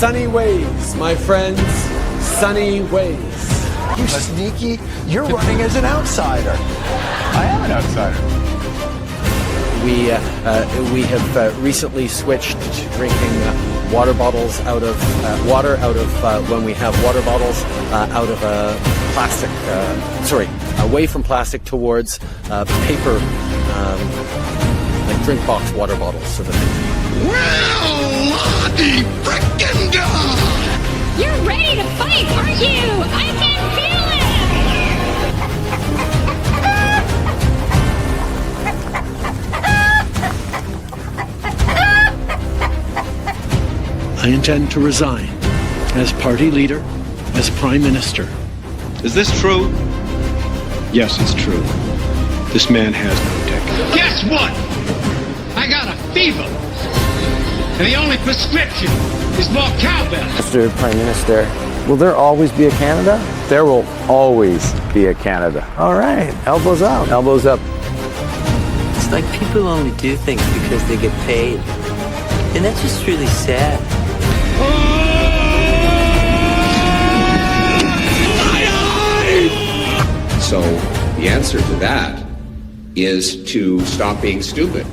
Sunny ways, my friends, sunny ways. You sneaky, you're running as an outsider. I am an outsider. We have recently switched to drinking water bottles out of water out of when we have water bottles out of a plastic, away from plastic towards paper, like drink box water bottles. So that well, the frickin' God! You're ready to fight, aren't you? I can feel I intend to resign as party leader, as prime minister. Is this true? Yes, it's true. This man has no dick. Guess what? I got a fever. And the only prescription is more cowbell. Mr. Prime Minister, will there always be a Canada? There will always be a Canada. All right, elbows up. Elbows up. It's like people only do things because they get paid. And that's just really sad. So the answer to that is to stop being stupid.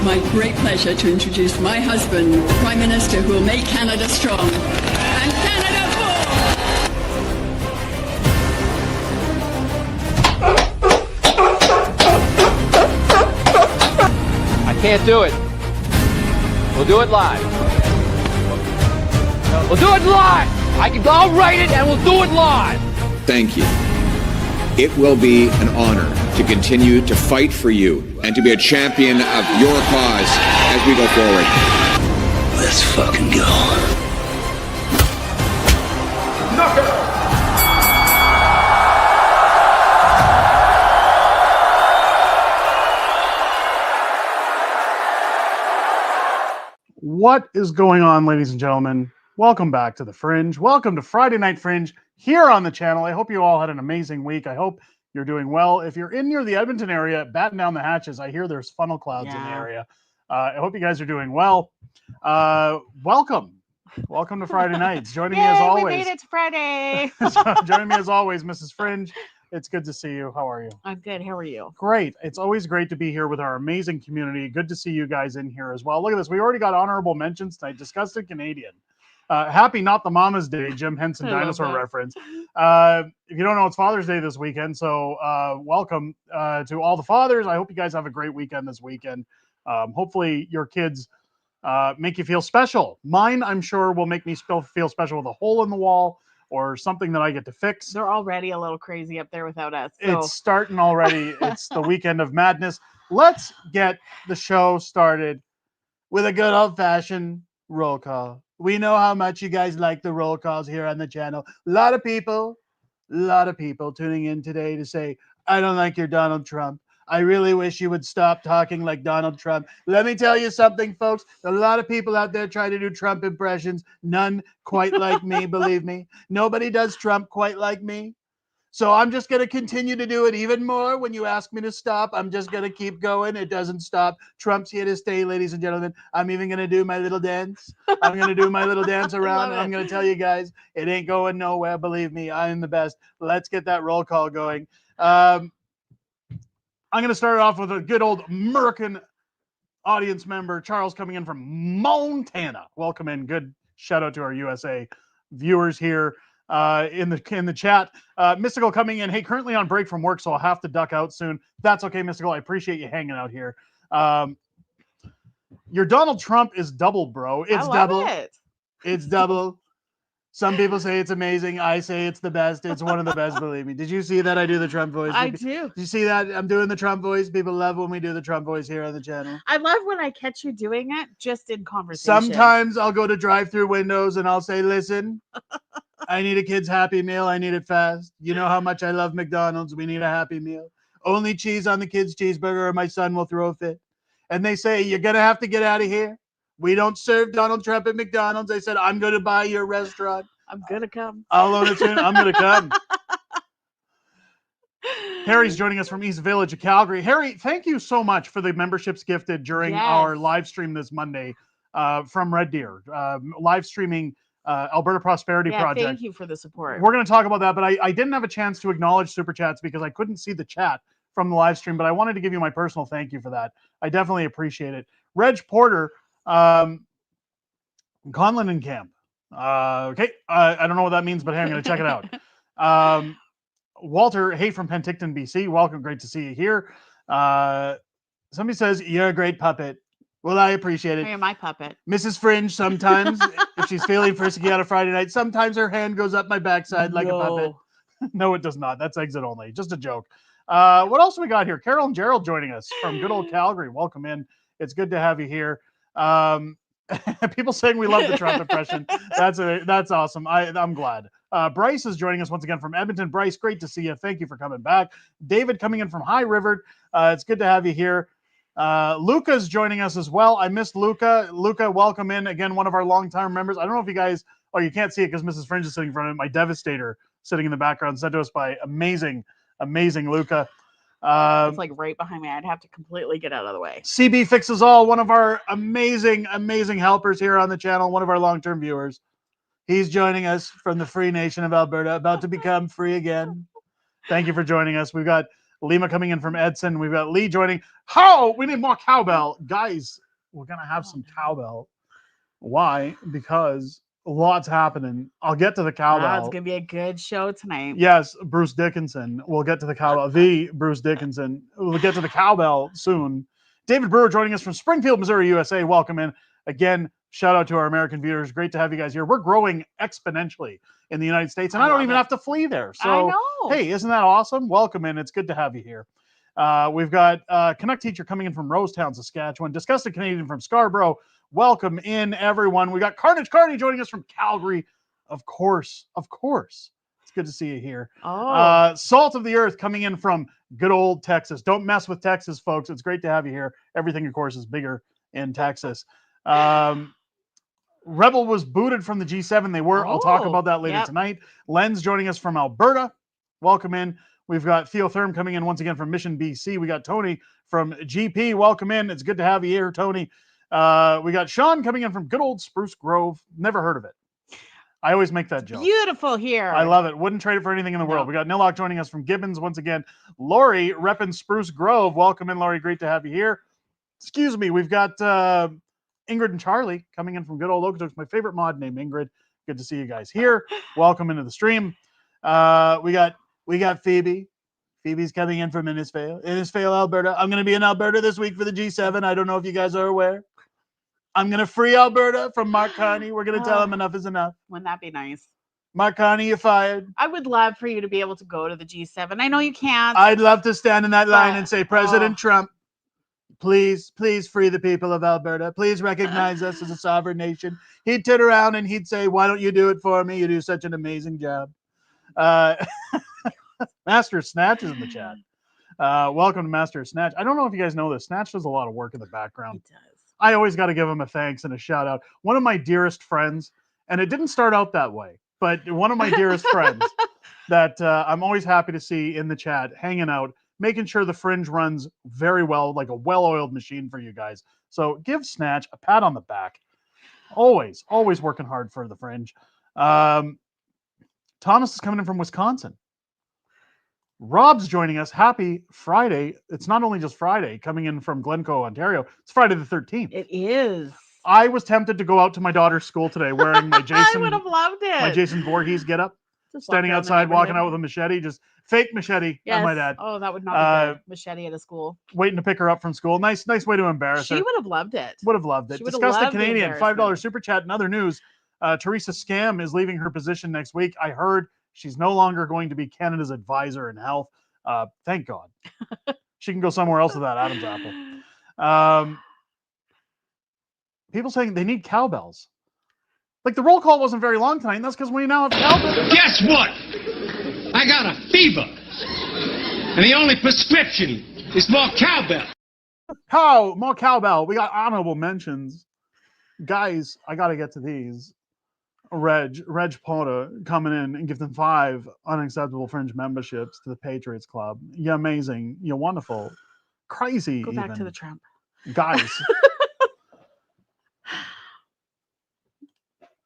My great pleasure to introduce my husband, the Prime Minister who will make Canada strong. And Canada I can't do it. We'll do it live. We'll do it live. I'll write it and we'll do it live. Thank you. It will be an honor to continue to fight for you and to be a champion of your cause as we go forward. Let's fucking go. Knock it out. What is going on, ladies and gentlemen? Welcome back to The Fringe. Welcome to Friday Night Fringe here on the channel. I hope you all had an amazing week. I hope you're doing well. If you're in near the Edmonton area, batten down the hatches. I hear there's funnel clouds in the area. I hope you guys are doing well. Welcome to Friday Nights. Joining me as always. We made it to Friday. Joining me as always, Mrs. Fringe. It's good to see you. How are you? I'm good. How are you? Great. It's always great to be here with our amazing community. Good to see you guys in here as well. Look at this. We already got honorable mentions tonight. Disgusted Canadian. Happy Not the Mama's Day, Jim Henson dinosaur reference. If you don't know, it's Father's Day this weekend, so welcome to all the fathers. I hope you guys have a great weekend this weekend. Hopefully your kids make you feel special. Mine, I'm sure, will make me feel special with a hole in the wall or something that I get to fix. They're already a little crazy up there without us. So. It's starting already. It's the weekend of madness. Let's get the show started with a good old-fashioned roll call. We know how much you guys like the roll calls here on the channel. A lot of people tuning in today to say, I don't like your Donald Trump. I really wish you would stop talking like Donald Trump. Let me tell you something, folks. A lot of people out there try to do Trump impressions. None quite like me, believe me. Nobody does Trump quite like me. So I'm just going to continue to do it even more. When you ask me to stop, I'm just going to keep going. It doesn't stop. Trump's here to stay, ladies and gentlemen. I'm even going to do my little dance. I'm going to do my little dance around. I'm going to tell you guys, it ain't going nowhere. Believe me, I am the best. Let's get that roll call going. I'm going to start off with a good old American audience member, Charles, coming in from Montana. Welcome in. Good shout out to our USA viewers here. In the chat. Mystical coming in. Hey, currently on break from work, so I'll have to duck out soon. That's okay, Mystical. I appreciate you hanging out here. Your Donald Trump is double, bro. It's double. It's double. Some people say it's amazing. I say it's the best. It's one of the best, believe me. Did you see that I do the Trump voice? I do. Did you see that? I'm doing the Trump voice. People love when we do the Trump voice here on the channel. I love when I catch you doing it just in conversation. Sometimes I'll go to drive-through windows and I'll say, listen, I need a kid's Happy Meal. I need it fast. You know how much I love McDonald's. We need a Happy Meal. Only cheese on the kid's cheeseburger or my son will throw a fit. And they say, you're going to have to get out of here. We don't serve Donald Trump at McDonald's. I said, I'm going to buy your restaurant. I'm going to come. I'll own it soon. I'm going to come. Harry's joining us from East Village of Calgary. Harry, thank you so much for the memberships gifted during our live stream this Monday from Red Deer, live streaming Alberta Prosperity Project. Thank you for the support. We're going to talk about that, but I didn't have a chance to acknowledge Super Chats because I couldn't see the chat from the live stream, but I wanted to give you my personal thank you for that. I definitely appreciate it. Reg Porter, Conlon and Camp. Okay, I don't know what that means, but hey, I'm going to check it out. Walter, hey, from Penticton, BC. Welcome. Great to see you here. Somebody says, you're a great puppet. Well, I appreciate it. You're my puppet. Mrs. Fringe, sometimes, if she's feeling frisky on a Friday night, sometimes her hand goes up my backside like a puppet. No, it does not. That's exit only. Just a joke. What else we got here? Carol and Gerald joining us from good old Calgary. Welcome in. It's good to have you here. People saying we love the Trump impression. That's awesome. I'm glad. Bryce is joining us once again from Edmonton. Bryce, great to see you. Thank you for coming back. David coming in from High River. It's good to have you here. Luca's joining us as well. I missed Luca. Luca, welcome in again, one of our longtime members. I don't know if you guys, you can't see it because Mrs. Fringe is sitting in front of it. My Devastator sitting in the background, sent to us by amazing Luca. It's like right behind me. I'd have to completely get out of the way. CB Fixes All, one of our amazing helpers here on the channel, one of our long-term viewers. He's joining us from the free nation of Alberta, about to become free again. Thank you for joining us. We've got Lima coming in from Edson. We've got Lee joining. We need more cowbell. Guys, we're going to have some cowbell. Why? Because lots happening. I'll get to the cowbell. It's going to be a good show tonight. Yes, Bruce Dickinson. We'll get to the cowbell. The Bruce Dickinson. We'll get to the cowbell soon. David Brewer joining us from Springfield, Missouri, USA. Welcome in. Again, shout out to our American viewers. Great to have you guys here. We're growing exponentially in the United States, and I don't even have to flee there. So, I know. Hey, isn't that awesome? Welcome in. It's good to have you here. We've got Canuck Teacher coming in from Rosetown, Saskatchewan. Disgusted Canadian from Scarborough. Welcome in, everyone. We got Carney joining us from Calgary. Of course. It's good to see you here. Salt of the Earth coming in from good old Texas. Don't mess with Texas, folks. It's great to have you here. Everything, of course, is bigger in Texas. Rebel was booted from the G7. They were. I'll talk about that later tonight. Len's joining us from Alberta. Welcome in. We've got Theo Therm coming in once again from Mission, BC. We got Tony from GP. Welcome in. It's good to have you here, Tony. We got Sean coming in from good old Spruce Grove. Never heard of it. I always make that joke. Beautiful here. I love it. Wouldn't trade it for anything in the world. We got Nilok joining us from Gibbons once again. Lori repping Spruce Grove. Welcome in, Lori. Great to have you here. Excuse me. We've got Ingrid and Charlie coming in from good old Okotoks. My favorite mod name, Ingrid. Good to see you guys here. Welcome into the stream. We got Phoebe. Phoebe's coming in from Innisfail, Alberta. I'm going to be in Alberta this week for the G7. I don't know if you guys are aware. I'm going to free Alberta from Mark Carney. We're going to tell him enough is enough. Wouldn't that be nice? Mark Carney, you're fired. I would love for you to be able to go to the G7. I know you can't. I'd love to stand in that line and say, President Trump, please free the people of Alberta. Please recognize us as a sovereign nation. He'd turn around and he'd say, why don't you do it for me? You do such an amazing job. Master Snatch is in the chat. Welcome to Master Snatch. I don't know if you guys know this. Snatch does a lot of work in the background. He does. I always got to give him a thanks and a shout out. One of my dearest friends, and it didn't start out that way, but one of my dearest friends that I'm always happy to see in the chat, hanging out, making sure the Fringe runs very well, like a well-oiled machine for you guys. So give Snatch a pat on the back. Always working hard for the Fringe. Thomas is coming in from Wisconsin. Rob's joining us. Happy Friday. It's not only just Friday, coming in from Glencoe, Ontario. It's Friday the 13th. It is. I was tempted to go out to my daughter's school today wearing my Jason. I would have loved it. My Jason Voorhees get up. Standing outside, walking out with a machete, just fake machete. Yes. My dad. Oh, that would not be good. Machete at a school. Waiting to pick her up from school. Nice way to embarrass her. She would have loved it. Would have loved it. Disgusting Canadian, $5 super chat and other news. Teresa Scam is leaving her position next week. I heard she's no longer going to be Canada's advisor in health. Thank God. She can go somewhere else with that Adam's apple. People saying they need cowbells. Like the roll call wasn't very long tonight, and that's because we now have cowbells. Guess what? I got a fever. And the only prescription is more cowbell. More cowbell. We got honorable mentions. Guys, I got to get to these. Reg Pota coming in and give them 5 unacceptable fringe memberships to the Patriots Club. You're amazing. You're wonderful. Crazy. Go back to the Trump. Guys.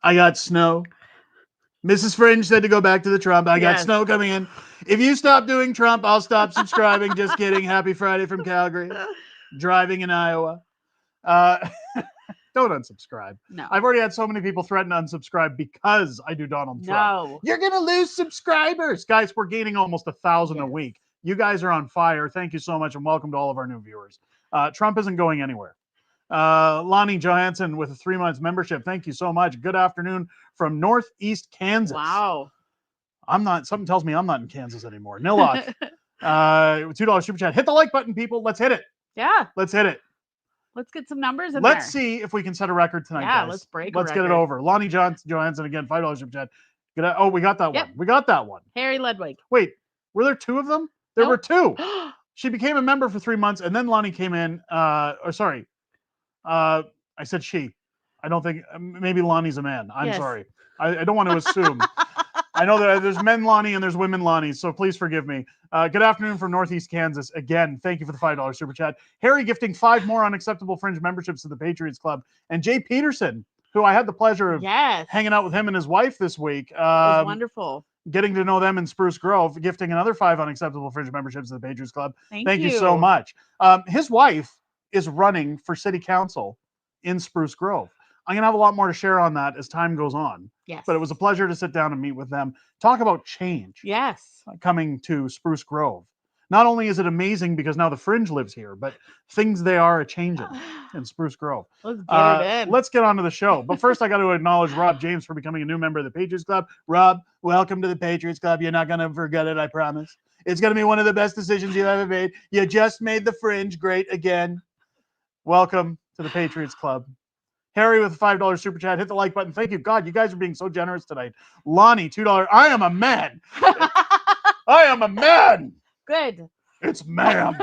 I got snow. Mrs. Fringe said to go back to the Trump. I got snow coming in. If you stop doing Trump, I'll stop subscribing. Just kidding. Happy Friday from Calgary. Driving in Iowa. Don't unsubscribe. No. I've already had so many people threaten to unsubscribe because I do Donald Trump. No. You're going to lose subscribers. Guys, we're gaining almost 1,000 a week. You guys are on fire. Thank you so much, and welcome to all of our new viewers. Trump isn't going anywhere. Lonnie Johansson with a 3 months membership. Thank you so much. Good afternoon from Northeast Kansas. Wow. Something tells me I'm not in Kansas anymore. Nilok. $2 super chat. Hit the like button, people. Let's hit it. Yeah. Let's hit it. Let's get some numbers in Let's there. see if we can set a record tonight, Yeah, guys. let's break Let's a get it record. over. Lonnie Johansson again, $5 super chat. Oh, we got that one. We got that one. Harry Ledwig. Wait, were there 2 of them? There were Nope. 2. She became a member for 3 months, and then Lonnie came in. Sorry. I said she. I don't think, maybe Lonnie's a man. I'm sorry. I don't want to assume. I know that there's men Lonnie and there's women Lonnie, so please forgive me. Good afternoon from Northeast Kansas. Again, thank you for the $5 super chat. Harry gifting 5 more unacceptable fringe memberships to the Patriots Club. And Jay Peterson, who I had the pleasure of hanging out with him and his wife this week. It was wonderful. Getting to know them in Spruce Grove, gifting another 5 unacceptable fringe memberships to the Patriots Club. Thank you so much. His wife is running for city council in Spruce Grove. I'm going to have a lot more to share on that as time goes on. Yes. But it was a pleasure to sit down and meet with them. Talk about change. Yes. Coming to Spruce Grove. Not only is it amazing because now the Fringe lives here, but things they are a-changing in Spruce Grove. Let's get it in. Let's get on to the show. But first, I got to acknowledge Rob James for becoming a new member of the Patriots Club. Rob, welcome to the Patriots Club. You're not going to forget it, I promise. It's going to be one of the best decisions you've ever made. You just made the Fringe great again. Welcome to the Patriots Club. Harry with a $5 super chat. Hit the like button. Thank you. God, you guys are being so generous tonight. Lonnie, $2. I am a man. I am a man. Good. It's ma'am.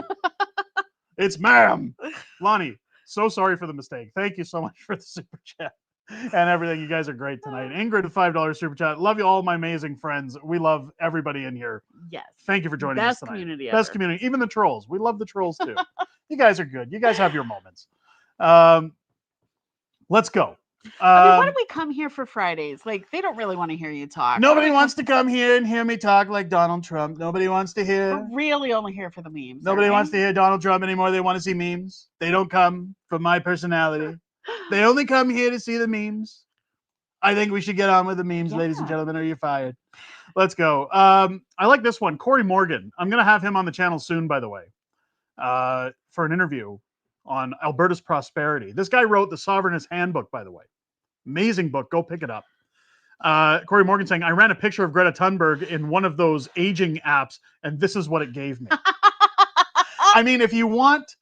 It's ma'am. Lonnie, so sorry for the mistake. Thank you so much for the super chat and everything. You guys are great tonight. Ingrid with $5 super chat. Love you all, my amazing friends. We love everybody in here. Yes. Thank you for joining us tonight. Community Best ever. community. Even the trolls. We love the trolls too. You guys are good. You guys have your moments. Let's go. I mean, why do we come here for Fridays? Like, they don't really want to hear you talk. Nobody wants to come here and hear me talk like Donald Trump. Nobody wants to hear. We're really only here for the memes. Nobody wants to hear Donald Trump anymore. They want to see memes. They don't come for my personality. They only come here to see the memes. I think we should get on with the memes, ladies and gentlemen, or you're fired. Let's go. I like this one. Corey Morgan. I'm going to have him on the channel soon, by the way, for an interview on Alberta's Prosperity. This guy wrote the Sovereignist Handbook, by the way. Amazing book. Go pick it up. Corey Morgan saying, I ran a picture of Greta Thunberg in one of those aging apps, and this is what it gave me. I mean, if you want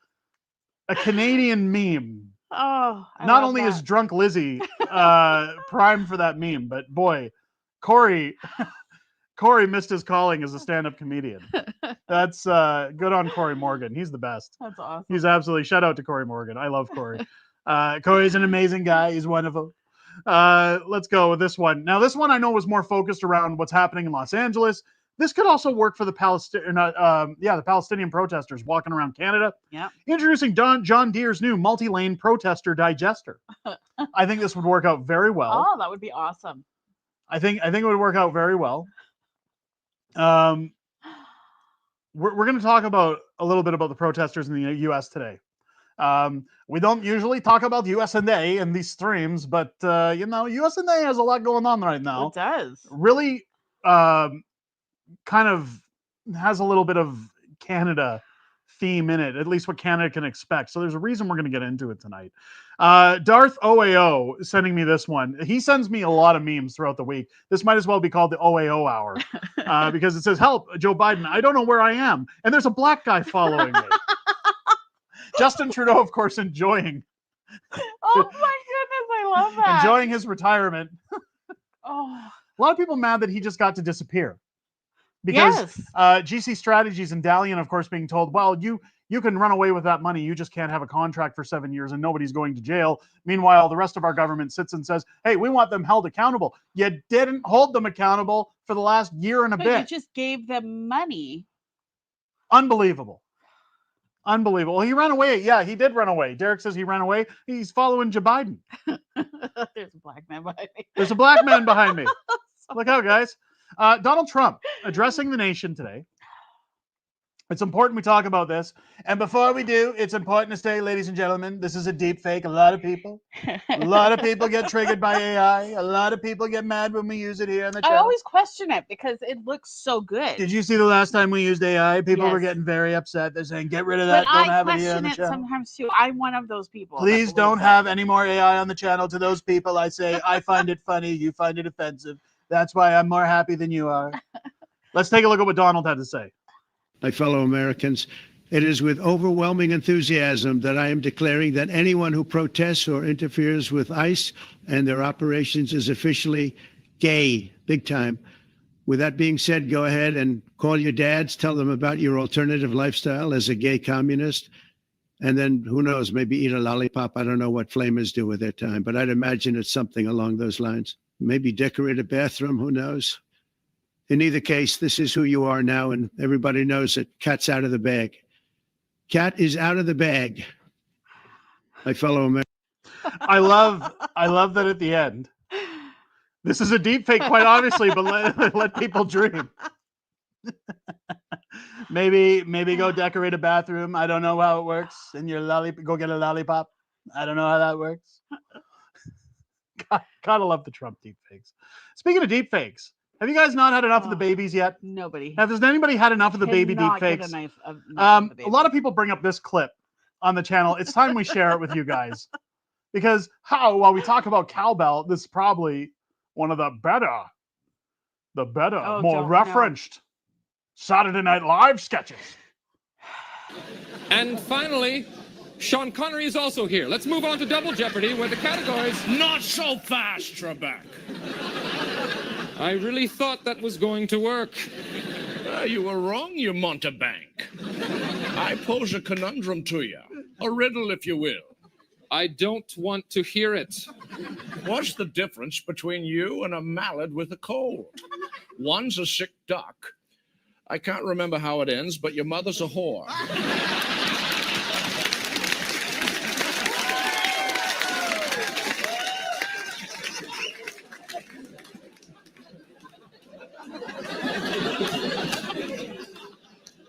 a Canadian meme, not only is Drunk Lizzie prime for that meme, but boy, Corey missed his calling as a stand-up comedian. That's good on Corey Morgan. He's the best. That's awesome. He's absolutely, shout out to Corey Morgan. I love Corey. Corey's an amazing guy. He's wonderful. Let's go with this one. Now, this one I know was more focused around what's happening in Los Angeles. This could also work for the Palestinian protesters walking around Canada. Yeah. Introducing John Deere's new multi-lane protester digester. I think this would work out very well. Oh, that would be awesome. I think it would work out very well. We're going to talk about a little bit about the protesters in the U.S. today. We don't usually talk about USA in these streams, but USA has a lot going on right now. It does. Really, kind of has a little bit of Canada theme in it, at least what Canada can expect. So there's a reason we're going to get into it tonight. Darth OAO sending me this one. He sends me a lot of memes throughout the week. This might as well be called the OAO hour because it says, help, Joe Biden. I don't know where I am. And there's a black guy following me. Justin Trudeau, of course, enjoying. Oh my goodness, I love that. Enjoying his retirement. Oh. A lot of people mad that he just got to disappear. Because GC Strategies and Dalian, of course, being told, well, you You can run away with that money. You just can't have a contract for 7 years and nobody's going to jail. Meanwhile, the rest of our government sits and says, hey, we want them held accountable. You didn't hold them accountable for the last year and a bit. You just gave them money. Unbelievable. Unbelievable. He ran away. Yeah, he did run away. Derek says he ran away. He's following Joe Biden. There's a black man behind me. There's a black man behind me. Look out, guys. Donald Trump addressing the nation today. It's important we talk about this. And before we do, it's important to say, ladies and gentlemen, this is a deep fake. A lot of people get triggered by AI. A lot of people get mad when we use it here on the channel. I always question it because it looks so good. Did you see the last time we used AI? People were getting very upset. They're saying, get rid of that. Don't have it here on the channel. Sometimes too. I'm one of those people. Please don't have any more AI on the channel. To those people, I say, I find it funny. You find it offensive. That's why I'm more happy than you are. Let's take a look at what Donald had to say. My fellow Americans, it is with overwhelming enthusiasm that I am declaring that anyone who protests or interferes with ICE and their operations is officially gay, big time. With that being said, go ahead and call your dads, tell them about your alternative lifestyle as a gay communist, and then who knows, maybe eat a lollipop. I don't know what flamers do with their time, but I'd imagine it's something along those lines. Maybe decorate a bathroom, who knows? In either case, this is who you are now, and everybody knows that cat's out of the bag. Cat is out of the bag. My fellow Americans. I love that at the end. This is a deep fake, quite obviously, but let people dream. maybe go decorate a bathroom. I don't know how it works. And go get a lollipop. I don't know how that works. Gotta love the Trump deep fakes. Speaking of deep fakes, have you guys not had enough of the babies yet? Nobody. Has anybody had enough of the baby deep fakes? A lot of people bring up this clip on the channel. It's time we share it with you guys. Because while we talk about cowbell, this is probably one of the better, more referenced Saturday Night Live sketches. And finally, Sean Connery is also here. Let's move on to Double Jeopardy, where the categories... Not so fast, Trebek. I really thought that was going to work. You were wrong, you mountebank. I pose a conundrum to you. A riddle, if you will. I don't want to hear it. What's the difference between you and a mallard with a cold? One's a sick duck. I can't remember how it ends, but your mother's a whore.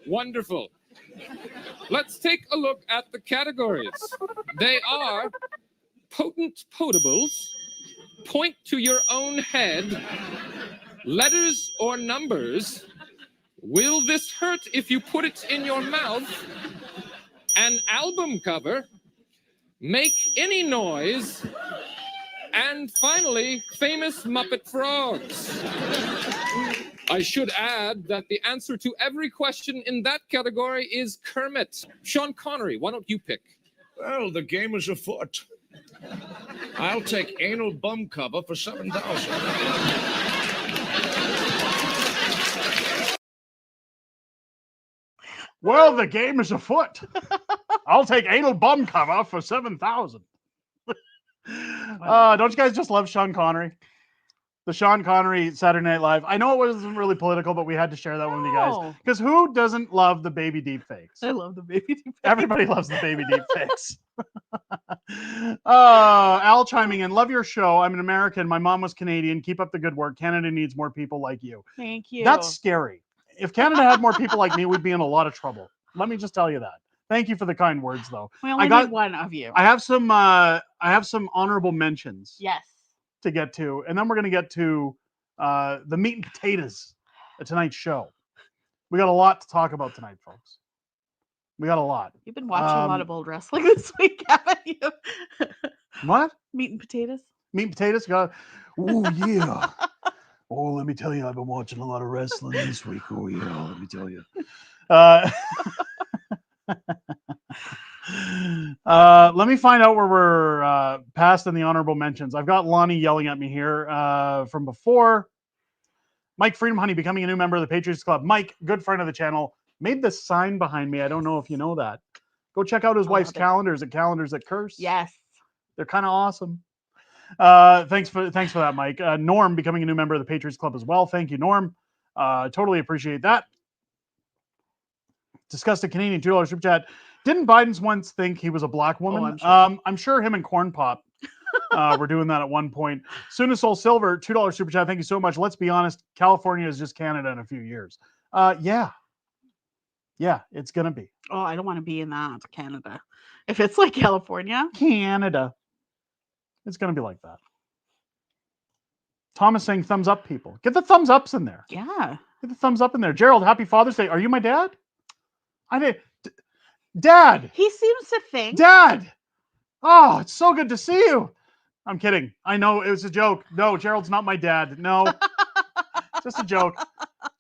Wonderful. Let's take a look at the categories. They are potent potables, point to your own head, letters or numbers, will this hurt if you put it in your mouth, an album cover, make any noise, and finally, famous Muppet frogs. I should add that the answer to every question in that category is Kermit. Sean Connery, why don't you pick? Well, the game is afoot. I'll take anal bum cover for $7,000. Well, the game is afoot. I'll take anal bum cover for $7,000. Don't you guys just love Sean Connery? The Sean Connery Saturday Night Live. I know it wasn't really political, but we had to share that one with you guys. Because who doesn't love the baby deep fakes? I love the baby deep fakes. Everybody loves the baby deep fakes. Al chiming in. Love your show. I'm an American. My mom was Canadian. Keep up the good work. Canada needs more people like you. Thank you. That's scary. If Canada had more people like me, we'd be in a lot of trouble. Let me just tell you that. Thank you for the kind words, though. We only need one of you. I have some honorable mentions. Yes. To get to, and then we're going to get to the meat and potatoes of tonight's show. We got a lot to talk about tonight, folks. We got a lot. You've been watching a lot of old wrestling this week, haven't you? What? Meat and potatoes? Meat and potatoes? Oh, yeah. Oh, let me tell you, I've been watching a lot of wrestling this week. Oh, yeah, let me tell you. Let me find out where we're past in the honorable mentions. I've got Lonnie yelling at me here from before. Mike Freedom Honey becoming a new member of the Patriots Club. Mike, good friend of the channel, made this sign behind me. I don't know if you know that. Go check out his I wife's love it. calendars at Calendars That Curse. Yes. They're kind of awesome. Thanks for that, Mike. Norm becoming a new member of the Patriots Club as well. Thank you, Norm. Totally appreciate that. Discussed a Canadian $2 super chat. Didn't Biden once think he was a black woman? I'm sure him and Corn Pop were doing that at one point. Soul Silver, $2 super chat. Thank you so much. Let's be honest, California is just Canada in a few years. Yeah, it's gonna be. Oh, I don't want to be in that Canada. If it's like California, Canada, it's gonna be like that. Thomas saying thumbs up, people. Get the thumbs ups in there. Yeah. Get the thumbs up in there. Gerald, happy Father's Day. Are you my dad? I did. Dad. He seems to think. Dad. Oh, it's so good to see you. I'm kidding. I know it was a joke. No, Gerald's not my dad. No. Just a joke.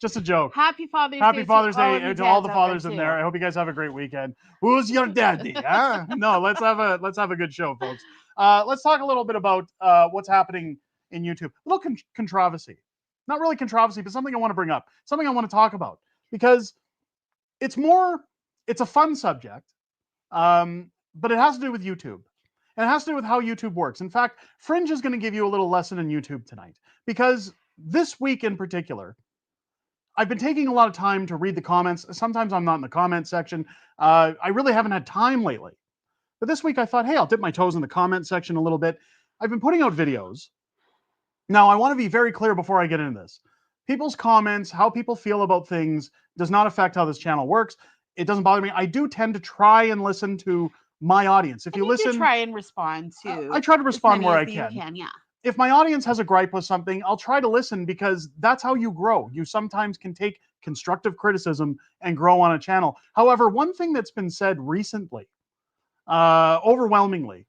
Just a joke. Happy Father's Day. Happy Father's Day to all the dads out fathers there in too. there. I hope you guys have a great weekend. Who's your daddy? Huh? No, let's have a good show, folks. Let's talk a little bit about what's happening in YouTube. A little controversy. Not really controversy, but something I want to bring up. Something I want to talk about because it's a fun subject, but it has to do with YouTube. And it has to do with how YouTube works. In fact, Fringe is going to give you a little lesson in YouTube tonight because this week in particular, I've been taking a lot of time to read the comments. Sometimes I'm not in the comment section. I really haven't had time lately. But this week I thought, hey, I'll dip my toes in the comment section a little bit. I've been putting out videos. Now, I want to be very clear before I get into this. People's comments, how people feel about things, does not affect how this channel works. It doesn't bother me. I do tend to try and listen to my audience. If you listen, try and respond to. I try to respond where I can. Yeah. If my audience has a gripe with something, I'll try to listen because that's how you grow. You sometimes can take constructive criticism and grow on a channel. However, one thing that's been said recently, overwhelmingly,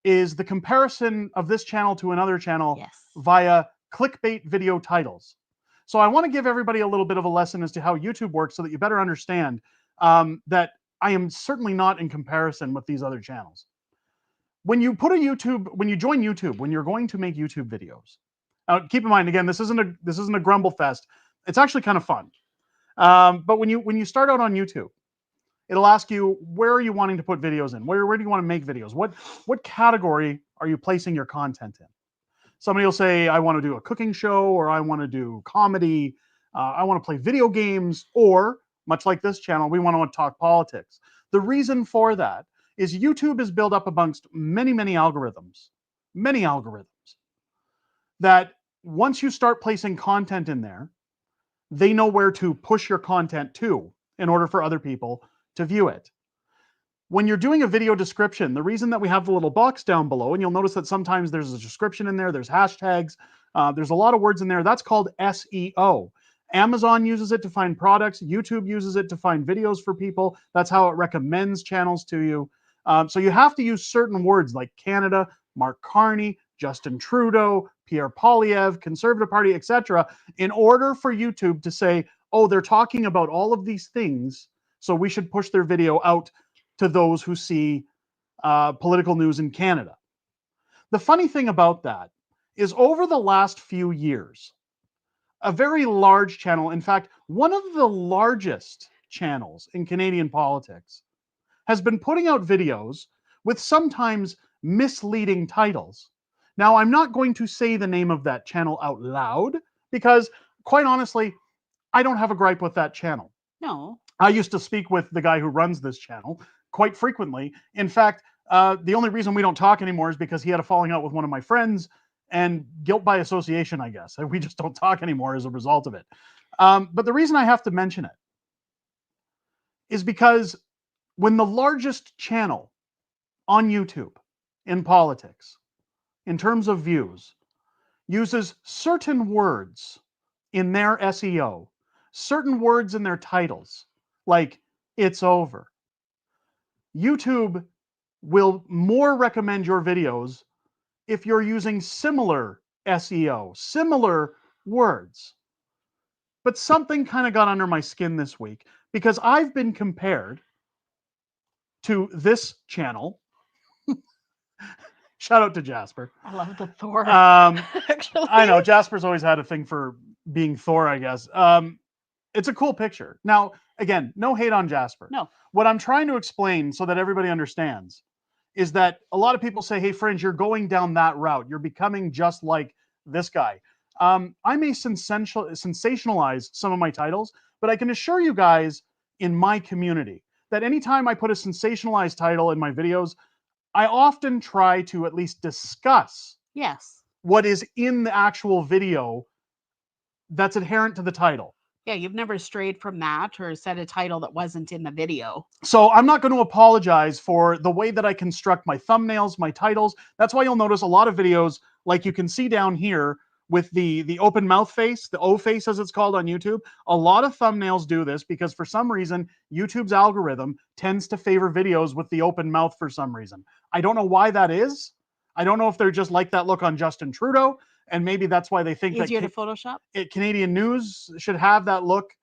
is the comparison of this channel to another channel via clickbait video titles. So I want to give everybody a little bit of a lesson as to how YouTube works so that you better understand that I am certainly not in comparison with these other channels. When you join YouTube, when you're going to make YouTube videos, keep in mind, again, this isn't a grumble fest. It's actually kind of fun. But when you start out on YouTube, it'll ask you, where are you wanting to put videos in? Where do you want to make videos? What category are you placing your content in? Somebody will say, I want to do a cooking show, or I want to do comedy. I want to play video games, or much like this channel, we want to talk politics. The reason for that is YouTube is built up amongst many, many algorithms, that once you start placing content in there, they know where to push your content to in order for other people to view it. When you're doing a video description, the reason that we have the little box down below, and you'll notice that sometimes there's a description in there, there's hashtags, there's a lot of words in there, that's called SEO. Amazon uses it to find products. YouTube uses it to find videos for people. That's how it recommends channels to you. So you have to use certain words like Canada, Mark Carney, Justin Trudeau, Pierre, Conservative Party, etc., in order for YouTube to say, oh, they're talking about all of these things, so we should push their video out to those who see political news in Canada. The funny thing about that is over the last few years, a very large channel, in fact, one of the largest channels in Canadian politics, has been putting out videos with sometimes misleading titles. Now, I'm not going to say the name of that channel out loud because, quite honestly, I don't have a gripe with that channel. No. I used to speak with the guy who runs this channel quite frequently. In fact, the only reason we don't talk anymore is because he had a falling out with one of my friends, and guilt by association, I guess. We just don't talk anymore as a result of it. But the reason I have to mention it is because when the largest channel on YouTube in politics, in terms of views, uses certain words in their SEO, certain words in their titles, like "it's over," YouTube will more recommend your videos if you're using similar SEO, similar words. But something kind of got under my skin this week because I've been compared to this channel. Shout out to Jasper. I love the Thor. I know Jasper's always had a thing for being Thor, I guess. It's a cool picture. Now, again, no hate on Jasper. No. What I'm trying to explain so that everybody understands is that a lot of people say, hey, Fringe, you're going down that route. You're becoming just like this guy. I may sensationalize some of my titles, but I can assure you guys in my community that anytime I put a sensationalized title in my videos, I often try to at least discuss Yes. what is in the actual video that's inherent to the title. Yeah, you've never strayed from that or said a title that wasn't in the video. So I'm not going to apologize for the way that I construct my thumbnails, my titles. That's why you'll notice a lot of videos, like you can see down here with the open mouth face, the O face as it's called on YouTube. A lot of thumbnails do this because for some reason, YouTube's algorithm tends to favor videos with the open mouth for some reason. I don't know why that is. I don't know if they're just like that look on Justin Trudeau, and maybe that's why they think Easier that to Photoshop? Canadian news should have that look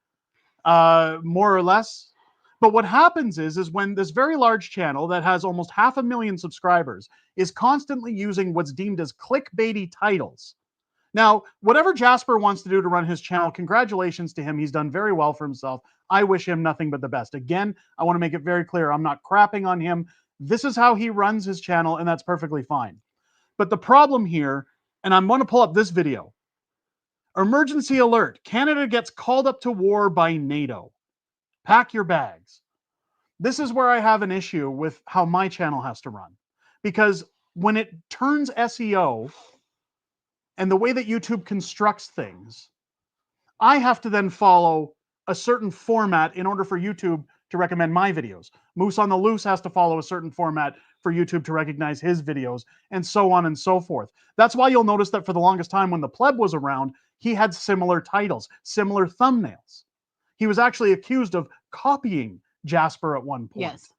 more or less. But what happens is when this very large channel that has almost 500,000 subscribers is constantly using what's deemed as clickbaity titles. Now, whatever Jasper wants to do to run his channel, congratulations to him. He's done very well for himself. I wish him nothing but the best. Again, I want to make it very clear. I'm not crapping on him. This is how he runs his channel, and that's perfectly fine. But the problem here, and I'm going to pull up this video. Emergency alert. Canada gets called up to war by NATO. Pack your bags. This is where I have an issue with how my channel has to run. Because when it turns SEO and the way that YouTube constructs things, I have to then follow a certain format in order for YouTube to recommend my videos. Moose on the Loose has to follow a certain format for YouTube to recognize his videos, and so on and so forth. That's why you'll notice that for the longest time when the pleb was around, he had similar titles, similar thumbnails. He was actually accused of copying Jasper at one point. Yes.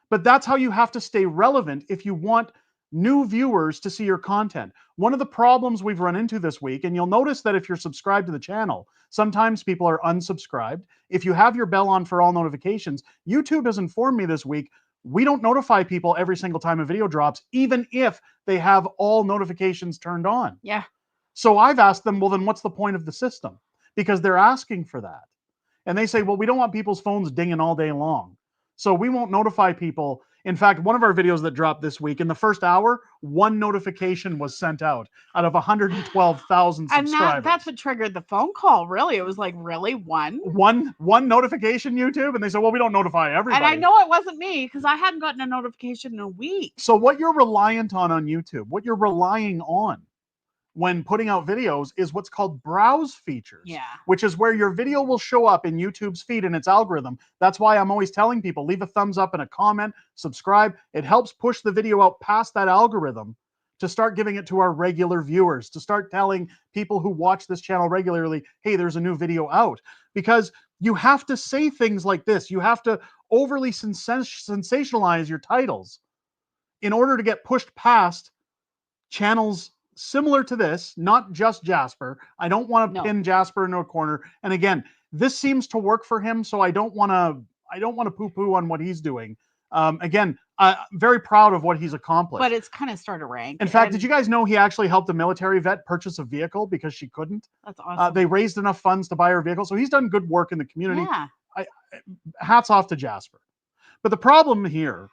But that's how you have to stay relevant if you want new viewers to see your content. One of the problems we've run into this week, and you'll notice that if you're subscribed to the channel, sometimes people are unsubscribed. If you have your bell on for all notifications, YouTube has informed me this week, we don't notify people every single time a video drops, even if they have all notifications turned on. Yeah. So I've asked them, well, then what's the point of the system? Because they're asking for that. And they say, well, we don't want people's phones dinging all day long. So we won't notify people. In fact, one of our videos that dropped this week, in the first hour, one notification was sent out of 112,000 subscribers. And that's what triggered the phone call, really. It was like, really? One notification, YouTube? And they said, well, we don't notify everybody. And I know it wasn't me because I hadn't gotten a notification in a week. So what you're reliant on YouTube, what you're relying on when putting out videos is what's called browse features, which is where your video will show up in YouTube's feed and its algorithm. That's why I'm always telling people, leave a thumbs up and a comment, subscribe. It helps push the video out past that algorithm to start giving it to our regular viewers, to start telling people who watch this channel regularly, hey, there's a new video out. Because you have to say things like this. You have to overly sensationalize your titles in order to get pushed past channels similar to this, not just Jasper. I don't want to pin Jasper into a corner. And again, this seems to work for him, so I don't want to poo-poo on what he's doing. Again, I'm very proud of what he's accomplished. But it's kind of started rank. In fact, did you guys know he actually helped a military vet purchase a vehicle because she couldn't? That's awesome. They raised enough funds to buy her vehicle, so he's done good work in the community. Yeah. Hats off to Jasper. But the problem here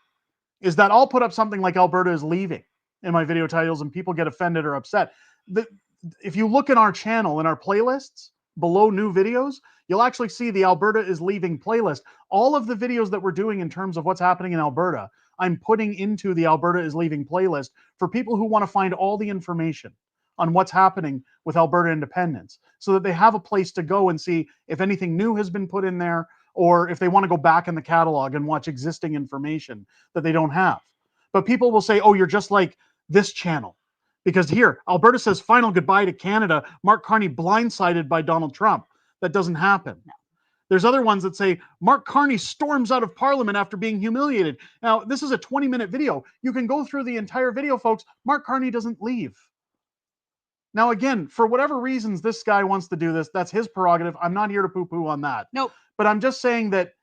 is that I'll put up something like Alberta is leaving in my video titles and people get offended or upset. If you look in our channel, in our playlists, below new videos, you'll actually see the Alberta is leaving playlist. All of the videos that we're doing in terms of what's happening in Alberta, I'm putting into the Alberta is leaving playlist for people who want to find all the information on what's happening with Alberta Independence so that they have a place to go and see if anything new has been put in there or if they want to go back in the catalog and watch existing information that they don't have. But people will say, oh, you're just like this channel. Because here, Alberta says final goodbye to Canada. Mark Carney blindsided by Donald Trump. That doesn't happen. No. There's other ones that say Mark Carney storms out of Parliament after being humiliated. Now, this is a 20-minute video. You can go through the entire video, folks. Mark Carney doesn't leave. Now, again, for whatever reasons this guy wants to do this, that's his prerogative. I'm not here to poo-poo on that. Nope. But I'm just saying that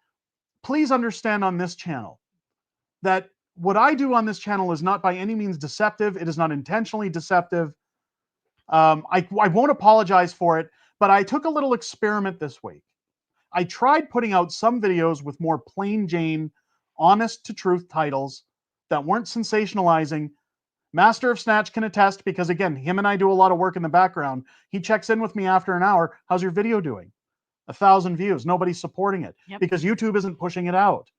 please understand on this channel that what I do on this channel is not by any means deceptive. It is not intentionally deceptive. I won't apologize for it, but I took a little experiment this week. I tried putting out some videos with more plain Jane, honest to truth titles that weren't sensationalizing. Master of Snatch can attest because, again, him and I do a lot of work in the background. He checks in with me after an hour. How's your video doing? 1,000 views. Nobody's supporting it because YouTube isn't pushing it out.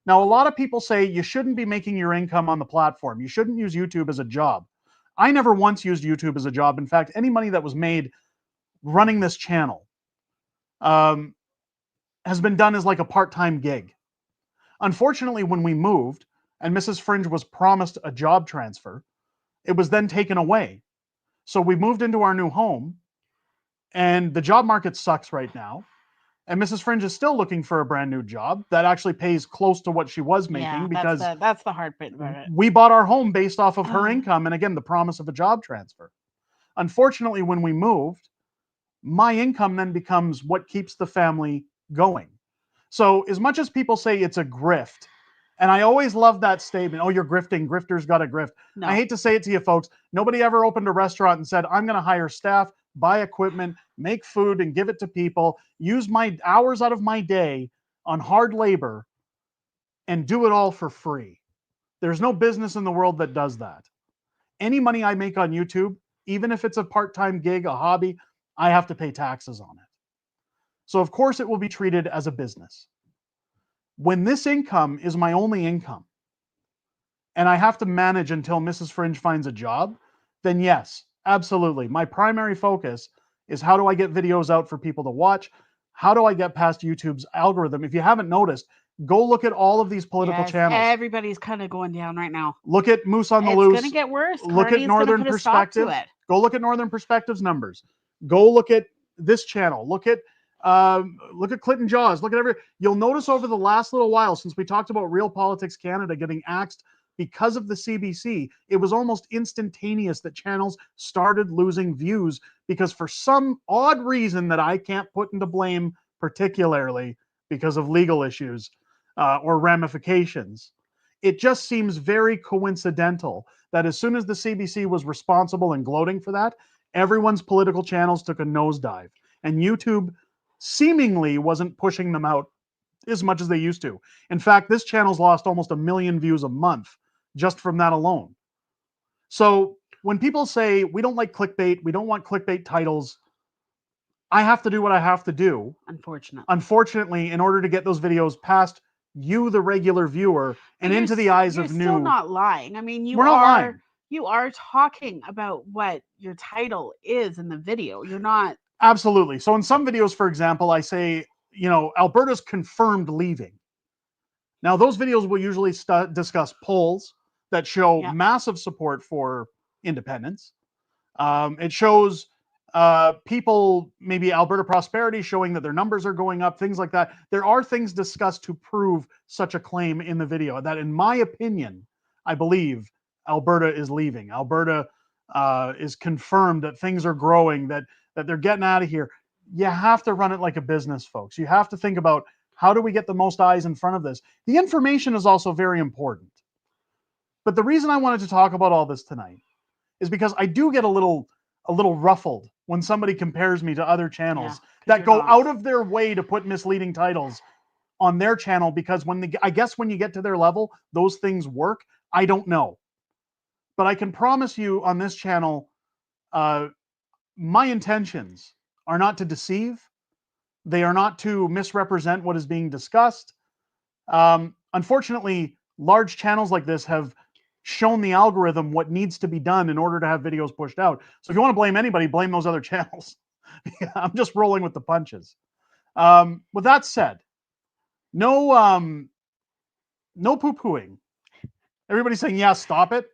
Now, a lot of people say you shouldn't be making your income on the platform. You shouldn't use YouTube as a job. I never once used YouTube as a job. In fact, any money that was made running this channel has been done as like a part-time gig. Unfortunately, when we moved and Mrs. Fringe was promised a job transfer, it was then taken away. So we moved into our new home and the job market sucks right now. And Mrs. Fringe is still looking for a brand new job that actually pays close to what she was making because that's the hard bit about it. We bought our home based off of her income and, again, the promise of a job transfer. Unfortunately, when we moved, my income then becomes what keeps the family going. So as much as people say it's a grift, and I always love that statement, oh, you're grifting, grifters got to grift. No. I hate to say it to you folks. Nobody ever opened a restaurant and said, I'm going to hire staff, buy equipment, make food and give it to people, use my hours out of my day on hard labor and do it all for free. There's no business in the world that does that. Any money I make on YouTube, even if it's a part-time gig, a hobby, I have to pay taxes on it. So of course it will be treated as a business. When this income is my only income and I have to manage until Mrs. Fringe finds a job, then yes, absolutely. My primary focus is how do I get videos out for people to watch? How do I get past YouTube's algorithm? If you haven't noticed, go look at all of these political channels. Everybody's kind of going down right now. Look at Moose on the Loose. It's going to get worse. Look at Northern Perspectives. Go look at Northern Perspectives numbers. Go look at this channel. Look at Clinton Jaws. Look at every. You'll notice over the last little while, since we talked about Real Politics Canada getting axed because of the CBC, it was almost instantaneous that channels started losing views because for some odd reason that I can't put into blame, particularly because of legal issues or ramifications, it just seems very coincidental that as soon as the CBC was responsible and gloating for that, everyone's political channels took a nosedive. And YouTube seemingly wasn't pushing them out as much as they used to. In fact, this channel's lost almost 1 million views a month just from that alone. So when people say we don't like clickbait, we don't want clickbait titles, I have to do what I have to do. Unfortunately, in order to get those videos past you, the regular viewer, and into the eyes of new. You're still not lying. I mean, We're not lying. You are talking about what your title is in the video. You're not. Absolutely. So in some videos, for example, I say, Alberta's confirmed leaving. Now, those videos will usually discuss polls that show massive support for independence. It shows people, maybe Alberta Prosperity, showing that their numbers are going up, things like that. There are things discussed to prove such a claim in the video that, in my opinion, I believe Alberta is leaving. Alberta is confirmed that things are growing, that they're getting out of here. You have to run it like a business, folks. You have to think about how do we get the most eyes in front of this. The information is also very important. But the reason I wanted to talk about all this tonight is because I do get a little ruffled when somebody compares me to other channels that go out of their way to put misleading titles on their channel because I guess when you get to their level, those things work. I don't know. But I can promise you on this channel, my intentions are not to deceive. They are not to misrepresent what is being discussed. Unfortunately, large channels like this have shown the algorithm what needs to be done in order to have videos pushed out. So if you want to blame anybody, blame those other channels. I'm just rolling with the punches. With that said, no poo-pooing. Everybody's saying, yeah, stop it.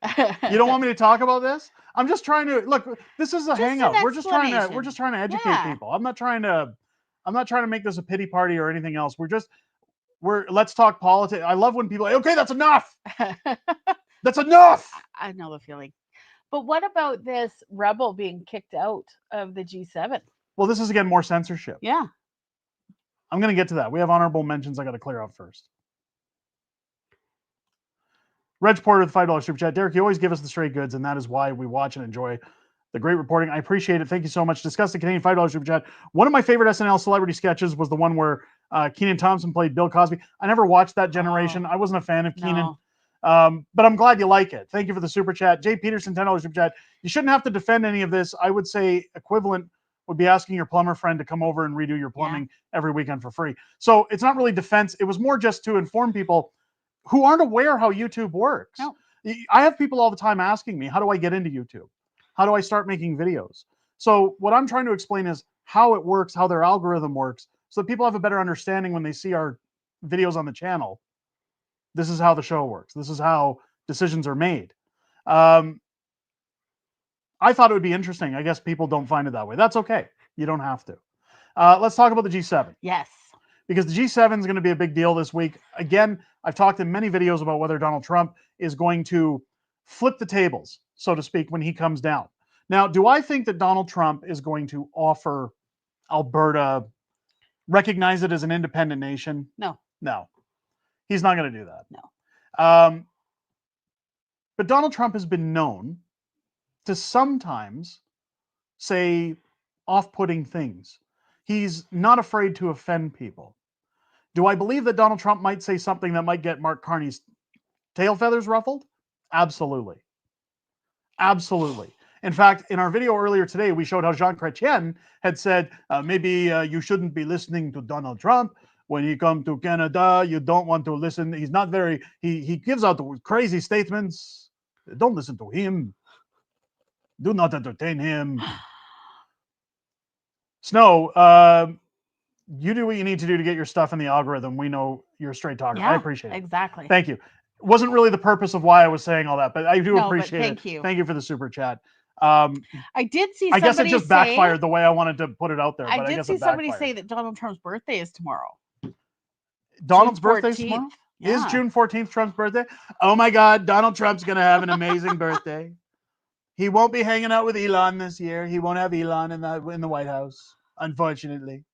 You don't want me to talk about this? I'm just trying to look, this is a hangout. We're just trying to educate people. I'm not trying to make this a pity party or anything else. Let's talk politics. I love when people are like, okay, that's enough. That's enough. I know the feeling. But what about this rebel being kicked out of the G7? Well, this is, again, more censorship. Yeah. I'm going to get to that. We have honorable mentions I got to clear out first. Reg Porter with $5 super chat. Derek, you always give us the straight goods, and that is why we watch and enjoy The great reporting. I appreciate it. Thank you so much. Discuss the Canadian $5 super chat. One of my favorite SNL celebrity sketches was the one where Kenan Thompson played Bill Cosby. I never watched that generation. I wasn't a fan of Kenan. But I'm glad you like it. Thank you for the super chat. Jay Peterson, $10 super chat. You shouldn't have to defend any of this. I would say equivalent would be asking your plumber friend to come over and redo your plumbing every weekend for free. So it's not really defense. It was more just to inform people who aren't aware how YouTube works. No. I have people all the time asking me, how do I get into YouTube? How do I start making videos? So what I'm trying to explain is how it works, how their algorithm works, so that people have a better understanding when they see our videos on the channel. This is how the show works. This is how decisions are made. I thought it would be interesting. I guess people don't find it that way. That's okay. You don't have to. Let's talk about the G7. Yes. Because the G7 is going to be a big deal this week. Again, I've talked in many videos about whether Donald Trump is going to flip the tables, so to speak, when he comes down. Now, do I think that Donald Trump is going to offer Alberta, recognize it as an independent nation? No. No. He's not going to do that. No. But Donald Trump has been known to sometimes say off-putting things. He's not afraid to offend people. Do I believe that Donald Trump might say something that might get Mark Carney's tail feathers ruffled? Absolutely. Absolutely. In fact, in our video earlier today, we showed how Jean Chrétien had said, maybe you shouldn't be listening to Donald Trump. When you come to Canada, you don't want to listen. He's not very, he gives out the crazy statements. Don't listen to him. Do not entertain him. Snow, you do what you need to do to get your stuff in the algorithm. We know you're a straight talker. Yeah, I appreciate it. Exactly. Thank you. Wasn't really the purpose of why I was saying all that, but I do No, but appreciate thank it. you. Thank you for the super chat. I did see I guess it somebody just say- backfired the way I wanted to put it out there. But I did guess see it somebody backfired. say that Donald Trump's birthday is tomorrow. Donald's June birthday 14th. tomorrow? Yeah. Is June 14th Trump's birthday? Oh my God, Donald Trump's going to have an amazing birthday. He won't be hanging out with Elon this year. He won't have Elon in the White House, unfortunately.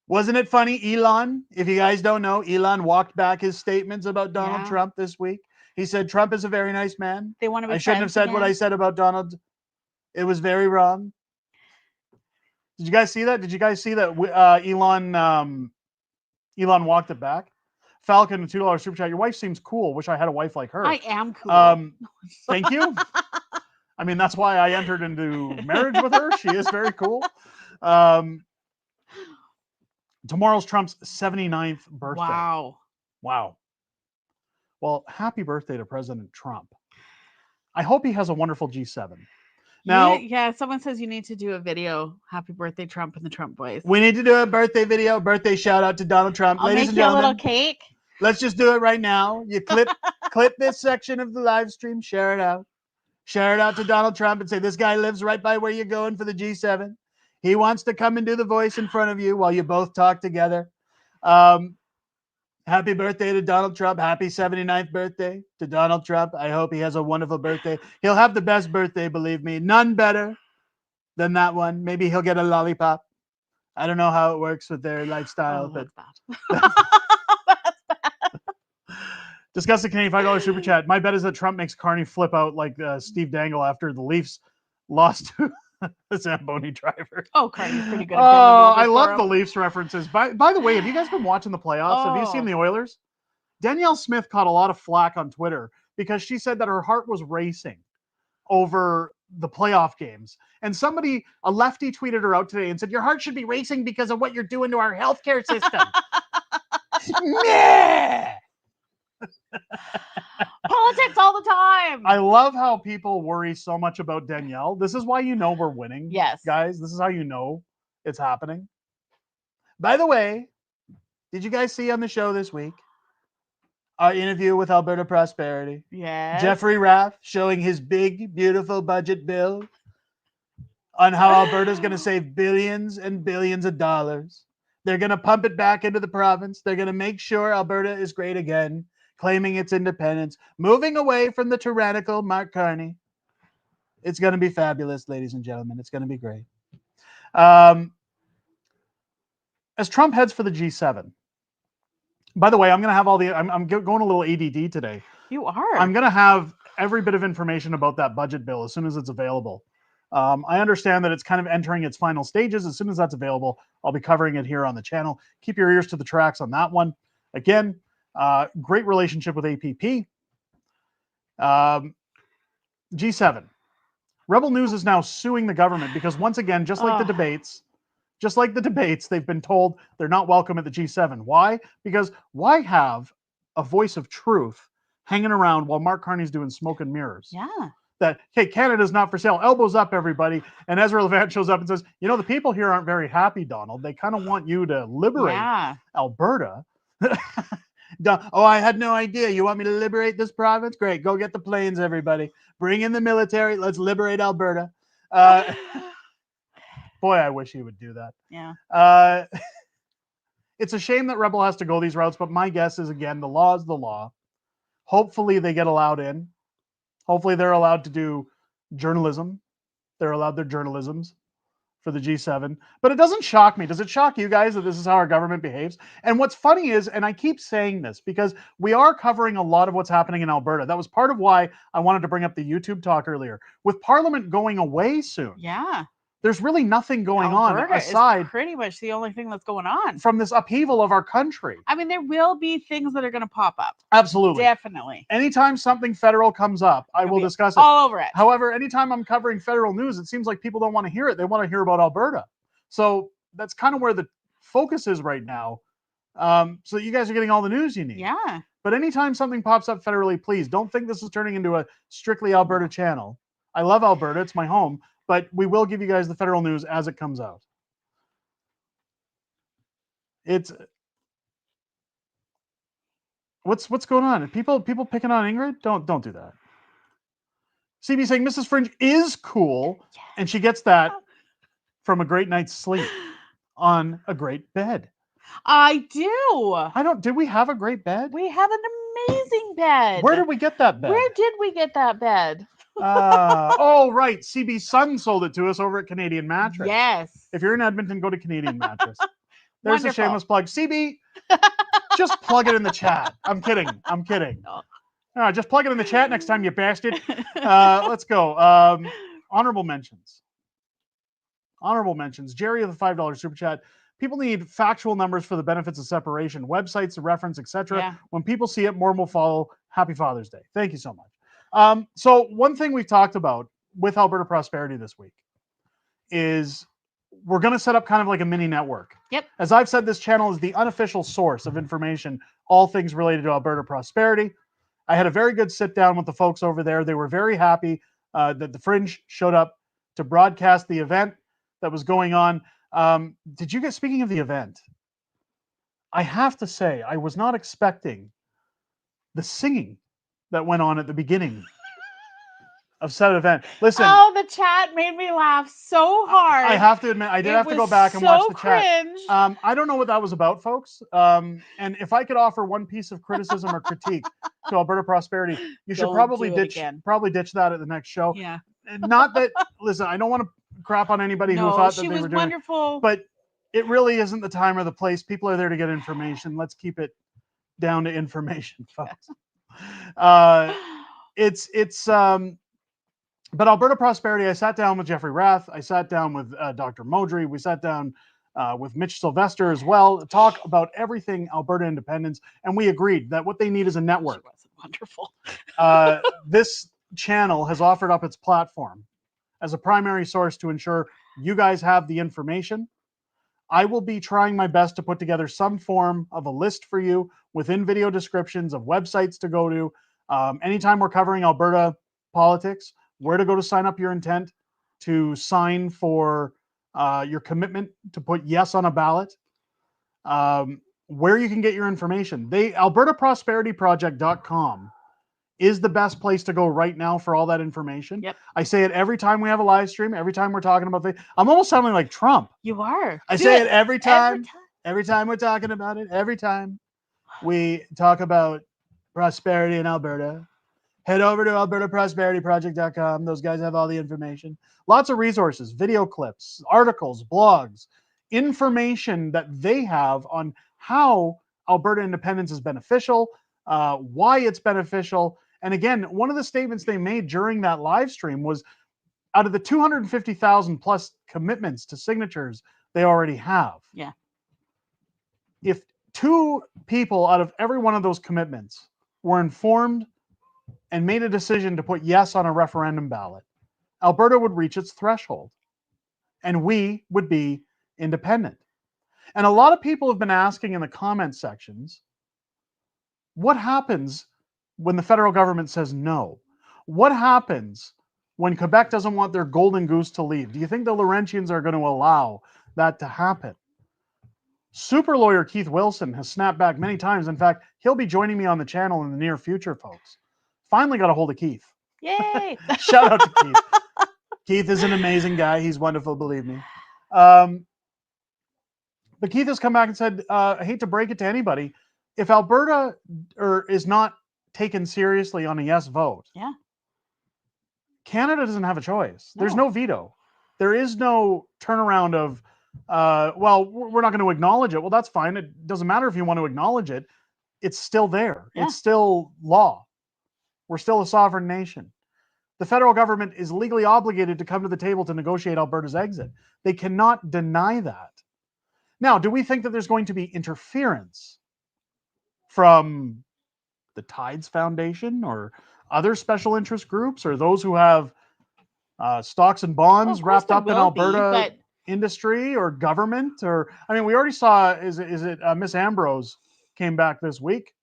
Wasn't it funny? Elon, if you guys don't know, Elon walked back his statements about Donald Trump this week. He said Trump is a very nice man. They want to be I shouldn't have said what I said about Donald. It was very wrong. Did you guys see that? Did you guys see that Elon walked it back? Falcon, a $2 super chat. Your wife seems cool. Wish I had a wife like her. I am cool. Thank you. I mean, that's why I entered into marriage with her. She is very cool. Tomorrow's Trump's 79th birthday. Wow. Wow. Well, happy birthday to President Trump. I hope he has a wonderful G7. Now, yeah, someone says you need to do a video. Happy birthday, Trump, in the Trump voice. we need to do a birthday video, birthday shout out to Donald Trump. I'll Ladies make and you a gentlemen, little cake. let's just do it right now. You clip this section of the live stream, share it out. Share it out to Donald Trump and say, this guy lives right by where you're going for the G7. He wants to come and do the voice in front of you while you both talk together. Happy birthday to Donald Trump. Happy 79th birthday to Donald Trump. I hope he has a wonderful birthday. He'll have the best birthday, believe me. None better than that one. Maybe he'll get a lollipop. I don't know how it works with their lifestyle, but discuss the Canadian $5 super chat. My bet is that Trump makes Carney flip out like Steve Dangle after the Leafs lost to the Zamboni driver. Oh, Carney's pretty good. Oh, I love the Leafs references. By the way, have you guys been watching the playoffs? Have you seen the Oilers? Danielle Smith caught a lot of flack on Twitter because she said that her heart was racing over the playoff games. And somebody, a lefty, tweeted her out today and said, your heart should be racing because of what you're doing to our healthcare system. Yeah. Politics all the time. I love how people worry so much about Danielle. This is why you know we're winning. Yes. Guys, this is how you know it's happening. By the way, did you guys see on the show this week our interview with Alberta Prosperity? Yes. Jeffrey Raff showing his big, beautiful budget bill on how Alberta's going to save billions and billions of dollars. They're going to pump it back into the province. They're going to make sure Alberta is great again, claiming its independence, moving away from the tyrannical Mark Carney. It's going to be fabulous, ladies and gentlemen. It's going to be great. As Trump heads for the G7, by the way, I'm going to have all the, I'm going a little ADD today. You are. I'm going to have every bit of information about that budget bill as soon as it's available. I understand that it's kind of entering its final stages. As soon as that's available, I'll be covering it here on the channel. Keep your ears to the tracks on that one. Again, great relationship with APP. G7. Rebel News is now suing the government because once again, just like the debates, they've been told they're not welcome at the G7. Why? Because why have a voice of truth hanging around while Mark Carney's doing smoke and mirrors? Yeah. That, hey, Canada's not for sale. Elbows up, everybody. And Ezra Levant shows up and says, you know, the people here aren't very happy, Donald. They kind of want you to liberate Alberta. Oh, I had no idea. You want me to liberate this province? Great. Go get the planes, everybody. Bring in the military. Let's liberate Alberta. Boy, I wish he would do that. Yeah. It's a shame that Rebel has to go these routes, but my guess is, again, the law is the law. Hopefully they get allowed in. Hopefully they're allowed to do journalism. They're allowed their journalisms for the G7. But it doesn't shock me. Does it shock you guys that this is how our government behaves? And what's funny is, and I keep saying this because we are covering a lot of what's happening in Alberta. That was part of why I wanted to bring up the YouTube talk earlier. With Parliament going away soon. Yeah. There's really nothing going Alberta on aside is pretty much the only thing that's going on from this upheaval of our country. I mean, there will be things that are going to pop up. Absolutely. Definitely. Anytime something federal comes up, I will discuss it. All over it. However, anytime I'm covering federal news, it seems like people don't want to hear it. They want to hear about Alberta. So that's kind of where the focus is right now. So you guys are getting all the news you need. Yeah. But anytime something pops up federally, please don't think this is turning into a strictly Alberta channel. I love Alberta. It's my home. But we will give you guys the federal news as it comes out. It's what's going on? People picking on Ingrid? Don't do that. CB saying Mrs. Fringe is cool, and she gets that from a great night's sleep on a great bed. I do. Did we have a great bed? We have an amazing bed. Where did we get that bed? Where did we get that bed? Oh, right. CB's son sold it to us over at Canadian Mattress. Yes. If you're in Edmonton, go to Canadian Mattress. There's Wonderful. a shameless plug. CB, just plug it in the chat. I'm kidding. All right, just plug it in the chat next time, you bastard. Let's go. Honorable mentions. Jerry of the $5 super chat. People need factual numbers for the benefits of separation, websites to reference, etc. Yeah. When people see it, more will follow. Happy Father's Day. Thank you so much. So one thing we've talked about with Alberta Prosperity this week is we're going to set up kind of like a mini network. Yep. As I've said, this channel is the unofficial source of information, all things related to Alberta Prosperity. I had a very good sit down with the folks over there. They were very happy that the Fringe showed up to broadcast the event that was going on. Did you get, speaking of the event, I have to say, I was not expecting the singing that went on at the beginning of said event. Listen. Oh, the chat made me laugh so hard. I have to admit, I did have to go back and watch the cringe. chat. I don't know what that was about, folks. And if I could offer one piece of criticism or critique to Alberta Prosperity, you should probably ditch that at the next show. Yeah. Not that, listen, I don't want to crap on anybody who thought that they were doing wonderful. But it really isn't the time or the place. People are there to get information. Let's keep it down to information, folks. But Alberta Prosperity, I sat down with Jeffrey Rath. I sat down with Dr. Modry. We sat down with Mitch Sylvester as well, to talk about everything Alberta Independence. And we agreed that what they need is a network. Wonderful. This channel has offered up its platform as a primary source to ensure you guys have the information. I will be trying my best to put together some form of a list for you within video descriptions of websites to go to. Anytime we're covering Alberta politics, where to go to sign up your intent, to sign for your commitment to put yes on a ballot, where you can get your information. AlbertaProsperityProject.com is the best place to go right now for all that information. Yep. I say it every time we have a live stream, every time we're talking about things. I'm almost sounding like Trump. You are. I say it every time. Every time we're talking about it. Every time we talk about prosperity in Alberta. Head over to AlbertaProsperityProject.com. Those guys have all the information. Lots of resources, video clips, articles, blogs, information that they have on how Alberta Independence is beneficial, why it's beneficial. And again, one of the statements they made during that live stream was out of the 250,000 plus commitments to signatures they already have. Yeah. If 2 people out of every one of those commitments were informed and made a decision to put yes on a referendum ballot, Alberta would reach its threshold and we would be independent. And a lot of people have been asking in the comment sections, what happens when the federal government says no? What happens when Quebec doesn't want their golden goose to leave? Do you think the Laurentians are going to allow that to happen? Super lawyer Keith Wilson has snapped back many times. In fact, he'll be joining me on the channel in the near future, folks. Finally got a hold of Keith. Yay! Shout out to Keith. Keith is an amazing guy. He's wonderful, believe me. But Keith has come back and said, I hate to break it to anybody, if Alberta is not taken seriously on a yes vote, yeah, Canada doesn't have a choice. No. There's no veto. There is no turnaround of, well, we're not going to acknowledge it. Well, that's fine. It doesn't matter if you want to acknowledge it. It's still there. Yeah. It's still law. We're still a sovereign nation. The federal government is legally obligated to come to the table to negotiate Alberta's exit. They cannot deny that. Now, do we think that there's going to be interference from the Tides Foundation or other special interest groups or those who have stocks and bonds wrapped up in Alberta industry or government? Or, I mean, we already saw, is it Miss Ambrose came back this week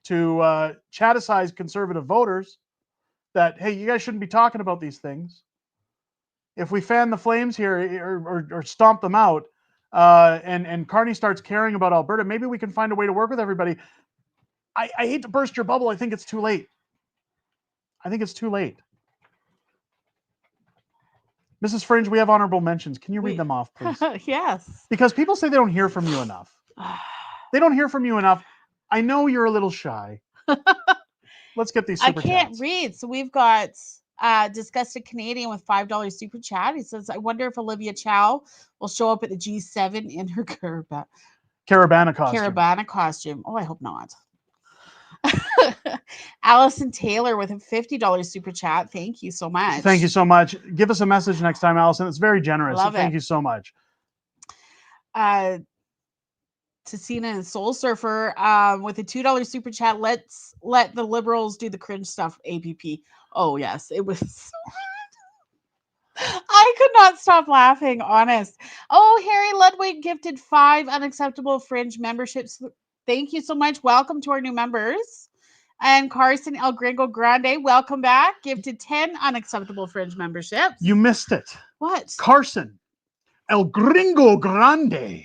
to chaticize conservative voters that, hey, you guys shouldn't be talking about these things. If we fan the flames here or stomp them out, and Carney starts caring about Alberta, maybe we can find a way to work with everybody. I hate to burst your bubble. I think it's too late. I think it's too late. Mrs. Fringe, we have honorable mentions. Can you read them off, please? Yes. Because people say they don't hear from you enough. They don't hear from you enough. I know you're a little shy. Let's get these super chats. I can't read. So we've got Disgusted Canadian with $5 super chat. He says, I wonder if Olivia Chow will show up at the G7 in her Caravana costume. Oh, I hope not. Allison Taylor with a $50 super chat. Thank you so much. Thank you so much. Give us a message next time, Allison. It's very generous. Love Thank you so much. Tacina and Soul Surfer with a $2 super chat. Let's let the Liberals do the cringe stuff, APP. Oh, yes. It was so I could not stop laughing, honest. Oh, Harry Ludwig gifted 5 unacceptable fringe memberships. Thank you so much. Welcome to our new members. And Carson El Gringo Grande, welcome back. Gifted 10 unacceptable fringe memberships. You missed it. What? Carson El Gringo Grande.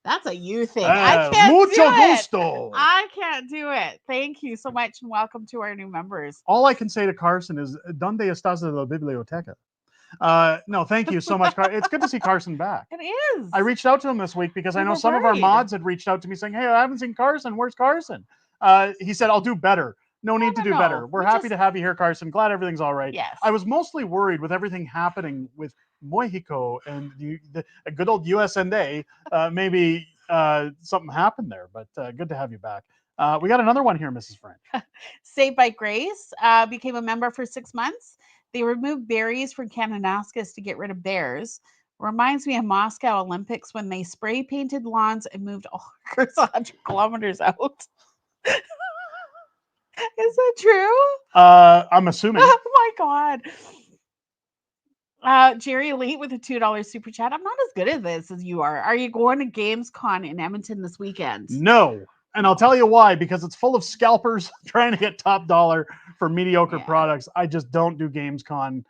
That's a you thing. I can't mucho do it. gusto. I can't do it. Thank you so much, and welcome to our new members. All I can say to Carson is, ¿Dónde estás de la biblioteca? No, thank you so much. It's good to see Carson back. It is. I reached out to him this week because I know some of our mods had reached out to me saying, hey, I haven't seen Carson. Where's Carson? He said, I'll do better. No need to do better. We're happy to have you here, Carson. Glad everything's all right. Yes. I was mostly worried with everything happening with Mexico and a good old USNA. Maybe something happened there, but good to have you back. We got another one here, Mrs. French. Saved by Grace became a member for 6 months. They removed berries from Kananaskis to get rid of bears. Reminds me of Moscow Olympics when they spray painted lawns and moved all 100 kilometers out. Is that true? I'm assuming. Oh my God. Jerry Elite with a $2 super chat. I'm not as good at this as you are. Are you going to GamesCon in Edmonton this weekend? No. And I'll tell you why, because it's full of scalpers trying to get top dollar for mediocre products. I just don't do GamesCon.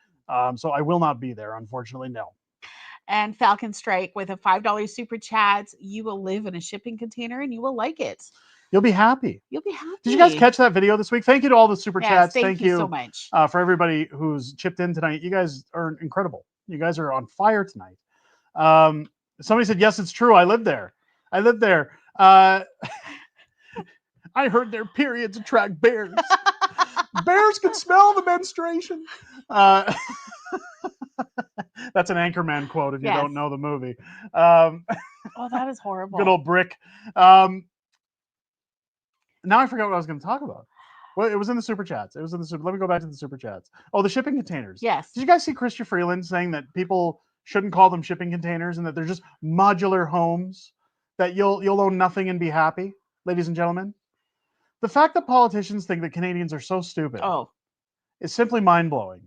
So I will not be there, unfortunately, no. And Falcon Strike with a $5 super chat. You will live in a shipping container and you will like it. You'll be happy. You'll be happy. Did you guys catch that video this week? Thank you to all the super chats. Thank you so much. For everybody who's chipped in tonight. You guys are incredible. You guys are on fire tonight. Somebody said, yes, it's true. I lived there. I heard their periods attract bears. Bears can smell the menstruation. That's an Anchorman quote if you don't know the movie. Oh, that is horrible. Good old Brick. Now I forgot what I was going to talk about. Well, it was in the super chats. It was in the super. Let me go back to the super chats. Oh, the shipping containers. Yes. Did you guys see Crystia Freeland saying that people shouldn't call them shipping containers and that they're just modular homes that you'll own nothing and be happy, ladies and gentlemen? The fact that politicians think that Canadians are so stupid is simply mind-blowing.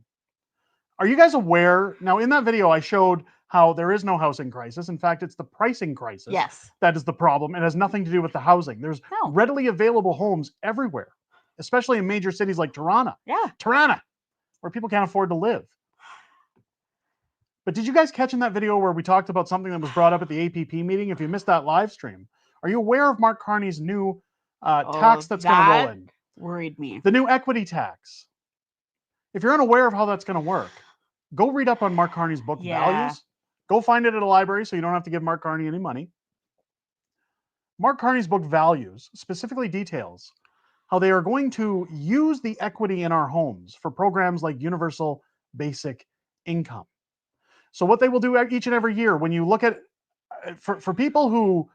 Are you guys aware? Now, in that video, I showed how there is no housing crisis. In fact, it's the pricing crisis that is the problem. It has nothing to do with the housing. There's readily available homes everywhere, especially in major cities like Toronto. Toronto, where people can't afford to live. But did you guys catch in that video where we talked about something that was brought up at the APP meeting? If you missed that live stream, are you aware of Mark Carney's new tax that's going to roll in? Worried me. The new equity tax. If you're unaware of how that's going to work, go read up on Mark Carney's book, Values. Go find it at a library so you don't have to give Mark Carney any money. Mark Carney's book, Values, specifically details how they are going to use the equity in our homes for programs like universal basic income. So what they will do each and every year, when you look at, for people who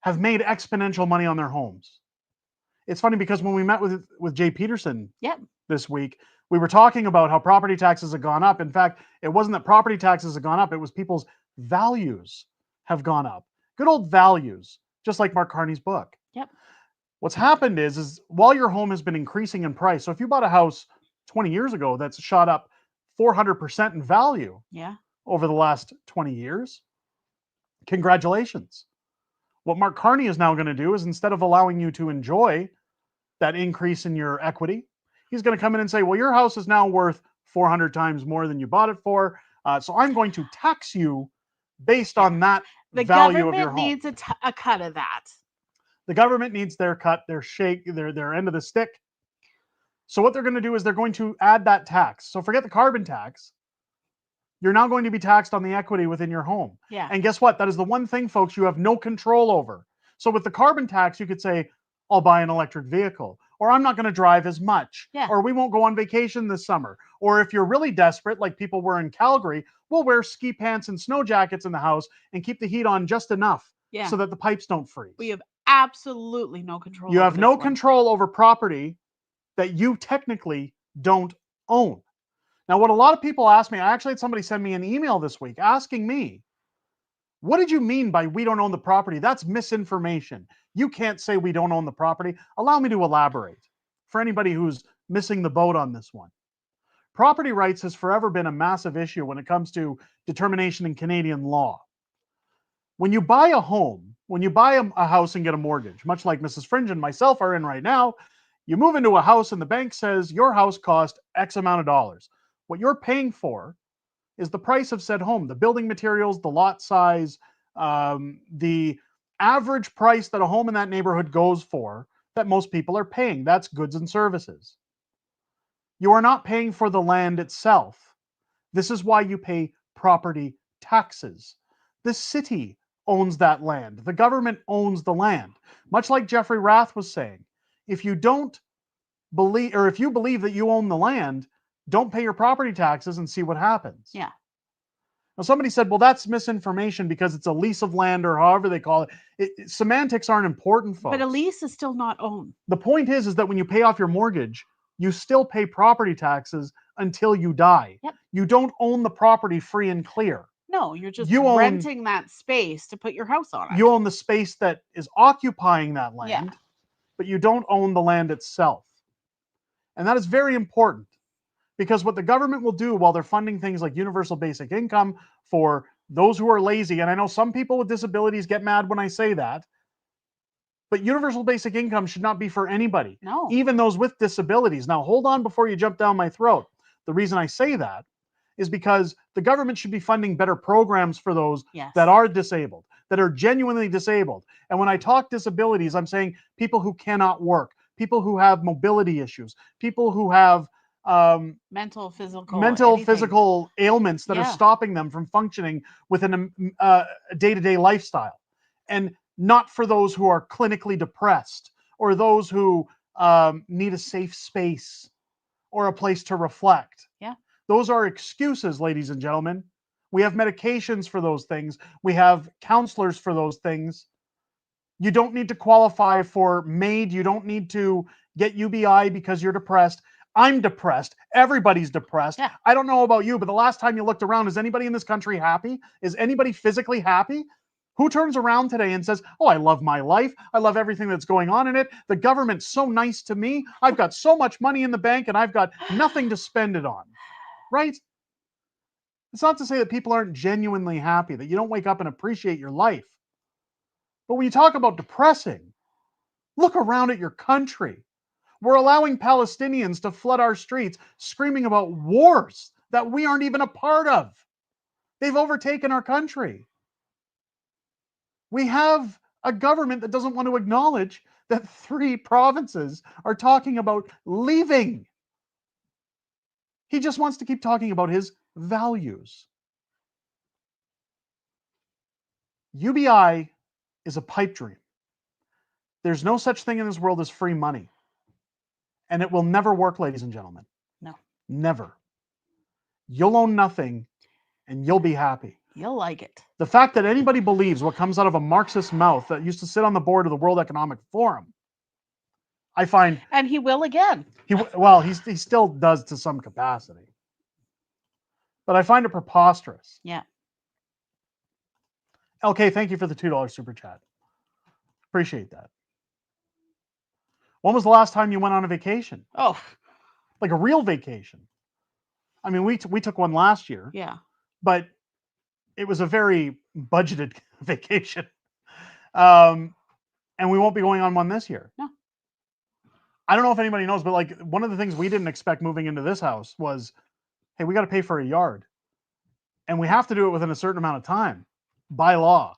have made exponential money on their homes, it's funny because when we met with Jay Peterson this week, we were talking about how property taxes have gone up. In fact, it wasn't that property taxes have gone up, it was people's values have gone up. Good old values, just like Mark Carney's book. What's happened is while your home has been increasing in price, so if you bought a house 20 years ago that's shot up 400% in value over the last 20 years, congratulations. What Mark Carney is now going to do is, instead of allowing you to enjoy that increase in your equity, he's going to come in and say, well, your house is now worth 400 times more than you bought it for. So I'm going to tax you based on that value of your home. The government needs a cut of that. The government needs their cut, their shake, their end of the stick. So what they're going to do is they're going to add that tax. So forget the carbon tax. You're now going to be taxed on the equity within your home. And guess what? That is the one thing, folks, you have no control over. So with the carbon tax, you could say, I'll buy an electric vehicle, or I'm not going to drive as much, or we won't go on vacation this summer. Or if you're really desperate, like people were in Calgary, we'll wear ski pants and snow jackets in the house and keep the heat on just enough so that the pipes don't freeze. We have absolutely no control. You have no control over property that you technically don't own. Now, what a lot of people ask me, I actually had somebody send me an email this week asking me, what did you mean by we don't own the property? That's misinformation. You can't say we don't own the property. Allow me to elaborate for anybody who's missing the boat on this one. Property rights has forever been a massive issue when it comes to determination in Canadian law. When you buy a home, when you buy a house and get a mortgage, much like Mrs. Fringe and myself are in right now, you move into a house and the bank says your house cost X amount of dollars. What you're paying for is the price of said home, the building materials, the lot size, the average price that a home in that neighborhood goes for that most people are paying. That's goods and services. You are not paying for the land itself. This is why you pay property taxes. The city owns that land. The government owns the land. Much like Jeffrey Rath was saying, if you don't believe, or if you believe that you own the land, don't pay your property taxes and see what happens. Now, somebody said, well, that's misinformation because it's a lease of land or however they call it. Semantics aren't important, folks. But a lease is still not owned. The point is that when you pay off your mortgage, you still pay property taxes until you die. You don't own the property free and clear. No, you're just renting that space to put your house on it. You own the space that is occupying that land, but you don't own the land itself. And that is very important. Because what the government will do while they're funding things like universal basic income for those who are lazy, and I know some people with disabilities get mad when I say that, but universal basic income should not be for anybody, even those with disabilities. Now, hold on before you jump down my throat. The reason I say that is because the government should be funding better programs for those that are disabled, that are genuinely disabled. And when I talk disabilities, I'm saying people who cannot work, people who have mobility issues, people who have mental, physical ailments that are stopping them from functioning within a day-to-day lifestyle. And not for those who are clinically depressed or those who need a safe space or a place to reflect. Those are excuses, ladies and gentlemen. We have medications for those things. We have counselors for those things. You don't need to qualify for MAID. You don't need to get UBI because you're depressed. I'm depressed. Everybody's depressed. Yeah. I don't know about you, but the last time you looked around, is anybody in this country happy? Is anybody physically happy? Who turns around today and says, oh, I love my life. I love everything that's going on in it. The government's so nice to me. I've got so much money in the bank and I've got nothing to spend it on. Right? It's not to say that people aren't genuinely happy, that you don't wake up and appreciate your life. But when you talk about depressing, look around at your country. We're allowing Palestinians to flood our streets screaming about wars that we aren't even a part of. They've overtaken our country. We have a government that doesn't want to acknowledge that 3 provinces are talking about leaving. He just wants to keep talking about his values. UBI is a pipe dream. There's no such thing in this world as free money. And it will never work, ladies and gentlemen. No. Never. You'll own nothing and you'll be happy. You'll like it. The fact that anybody believes what comes out of a Marxist mouth that used to sit on the board of the World Economic Forum, I find... And he will again. He still does to some capacity. But I find it preposterous. Yeah. LK, thank you for the $2 super chat. Appreciate that. When was the last time you went on a vacation? Oh. Like a real vacation? I mean, we took one last year. Yeah. But it was a very budgeted vacation. And we won't be going on one this year. No. I don't know if anybody knows, but like one of the things we didn't expect moving into this house was, hey, we got to pay for a yard. And we have to do it within a certain amount of time by law.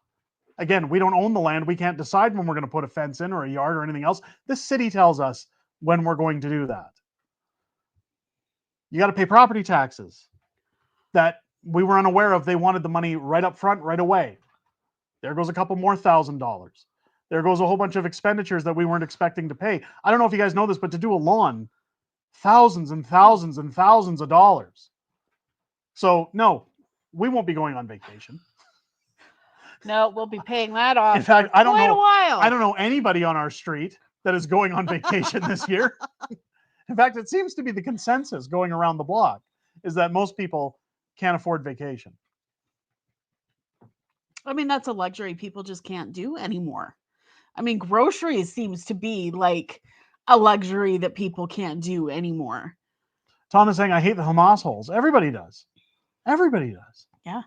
Again, we don't own the land. We can't decide when we're going to put a fence in or a yard or anything else. The city tells us when we're going to do that. You got to pay property taxes that we were unaware of. They wanted the money right up front, right away. There goes a couple more $1,000. There goes a whole bunch of expenditures that we weren't expecting to pay. I don't know if you guys know this, but to do a lawn, thousands and thousands and thousands of dollars. So no, we won't be going on vacation. No, we'll be paying that off. In fact, I don't quite know. A while. I don't know anybody on our street that is going on vacation this year. In fact, it seems to be the consensus going around the block is that most people can't afford vacation. I mean, that's a luxury people just can't do anymore. I mean, groceries seems to be like a luxury that people can't do anymore. Tom is saying, I hate the Hamas holes. Everybody does. Everybody does. Yeah.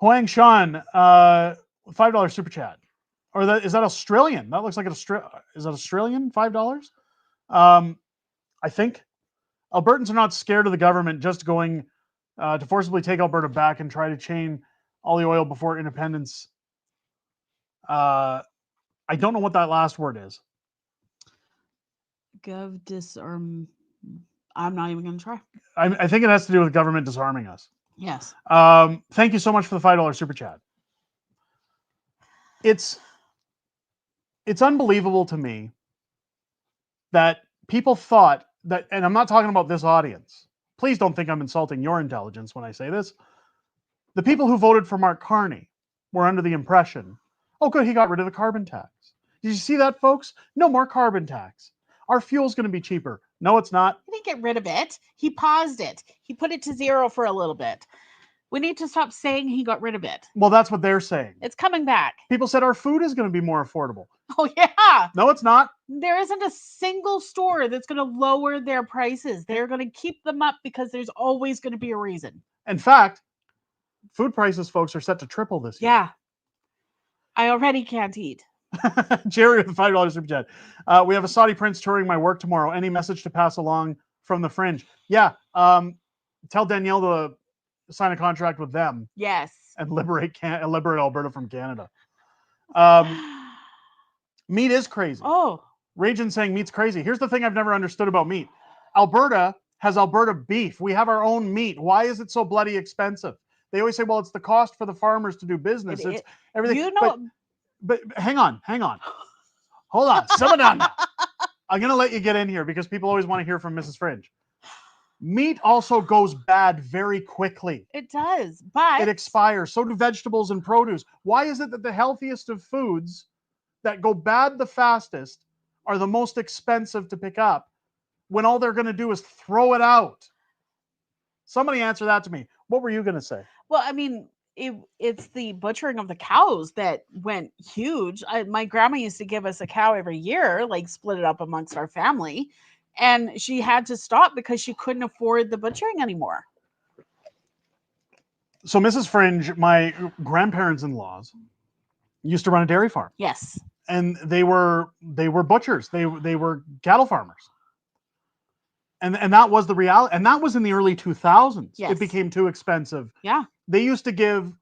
Huang Shan, $5 super chat. Or is that Australian? That looks like is that Australian? $5? I think. Albertans are not scared of the government just going to forcibly take Alberta back and try to chain all the oil before independence. I don't know what that last word is. Gov disarm. I'm not even going to try. I think it has to do with government disarming us. Yes. Thank you so much for the $5 super chat. It's unbelievable to me that people thought that, and I'm not talking about this audience. Please don't think I'm insulting your intelligence when I say this. The people who voted for Mark Carney were under the impression, oh good, he got rid of the carbon tax. Did you see that, folks? No more carbon tax. Our fuel's going to be cheaper. No, it's not. He didn't get rid of it. He paused it. He put it to 0 for a little bit. We need to stop saying he got rid of it. Well, that's what they're saying. It's coming back. People said our food is going to be more affordable. Oh, yeah. No, it's not. There isn't a single store that's going to lower their prices. They're going to keep them up because there's always going to be a reason. In fact, food prices, folks, are set to triple this year. Yeah. I already can't eat. Jerry with the $5 super chat. We have a Saudi prince touring my work tomorrow. Any message to pass along from the Fringe? Yeah. Tell Danielle to sign a contract with them. Yes. And liberate Alberta from Canada. Meat is crazy. Oh. Ragin saying meat's crazy. Here's the thing I've never understood about meat. Alberta has Alberta beef. We have our own meat. Why is it so bloody expensive? They always say, well, it's the cost for the farmers to do business. It's everything. You know, but hang on. Hold on. Simmer down now. I'm going to let you get in here because people always want to hear from Mrs. Fringe. Meat also goes bad very quickly. It does, but it expires. So do vegetables and produce. Why is it that the healthiest of foods that go bad the fastest are the most expensive to pick up when all they're going to do is throw it out? Somebody answer that to me. What were you going to say? Well, I mean, it's the butchering of the cows that went huge. My grandma used to give us a cow every year, like split it up amongst our family. And she had to stop because she couldn't afford the butchering anymore. So Mrs. Fringe, my grandparents-in-laws used to run a dairy farm. Yes. And they were butchers. They were cattle farmers. And that was the reality. And that was in the early 2000s. Yes. It became too expensive. Yeah. They used to give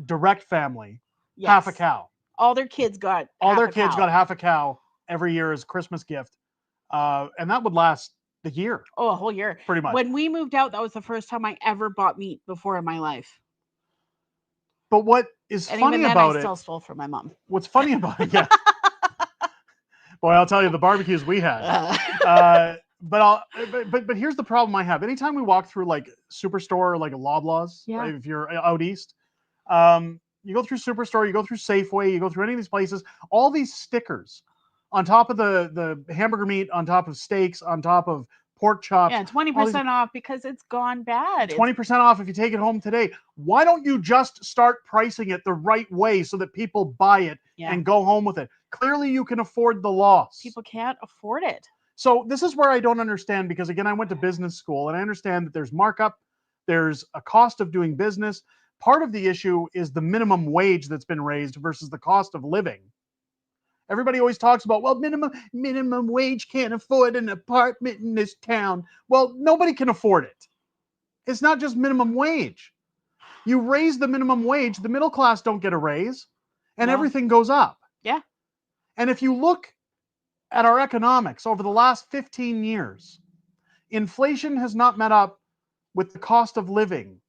direct family half a cow. All their kids got half a cow every year as a Christmas gift. And that would last the year. Oh, a whole year. Pretty much. When we moved out, that was the first time I ever bought meat before in my life. But what is And funny even then, about I it? still stole from my mom. What's funny about it? Yeah. Boy, I'll tell you, the barbecues we had. But here's the problem I have. Anytime we walk through like Superstore or like a Loblaws, Yeah. if you're out east, you go through Superstore, you go through Safeway, you go through any of these places, all these stickers on top of the hamburger meat, on top of steaks, on top of pork chops. Yeah, 20% off because it's gone bad. 20% off if you take it home today. Why don't you just start pricing it the right way so that people buy it and go home with it? Clearly, you can afford the loss. People can't afford it. So this is where I don't understand, because again, I went to business school and I understand that there's markup, there's a cost of doing business. Part of the issue is the minimum wage that's been raised versus the cost of living. Everybody always talks about, well, minimum wage can't afford an apartment in this town. Well, nobody can afford it. It's not just minimum wage. You raise the minimum wage, the middle class don't get a raise, and everything goes up. Yeah. And if you look at our economics over the last 15 years, inflation has not met up with the cost of living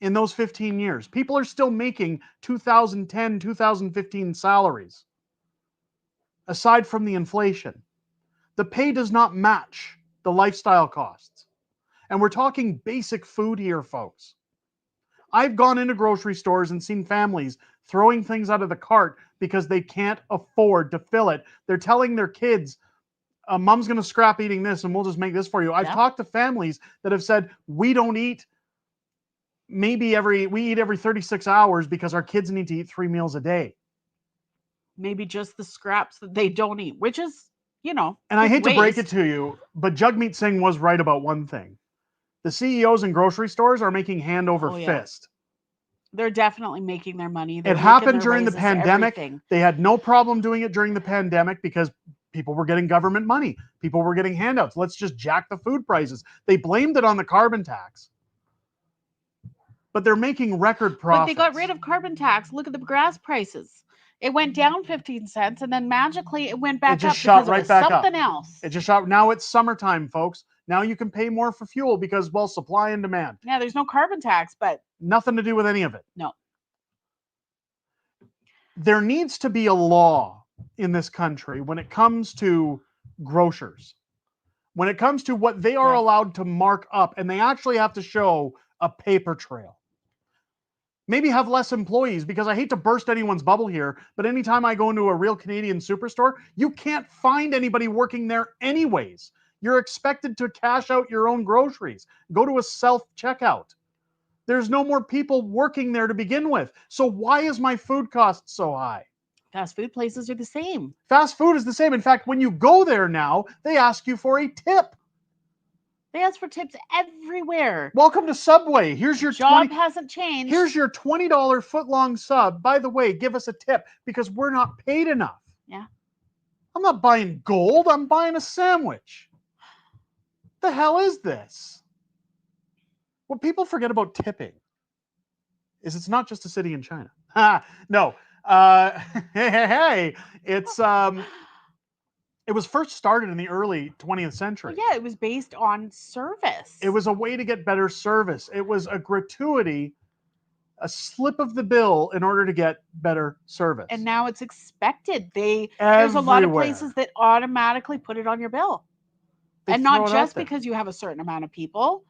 in those 15 years. People are still making 2010, 2015 salaries. Aside from the inflation, the pay does not match the lifestyle costs. And we're talking basic food here, folks. I've gone into grocery stores and seen families throwing things out of the cart because they can't afford to fill it. They're telling their kids, mom's going to scrap eating this and we'll just make this for you. I've talked to families that have said, we don't eat we eat every 36 hours because our kids need to eat 3 meals a day. Maybe just the scraps that they don't eat, which is, And I hate to break it to you, but Jagmeet Singh was right about one thing. The CEOs in grocery stores are making hand over fist. They're definitely making their money. It happened during the pandemic. They had no problem doing it during the pandemic because people were getting government money. People were getting handouts. Let's just jack the food prices. They blamed it on the carbon tax. But they're making record profits. But they got rid of carbon tax. Look at the gas prices. It went down 15 cents and then magically it went back up because it was something else. It just shot. Now it's summertime, folks. Now you can pay more for fuel because, well, supply and demand. Yeah, there's no carbon tax, but nothing to do with any of it. No. There needs to be a law in this country when it comes to grocers, when it comes to what they are allowed to mark up, and they actually have to show a paper trail. Maybe have less employees, because I hate to burst anyone's bubble here, but anytime I go into a real Canadian superstore, you can't find anybody working there anyways. You're expected to cash out your own groceries. Go to a self-checkout. There's no more people working there to begin with. So why is my food cost so high? Fast food places are the same. Fast food is the same. In fact, when you go there now, they ask you for a tip. They ask for tips everywhere. Welcome to Subway. Here's your job hasn't changed. Here's your $20 foot-long sub. By the way, give us a tip because we're not paid enough. Yeah. I'm not buying gold. I'm buying a sandwich. The hell is this? What people forget about tipping is it's not just a city in China. No. Hey, it's it was first started in the early 20th century. Yeah, it was based on service. It was a way to get better service. It was a gratuity, a slip of the bill in order to get better service. And now it's expected. There's a lot of Everywhere. places that automatically put it on your bill. And throw not it out just there. because you have a certain amount of people.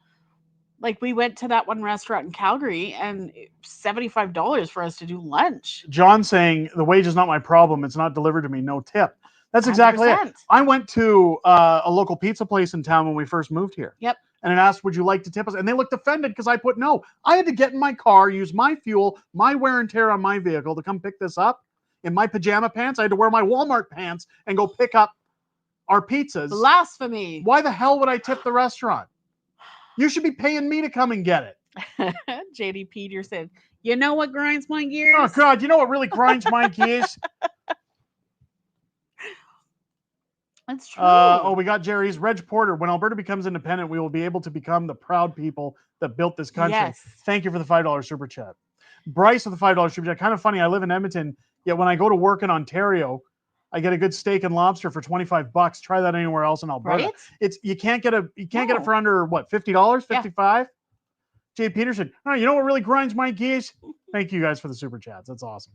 Like we went to that one restaurant in Calgary and $75 for us to do lunch. John saying the wage is not my problem. It's not delivered to me. No tip. That's exactly 100%. it. I went to a local pizza place in town when we first moved here. Yep. And it asked, would you like to tip us? And they looked offended because I put no. I had to get in my car, use my fuel, my wear and tear on my vehicle to come pick this up. In my pajama pants, I had to wear my Walmart pants and go pick up our pizzas. Blasphemy. Why the hell would I tip the restaurant? You should be paying me to come and get it. JD Peterson, you know what grinds my gears? Oh, God, you know what really grinds my gears? That's true. We got Jerry's. Reg Porter, when Alberta becomes independent, we will be able to become the proud people that built this country. Yes. Thank you for the $5 super chat. Bryce with the $5 super chat. Kind of funny. I live in Edmonton, yet when I go to work in Ontario, I get a good steak and lobster for $25. Try that anywhere else in Alberta. Right? It's you can't get it for under what, $50, $55? Yeah. Jay Peterson. Oh, you know what really grinds my gears? Thank you guys for the super chats. That's awesome.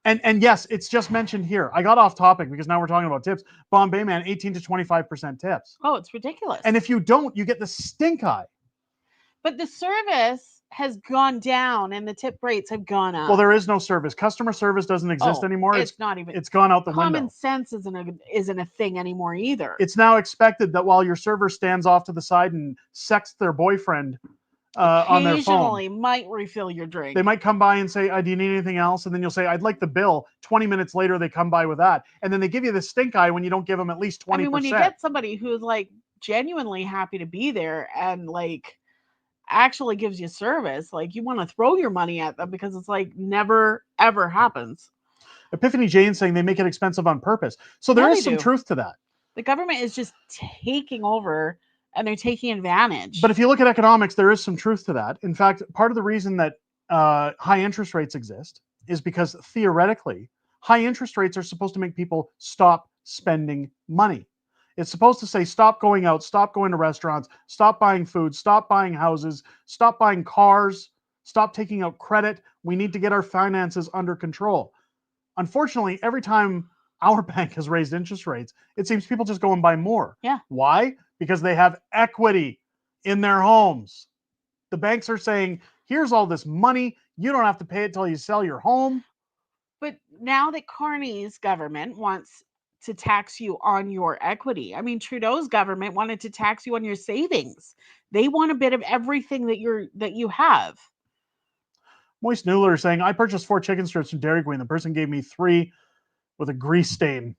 And yes, it's just mentioned here. I got off topic because now we're talking about tips. Bombay Man, 18 to 25% tips. Oh, it's ridiculous. And if you don't, you get the stink eye. But the service has gone down and the tip rates have gone up. Well, there is no service. Customer service doesn't exist anymore. It's not even. It's gone out the window. Common sense isn't a thing anymore either. It's now expected that while your server stands off to the side and sexts their boyfriend on their phone, occasionally might refill your drink. They might come by and say, do you need anything else? And then you'll say, I'd like the bill. 20 minutes later, they come by with that. And then they give you the stink eye when you don't give them at least 20%. I mean, when you get somebody who's like genuinely happy to be there and like actually gives you service, like you want to throw your money at them because it's like never, ever happens. Epiphany Jane saying they make it expensive on purpose. So there is some truth to that. The government is just taking over and they're taking advantage. But if you look at economics, there is some truth to that. In fact, part of the reason that high interest rates exist is because theoretically, high interest rates are supposed to make people stop spending money. It's supposed to say, stop going out, stop going to restaurants, stop buying food, stop buying houses, stop buying cars, stop taking out credit. We need to get our finances under control. Unfortunately, every time our bank has raised interest rates, it seems people just go and buy more. Yeah. Why? Because they have equity in their homes. The banks are saying, here's all this money. You don't have to pay it till you sell your home. But now that Carney's government wants to tax you on your equity. I mean, Trudeau's government wanted to tax you on your savings. They want a bit of everything that you have. Moist Noodler saying, I purchased 4 chicken strips from Dairy Queen. The person gave me 3 with a grease stain.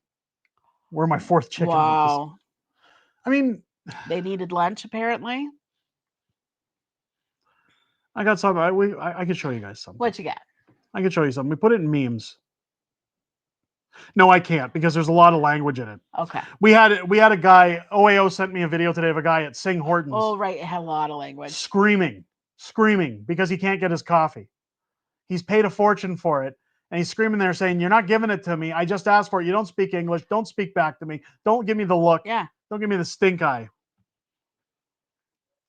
Where my 4th chicken Wow. I mean, they needed lunch apparently. I got some. I could show you guys something. What you got? I could show you something. We put it in memes. No, I can't because there's a lot of language in it. Okay. We had a guy. OAO sent me a video today of a guy at Singh Hortons. Oh, right. It had a lot of language. Screaming because he can't get his coffee. He's paid a fortune for it. And he's screaming there saying, you're not giving it to me. I just asked for it. You don't speak English. Don't speak back to me. Don't give me the look. Yeah. Don't give me the stink eye.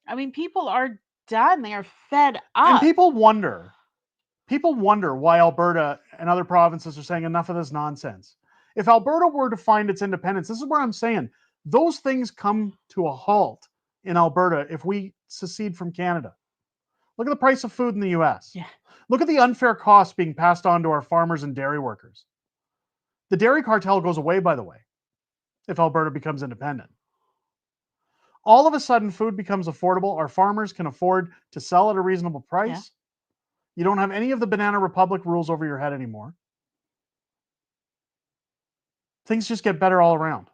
I mean, people are done. They are fed up. And people wonder why Alberta and other provinces are saying enough of this nonsense. If Alberta were to find its independence, this is where I'm saying those things come to a halt in Alberta if we secede from Canada. Look at the price of food in the US. Yeah. Look at the unfair costs being passed on to our farmers and dairy workers. The dairy cartel goes away, by the way, if Alberta becomes independent. All of a sudden, food becomes affordable. Our farmers can afford to sell at a reasonable price. Yeah. You don't have any of the Banana Republic rules over your head anymore. Things just get better all around.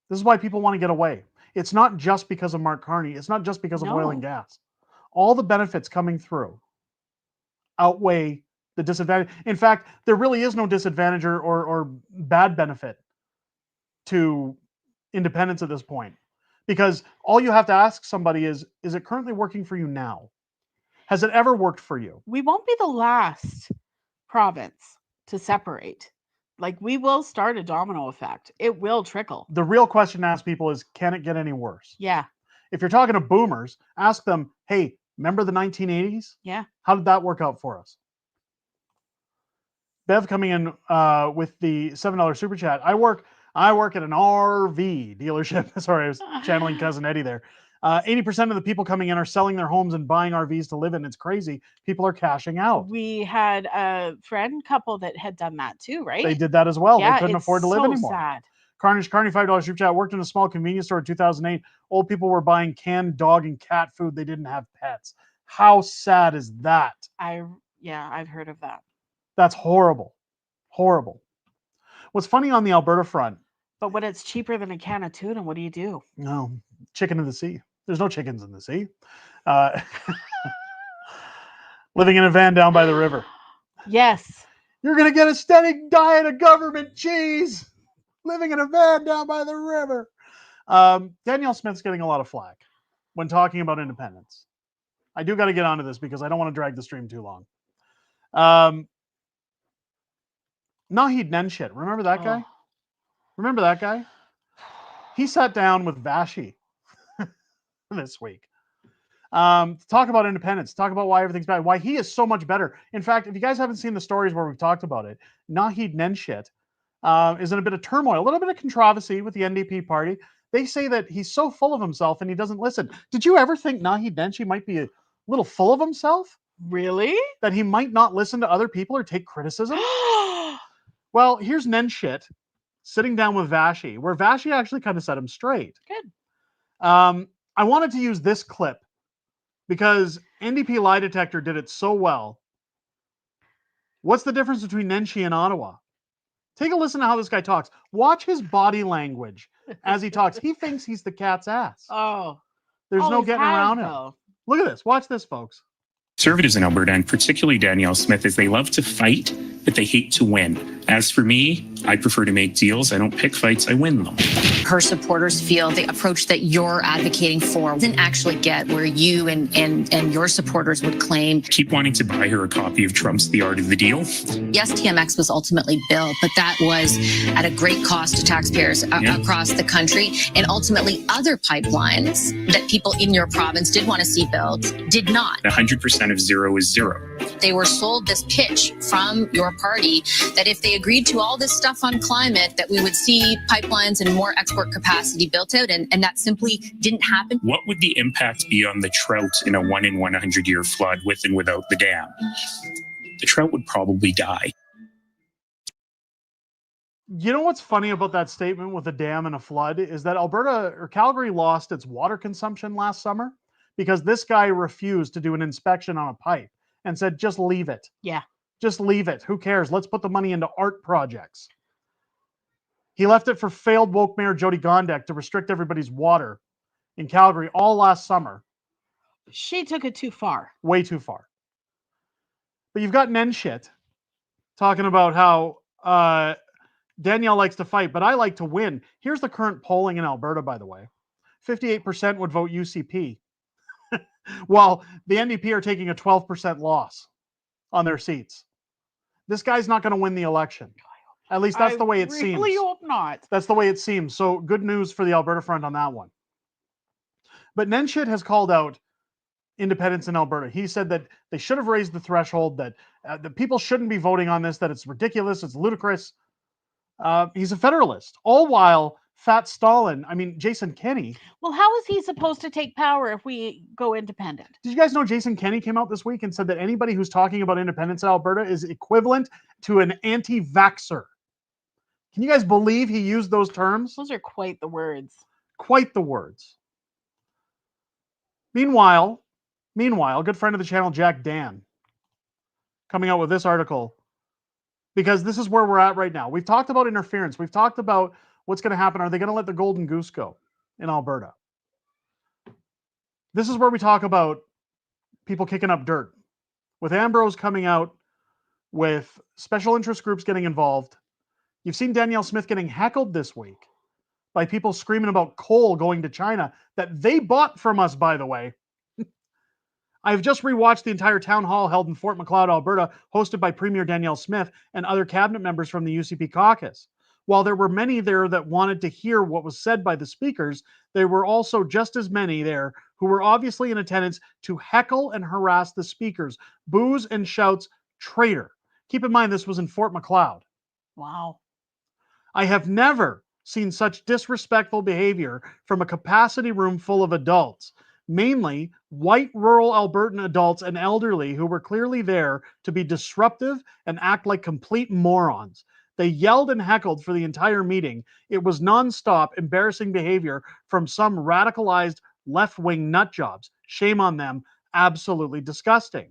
This is why people want to get away. It's not just because of Mark Carney. It's not just because of oil and gas. All the benefits coming through outweigh the disadvantage. In fact, there really is no disadvantage or bad benefit to independence at this point. Because all you have to ask somebody is it currently working for you now? Has it ever worked for you? We won't be the last province to separate. Like, we will start a domino effect. It will trickle. The real question to ask people is, can it get any worse? Yeah. If you're talking to boomers, ask them, hey, remember the 1980s? Yeah. How did that work out for us? Bev coming in with the $7 super chat. I work at an RV dealership. Sorry, I was channeling Cousin Eddie there. 80% of the people coming in are selling their homes and buying RVs to live in. It's crazy. People are cashing out. We had a friend couple that had done that too, right? They did that as well. Yeah, they couldn't afford to live so anymore. Sad. Carney, $5 super chat. Worked in a small convenience store in 2008. Old people were buying canned dog and cat food. They didn't have pets. How sad is that? I've heard of that. That's horrible. Horrible. What's funny on the Alberta front? But when it's cheaper than a can of tuna, what do you do? No, chicken in the sea. There's no chickens in the sea. Living in a van down by the river. Yes. You're going to get a steady diet of government cheese. Living in a van down by the river. Danielle Smith's getting a lot of flack when talking about independence. I do got to get onto this because I don't want to drag the stream too long. Nahid Nenshit. Remember that guy? Remember that guy? He sat down with Vashi this week. To talk about independence, talk about why everything's bad, why he is so much better. In fact, if you guys haven't seen the stories where we've talked about it, Nahid Nenshit is in a bit of turmoil, a little bit of controversy with the NDP party. They say that he's so full of himself and he doesn't listen. Did you ever think Nahid Nenshit might be a little full of himself? Really? That he might not listen to other people or take criticism? Well, here's Nenshit sitting down with Vashi, where Vashi actually kind of set him straight. Good. I wanted to use this clip because NDP lie detector did it so well. What's the difference between Nenshi and Ottawa? Take a listen to how this guy talks. Watch his body language as he talks. He thinks he's the cat's ass. Oh. There's no getting around him. Though. Look at this. Watch this, folks. Conservatives in Alberta, and particularly Danielle Smith, is they love to fight, but they hate to win. As for me, I prefer to make deals. I don't pick fights, I win them. Her supporters feel the approach that you're advocating for doesn't actually get where you and your supporters would claim. Keep wanting to buy her a copy of Trump's The Art of the Deal. Yes, TMX was ultimately built, but that was at a great cost to taxpayers across the country. And ultimately, other pipelines that people in your province did want to see built did not. 100% of zero is zero. They were sold this pitch from your party that if they agreed to all this stuff on climate, that we would see pipelines and more export capacity built out, and that simply didn't happen. What would the impact be on the trout in a 1 in 100-year flood with and without the dam? The trout would probably die. You know what's funny about that statement with a dam and a flood is that Alberta or Calgary lost its water consumption last summer because this guy refused to do an inspection on a pipe and said, just leave it. Yeah. Just leave it. Who cares? Let's put the money into art projects. He left it for failed woke Mayor Jody Gondek to restrict everybody's water in Calgary all last summer. She took it too far. Way too far. But you've got Nenshit talking about how Danielle likes to fight, but I like to win. Here's the current polling in Alberta, by the way. 58% would vote UCP, while the NDP are taking a 12% loss on their seats. This guy's not going to win the election. At least that's the way it seems. I really hope not. That's the way it seems. So good news for the Alberta front on that one. But Nenshit has called out independence in Alberta. He said that they should have raised the threshold, that the people shouldn't be voting on this, that it's ridiculous, it's ludicrous. He's a federalist. All while Fat Stalin, Jason Kenney. Well, how is he supposed to take power if we go independent? Did you guys know Jason Kenney came out this week and said that anybody who's talking about independence in Alberta is equivalent to an anti-vaxxer? Can you guys believe he used those terms? Those are quite the words. Quite the words. Meanwhile, good friend of the channel, Jack Dan, coming out with this article, because this is where we're at right now. We've talked about interference. We've talked about what's going to happen. Are they going to let the golden goose go in Alberta? This is where we talk about people kicking up dirt. With Ambrose coming out, with special interest groups getting involved. You've seen Danielle Smith getting heckled this week by people screaming about coal going to China that they bought from us, by the way. I've just rewatched the entire town hall held in Fort Macleod, Alberta, hosted by Premier Danielle Smith and other cabinet members from the UCP caucus. While there were many there that wanted to hear what was said by the speakers, there were also just as many there who were obviously in attendance to heckle and harass the speakers. Boos and shouts, traitor. Keep in mind, this was in Fort Macleod. Wow. I have never seen such disrespectful behavior from a capacity room full of adults, mainly white rural Albertan adults and elderly who were clearly there to be disruptive and act like complete morons. They yelled and heckled for the entire meeting. It was nonstop, embarrassing behavior from some radicalized left-wing nutjobs. Shame on them. Absolutely disgusting.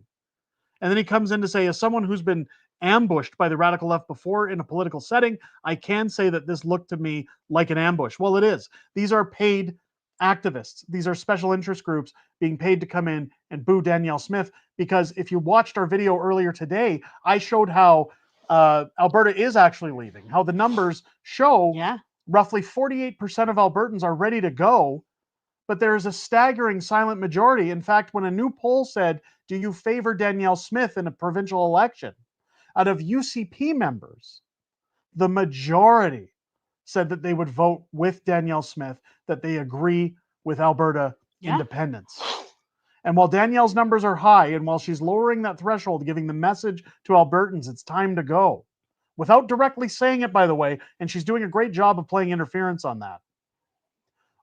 And then he comes in to say, as someone who's been ambushed by the radical left before in a political setting, I can say that this looked to me like an ambush. Well, it is. These are paid activists. These are special interest groups being paid to come in and boo Danielle Smith, because if you watched our video earlier today, I showed how Alberta is actually leaving, how the numbers show roughly 48% of Albertans are ready to go, but there is a staggering silent majority. In fact, when a new poll said, do you favor Danielle Smith in a provincial election? Out of UCP members, the majority said that they would vote with Danielle Smith, that they agree with Alberta Independence. And while Danielle's numbers are high, and while she's lowering that threshold, giving the message to Albertans, it's time to go, without directly saying it, by the way, and she's doing a great job of playing interference on that.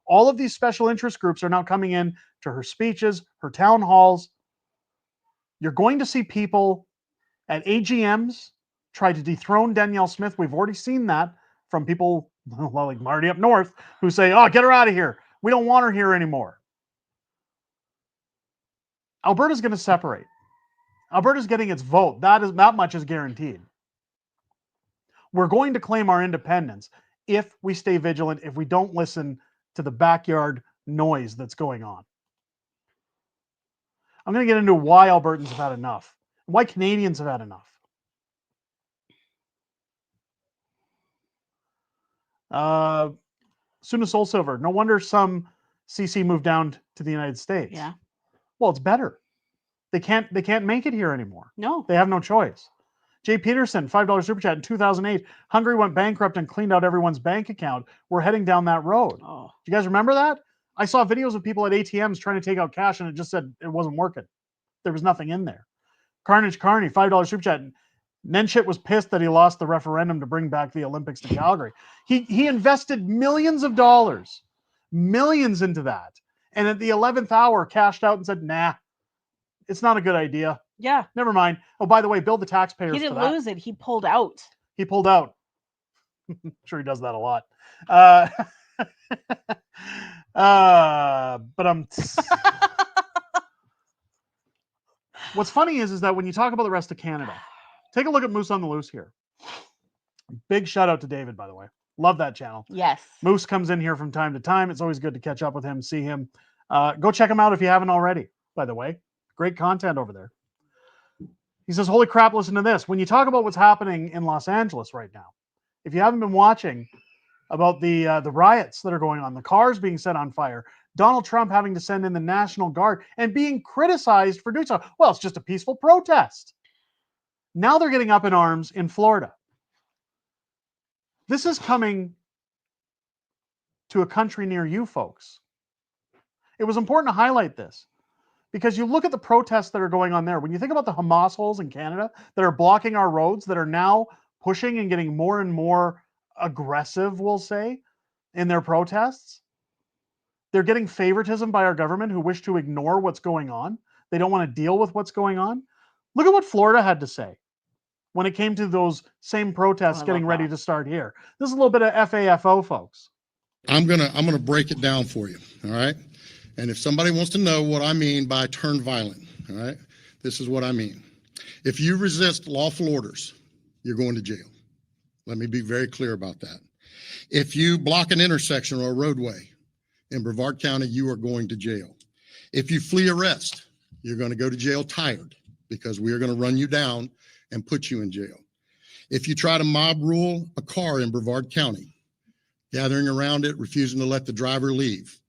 All of these special interest groups are now coming in to her speeches, her town halls. You're going to see people at AGMs try to dethrone Danielle Smith. We've already seen that from people like Marty up north who say, oh, get her out of here. We don't want her here anymore. Alberta's going to separate. Alberta's getting its vote. That much is guaranteed. We're going to claim our independence if we stay vigilant, if we don't listen to the backyard noise that's going on. I'm going to get into why Albertans have had enough, why Canadians have had enough. Suna Soul Silver, no wonder some CC moved down to the United States. Yeah. Well, it's better. They can't make it here anymore. No. They have no choice. Jay Peterson, $5 super chat in 2008. Hungary went bankrupt and cleaned out everyone's bank account. We're heading down that road. Oh. Do you guys remember that? I saw videos of people at ATMs trying to take out cash and it just said it wasn't working. There was nothing in there. Carney, $5 super chat. Nenshit was pissed that he lost the referendum to bring back the Olympics to Calgary. He invested millions of dollars, millions into that. And at the 11th hour cashed out and said, nah, it's not a good idea. Yeah. Never mind. Oh, by the way, bill the taxpayers. He didn't lose it. He pulled out. He pulled out. I'm sure he does that a lot. What's funny is that when you talk about the rest of Canada, take a look at Moose on the Loose here. Big shout out to David, by the way. Love that channel. Yes. Moose comes in here from time to time. It's always good to catch up with him, see him. Go check him out if you haven't already, by the way. Great content over there. He says, holy crap, listen to this. When you talk about what's happening in Los Angeles right now, if you haven't been watching about the riots that are going on, the cars being set on fire, Donald Trump having to send in the National Guard and being criticized for doing so. Well, it's just a peaceful protest. Now they're getting up in arms in Florida. This is coming to a country near you, folks. It was important to highlight this because you look at the protests that are going on there. When you think about the Hamas holes in Canada that are blocking our roads, that are now pushing and getting more and more aggressive, we'll say, in their protests, they're getting favoritism by our government who wish to ignore what's going on. They don't want to deal with what's going on. Look at what Florida had to say when it came to those same protests getting ready to start here. This is a little bit of FAFO, folks. I'm gonna break it down for you, all right? And if somebody wants to know what I mean by turn violent, all right, this is what I mean. If you resist lawful orders, you're going to jail. Let me be very clear about that. If you block an intersection or a roadway in Brevard County, you are going to jail. If you flee arrest, you're going to go to jail tired because we are going to run you down and put you in jail. If you try to mob rule a car in Brevard County, gathering around it, refusing to let the driver leave,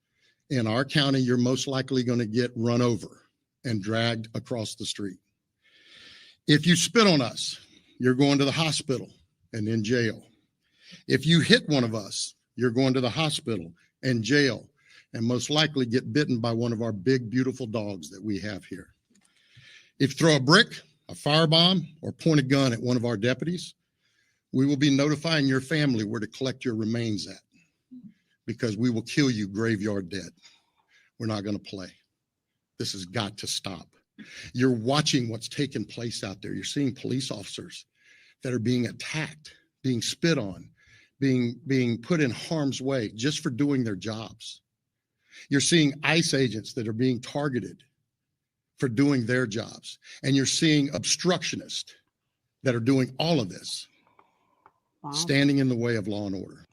in our county, you're most likely going to get run over and dragged across the street. If you spit on us, you're going to the hospital and in jail. If you hit one of us, you're going to the hospital and jail and most likely get bitten by one of our big, beautiful dogs that we have here. If you throw a brick, a firebomb, or point a gun at one of our deputies, we will be notifying your family where to collect your remains at. because we will kill you graveyard dead. We're not going to play. This has got to stop. You're watching what's taking place out there. You're seeing police officers that are being attacked, being spit on, being put in harm's way just for doing their jobs. You're seeing ICE agents that are being targeted for doing their jobs. And you're seeing obstructionists that are doing all of this, standing in the way of law and order.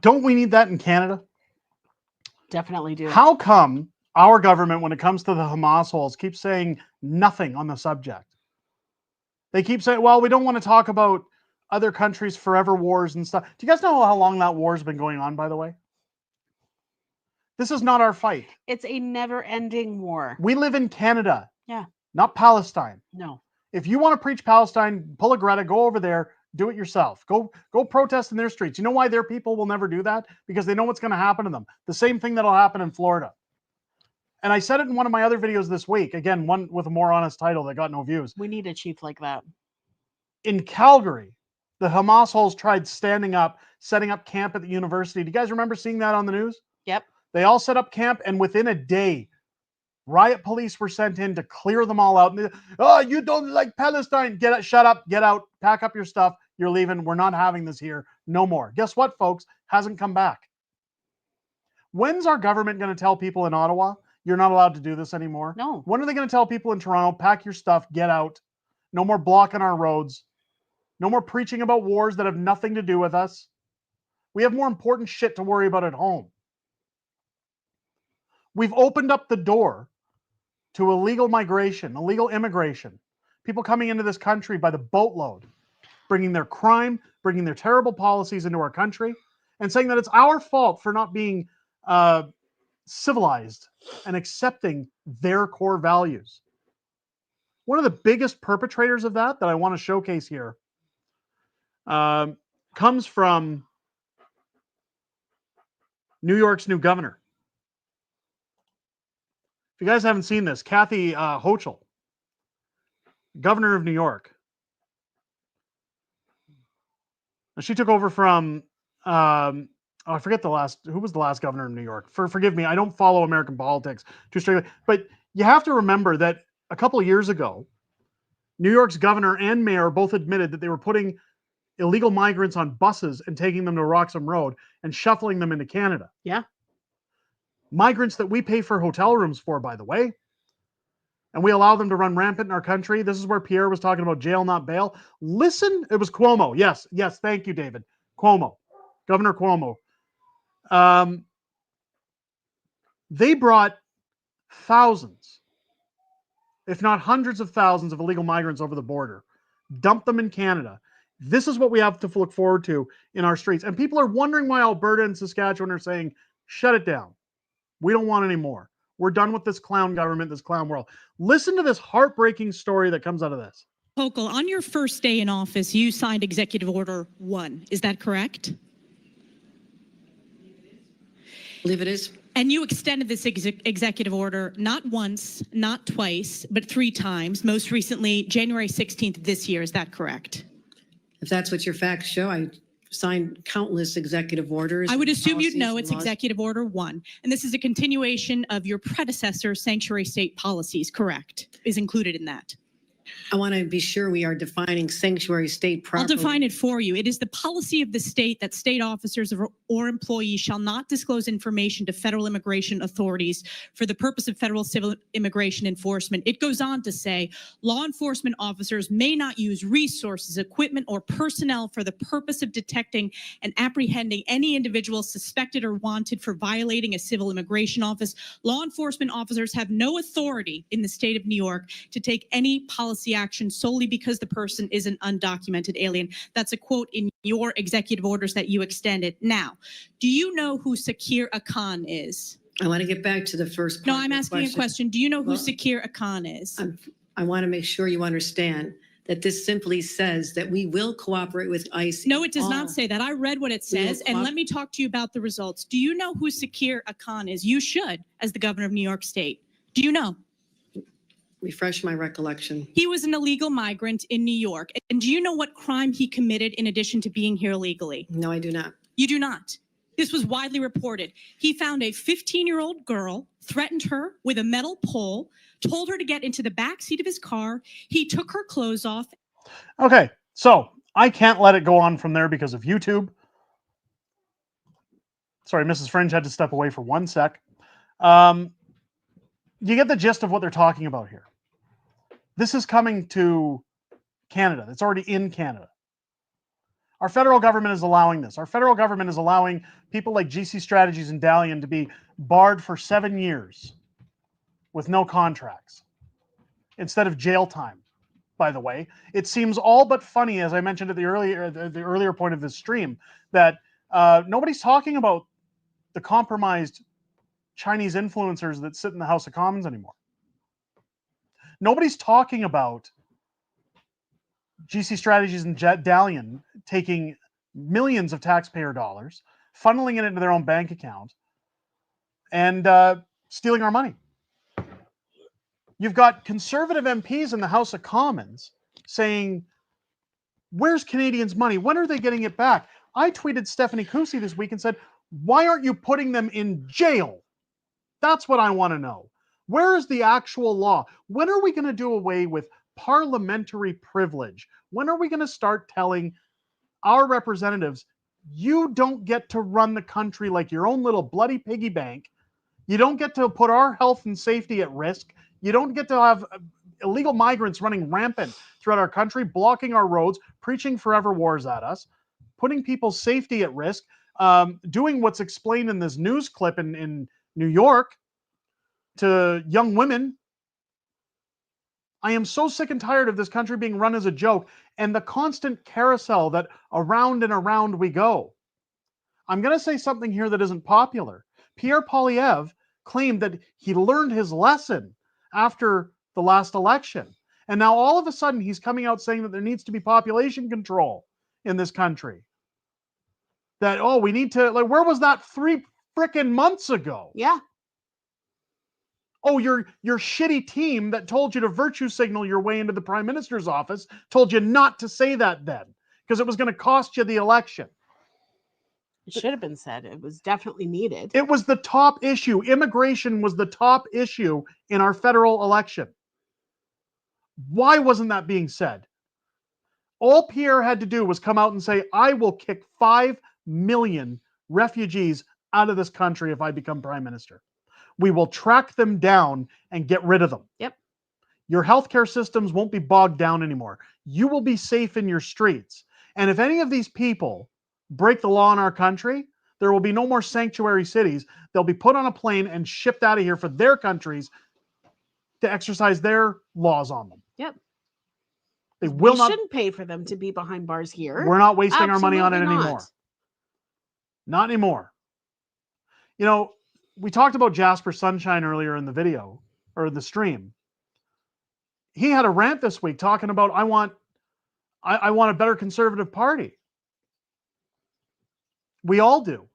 Don't we need that in Canada? Definitely do. How come our government, when it comes to the Hamas holes, keeps saying nothing on the subject? They keep saying, well, we don't want to talk about other countries' forever wars and stuff. Do you guys know how long that war's been going on, by the way? This is not our fight. It's a never-ending war. We live in Canada. Yeah. Not Palestine. No. If you want to preach Palestine, pull a Greta, go over there, do it yourself. Go protest in their streets. You know why their people will never do that? Because they know what's going to happen to them. The same thing that'll happen in Florida. And I said it in one of my other videos this week. Again, one with a more honest title that got no views. We need a chief like that. In Calgary, the Hamas holes tried setting up camp at the university. Do you guys remember seeing that on the news? Yep. They all set up camp, and within a day, riot police were sent in to clear them all out. And they, oh, you don't like Palestine. Get out, shut up, get out, pack up your stuff. You're leaving. We're not having this here. No more. Guess what, folks? Hasn't come back. When's our government going to tell people in Ottawa, you're not allowed to do this anymore? No. When are they going to tell people in Toronto, pack your stuff, get out? No more blocking our roads. No more preaching about wars that have nothing to do with us. We have more important shit to worry about at home. We've opened up the door to illegal migration, illegal immigration, people coming into this country by the boatload, bringing their crime, bringing their terrible policies into our country, and saying that it's our fault for not being civilized and accepting their core values. One of the biggest perpetrators of that I want to showcase here comes from New York's new governor. If you guys haven't seen this, Kathy Hochul, governor of New York. She took over from, I forget who was the last governor of New York? Forgive me, I don't follow American politics too strictly. But you have to remember that a couple of years ago, New York's governor and mayor both admitted that they were putting illegal migrants on buses and taking them to Roxham Road and shuffling them into Canada. Yeah. Migrants that we pay for hotel rooms for, by the way. And we allow them to run rampant in our country. This is where Pierre was talking about jail, not bail. Listen, it was Cuomo. Yes, thank you, David. Cuomo. Governor Cuomo. They brought thousands, if not hundreds of thousands of illegal migrants over the border, dumped them in Canada. This is what we have to look forward to in our streets. And people are wondering why Alberta and Saskatchewan are saying, shut it down. We don't want any more. We're done with this clown government, this clown world. Listen to this heartbreaking story that comes out of this. Hochul, on your first day in office, you signed Executive Order 1. Is that correct? I believe it is. And you extended this executive order not once, not twice, but 3 times, most recently January 16th this year. Is that correct? If that's what your facts show, I signed countless executive orders. I would assume you'd know it's laws. Executive Order 1. And this is a continuation of your predecessor's sanctuary state policies, correct? Is included in that. I want to be sure we are defining sanctuary state properly. I'll define it for you. It is the policy of the state that state officers or employees shall not disclose information to federal immigration authorities for the purpose of federal civil immigration enforcement. It goes on to say law enforcement officers may not use resources, equipment, or personnel for the purpose of detecting and apprehending any individual suspected or wanted for violating a civil immigration office. Law enforcement officers have no authority in the state of New York to take any policy action solely because the person is an undocumented alien. That's a quote in your executive orders that you extended. Now, do you know who Sakir Akan is? I want to get back to the first part. No, I'm asking a question. Do you know who Sakir Akan is? I want to make sure you understand that this simply says that we will cooperate with ICE. No, it does not say that. I read what it says, and let me talk to you about the results. Do you know who Sakir Akan is? You should, as the governor of New York State. Do you know? Refresh my recollection. He was an illegal migrant in New York. And do you know what crime he committed in addition to being here illegally? No, I do not. You do not? This was widely reported. He found a 15-year-old girl, threatened her with a metal pole, told her to get into the back seat of his car. He took her clothes off. Okay, so I can't let it go on from there because of YouTube. Sorry, Mrs. Fringe had to step away for 1 sec. You get the gist of what they're talking about here. This is coming to Canada. It's already in Canada. Our federal government is allowing this. Our federal government is allowing people like GC Strategies and Dalian to be barred for 7 years with no contracts instead of jail time. By the way, it seems all but funny, as I mentioned at the earlier point of this stream, that nobody's talking about the compromised Chinese influencers that sit in the House of Commons anymore. Nobody's talking about GC Strategies and Dalian taking millions of taxpayer dollars, funneling it into their own bank account, and stealing our money. You've got conservative MPs in the House of Commons saying, where's Canadians' money? When are they getting it back? I tweeted Stephanie Cousy this week and said, why aren't you putting them in jail? That's what I want to know. Where is the actual law? When are we going to do away with parliamentary privilege? When are we going to start telling our representatives, you don't get to run the country like your own little bloody piggy bank. You don't get to put our health and safety at risk. You don't get to have illegal migrants running rampant throughout our country, blocking our roads, preaching forever wars at us, putting people's safety at risk, doing what's explained in this news clip in New York to young women. I am so sick and tired of this country being run as a joke and the constant carousel that around and around we go. I'm going to say something here that isn't popular. Pierre Poilievre claimed that he learned his lesson after the last election. And now all of a sudden he's coming out saying that there needs to be population control in this country. That, oh, we need to, like, where was that 3 frickin' months ago? Yeah. Oh, your shitty team that told you to virtue signal your way into the Prime Minister's office told you not to say that then, because it was going to cost you the election. It should have been said. It was definitely needed. It was the top issue. Immigration was the top issue in our federal election. Why wasn't that being said? All Pierre had to do was come out and say, I will kick 5 million refugees out of this country if I become Prime Minister. We will track them down and get rid of them. Yep. Your healthcare systems won't be bogged down anymore. You will be safe in your streets. And if any of these people break the law in our country, there will be no more sanctuary cities. They'll be put on a plane and shipped out of here for their countries to exercise their laws on them. Yep. They will we not. Shouldn't pay for them to be behind bars here. We're not wasting our money on it Absolutely anymore. Not anymore. You know, we talked about Jasper Sunshine earlier in the video or the stream. He had a rant this week talking about, I want a better conservative party. We all do.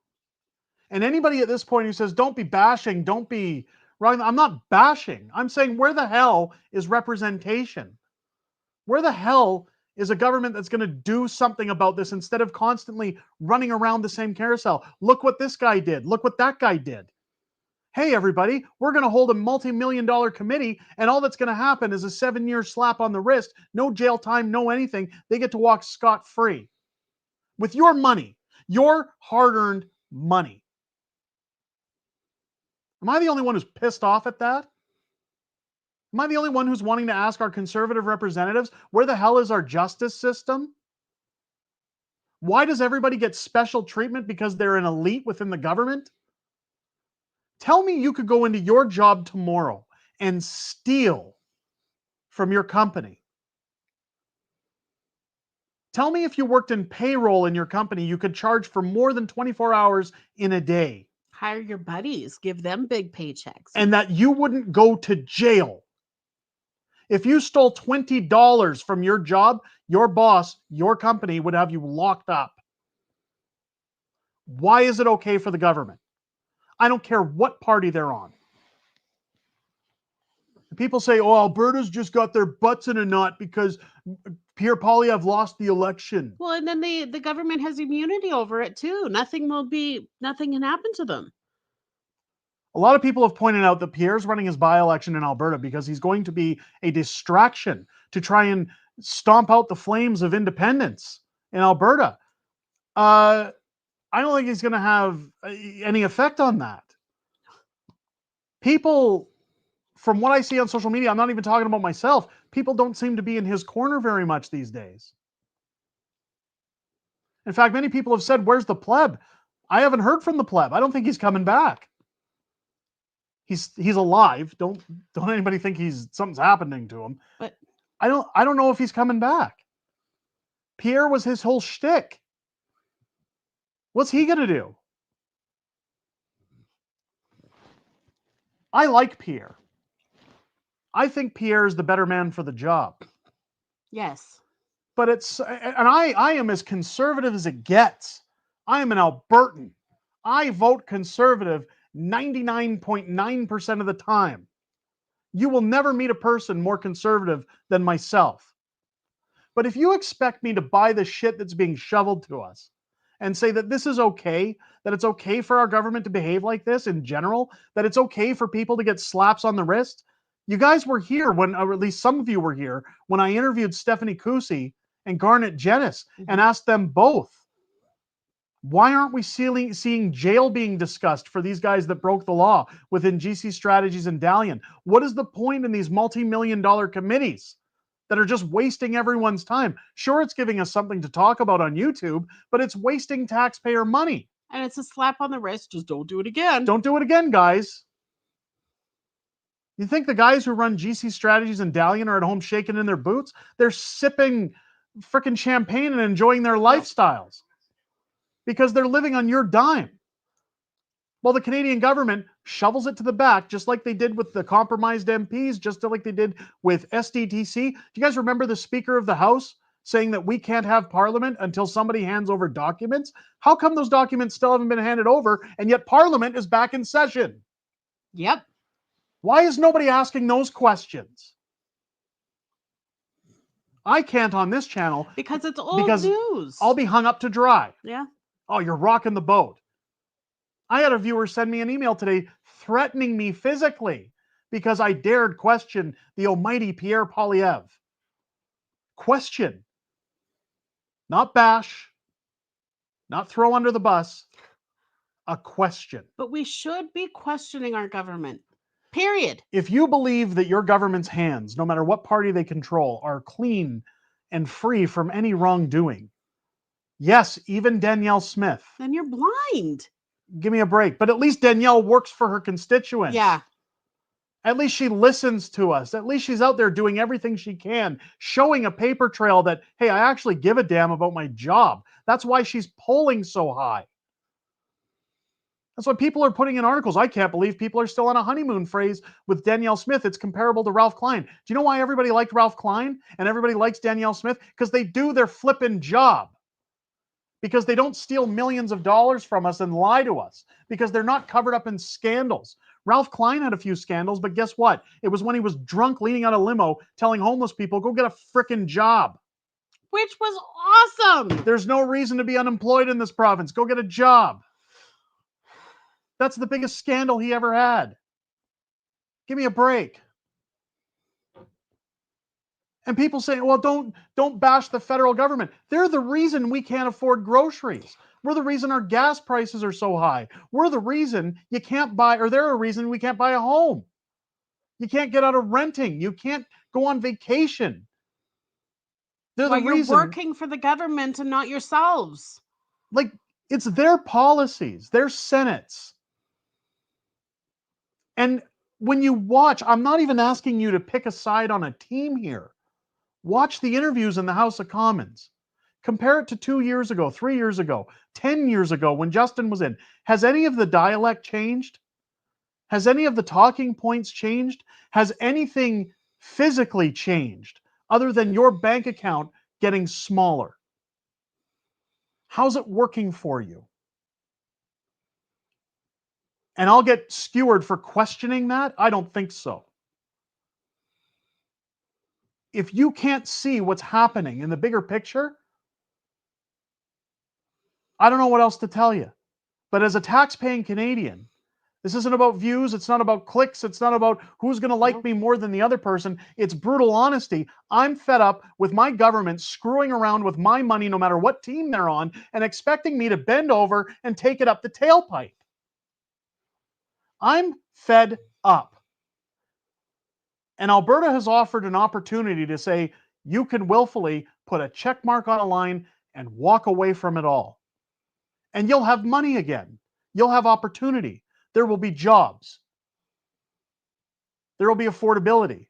And anybody at this point who says, don't be bashing, don't be wrong. I'm not bashing. I'm saying, where the hell is representation? Where the hell is a government that's going to do something about this instead of constantly running around the same carousel? Look what this guy did. Look what that guy did. Hey, everybody, we're going to hold a multi-million-dollar committee, and all that's going to happen is a 7-year slap on the wrist, no jail time, no anything. They get to walk scot-free with your money, your hard-earned money. Am I the only one who's pissed off at that? Am I the only one who's wanting to ask our conservative representatives, where the hell is our justice system? Why does everybody get special treatment because they're an elite within the government? Tell me you could go into your job tomorrow and steal from your company. Tell me if you worked in payroll in your company, you could charge for more than 24 hours in a day. Hire your buddies, give them big paychecks. And that you wouldn't go to jail. If you stole $20 from your job, your boss, your company would have you locked up. Why is it okay for the government? I don't care what party they're on. People say, oh, Alberta's just got their butts in a knot because Pierre Poilievre lost the election. Well, and then the government has immunity over it too. Nothing can happen to them. A lot of people have pointed out that Pierre's running his by-election in Alberta because he's going to be a distraction to try and stomp out the flames of independence in Alberta. I don't think he's going to have any effect on that. People, from what I see on social media, I'm not even talking about myself, people don't seem to be in his corner very much these days. In fact, many people have said, where's the pleb? I haven't heard from the pleb. I don't think he's coming back. He's alive. Don't anybody think something's happening to him. But I don't know if he's coming back. Pierre was his whole shtick. What's he gonna do? I like Pierre. I think Pierre is the better man for the job. yes. But I am as conservative as it gets. I am an Albertan. I vote conservative 99.9% of the time. You will never meet a person more conservative than myself. But if you expect me to buy the shit that's being shoveled to us and say that this is okay, that it's okay for our government to behave like this in general, that it's okay for people to get slaps on the wrist, you guys were here when, or at least some of you were here, when I interviewed Stephanie Cousy and Garnet Jennis and asked them both, why aren't we seeing jail being discussed for these guys that broke the law within GC Strategies and Dalian? What is the point in these multi-million-dollar committees that are just wasting everyone's time? Sure, it's giving us something to talk about on YouTube, but it's wasting taxpayer money. And it's a slap on the wrist. Just don't do it again. Don't do it again, guys. You think the guys who run GC Strategies and Dalian are at home shaking in their boots? They're sipping freaking champagne and enjoying their lifestyles because they're living on your dime. Well, the Canadian government shovels it to the back, just like they did with the compromised MPs, just like they did with SDTC. Do you guys remember the Speaker of the House saying that we can't have Parliament until somebody hands over documents? How come those documents still haven't been handed over, and yet Parliament is back in session? Yep. Why is nobody asking those questions? I can't on this channel. Because it's old news. I'll be hung up to dry. Yeah. Oh, you're rocking the boat. I had a viewer send me an email today threatening me physically because I dared question the almighty Pierre Poilievre. Question. Not bash. Not throw under the bus. A question. But we should be questioning our government. Period. If you believe that your government's hands, no matter what party they control, are clean and free from any wrongdoing, yes, even Danielle Smith. Then you're blind. Give me a break. But at least Danielle works for her constituents. Yeah. At least she listens to us. At least she's out there doing everything she can, showing a paper trail that, hey, I actually give a damn about my job. That's why she's polling so high. That's why people are putting in articles. I can't believe people are still on a honeymoon phase with Danielle Smith. It's comparable to Ralph Klein. Do you know why everybody liked Ralph Klein and everybody likes Danielle Smith? Because they do their flipping job. Because they don't steal millions of dollars from us and lie to us. Because they're not covered up in scandals. Ralph Klein had a few scandals, but guess what? It was when he was drunk leaning out a limo telling homeless people, go get a frickin' job. Which was awesome. There's no reason to be unemployed in this province. Go get a job. That's the biggest scandal he ever had. Give me a break. And people say, well, don't bash the federal government. They're the reason we can't afford groceries. We're the reason our gas prices are so high. We're the reason you can't buy, or they're a reason we can't buy a home. You can't get out of renting. You can't go on vacation. They're the reason. You're working for the government and not yourselves. Like, it's their policies, their senates. And when you watch, I'm not even asking you to pick a side on a team here. Watch the interviews in the House of Commons. Compare it to 2 years ago, 3 years ago, 10 years ago when Justin was in. Has any of the dialect changed? Has any of the talking points changed? Has anything physically changed other than your bank account getting smaller? How's it working for you? And I'll get skewered for questioning that? I don't think so. if you can't see what's happening in the bigger picture, I don't know what else to tell you. But as a tax-paying Canadian, this isn't about views. It's not about clicks. It's not about who's going to like me more than the other person. It's brutal honesty. I'm fed up with my government screwing around with my money no matter what team they're on and expecting me to bend over and take it up the tailpipe. I'm fed up. And Alberta has offered an opportunity to say, you can willfully put a check mark on a line and walk away from it all. And you'll have money again. You'll have opportunity. There will be jobs. There will be affordability.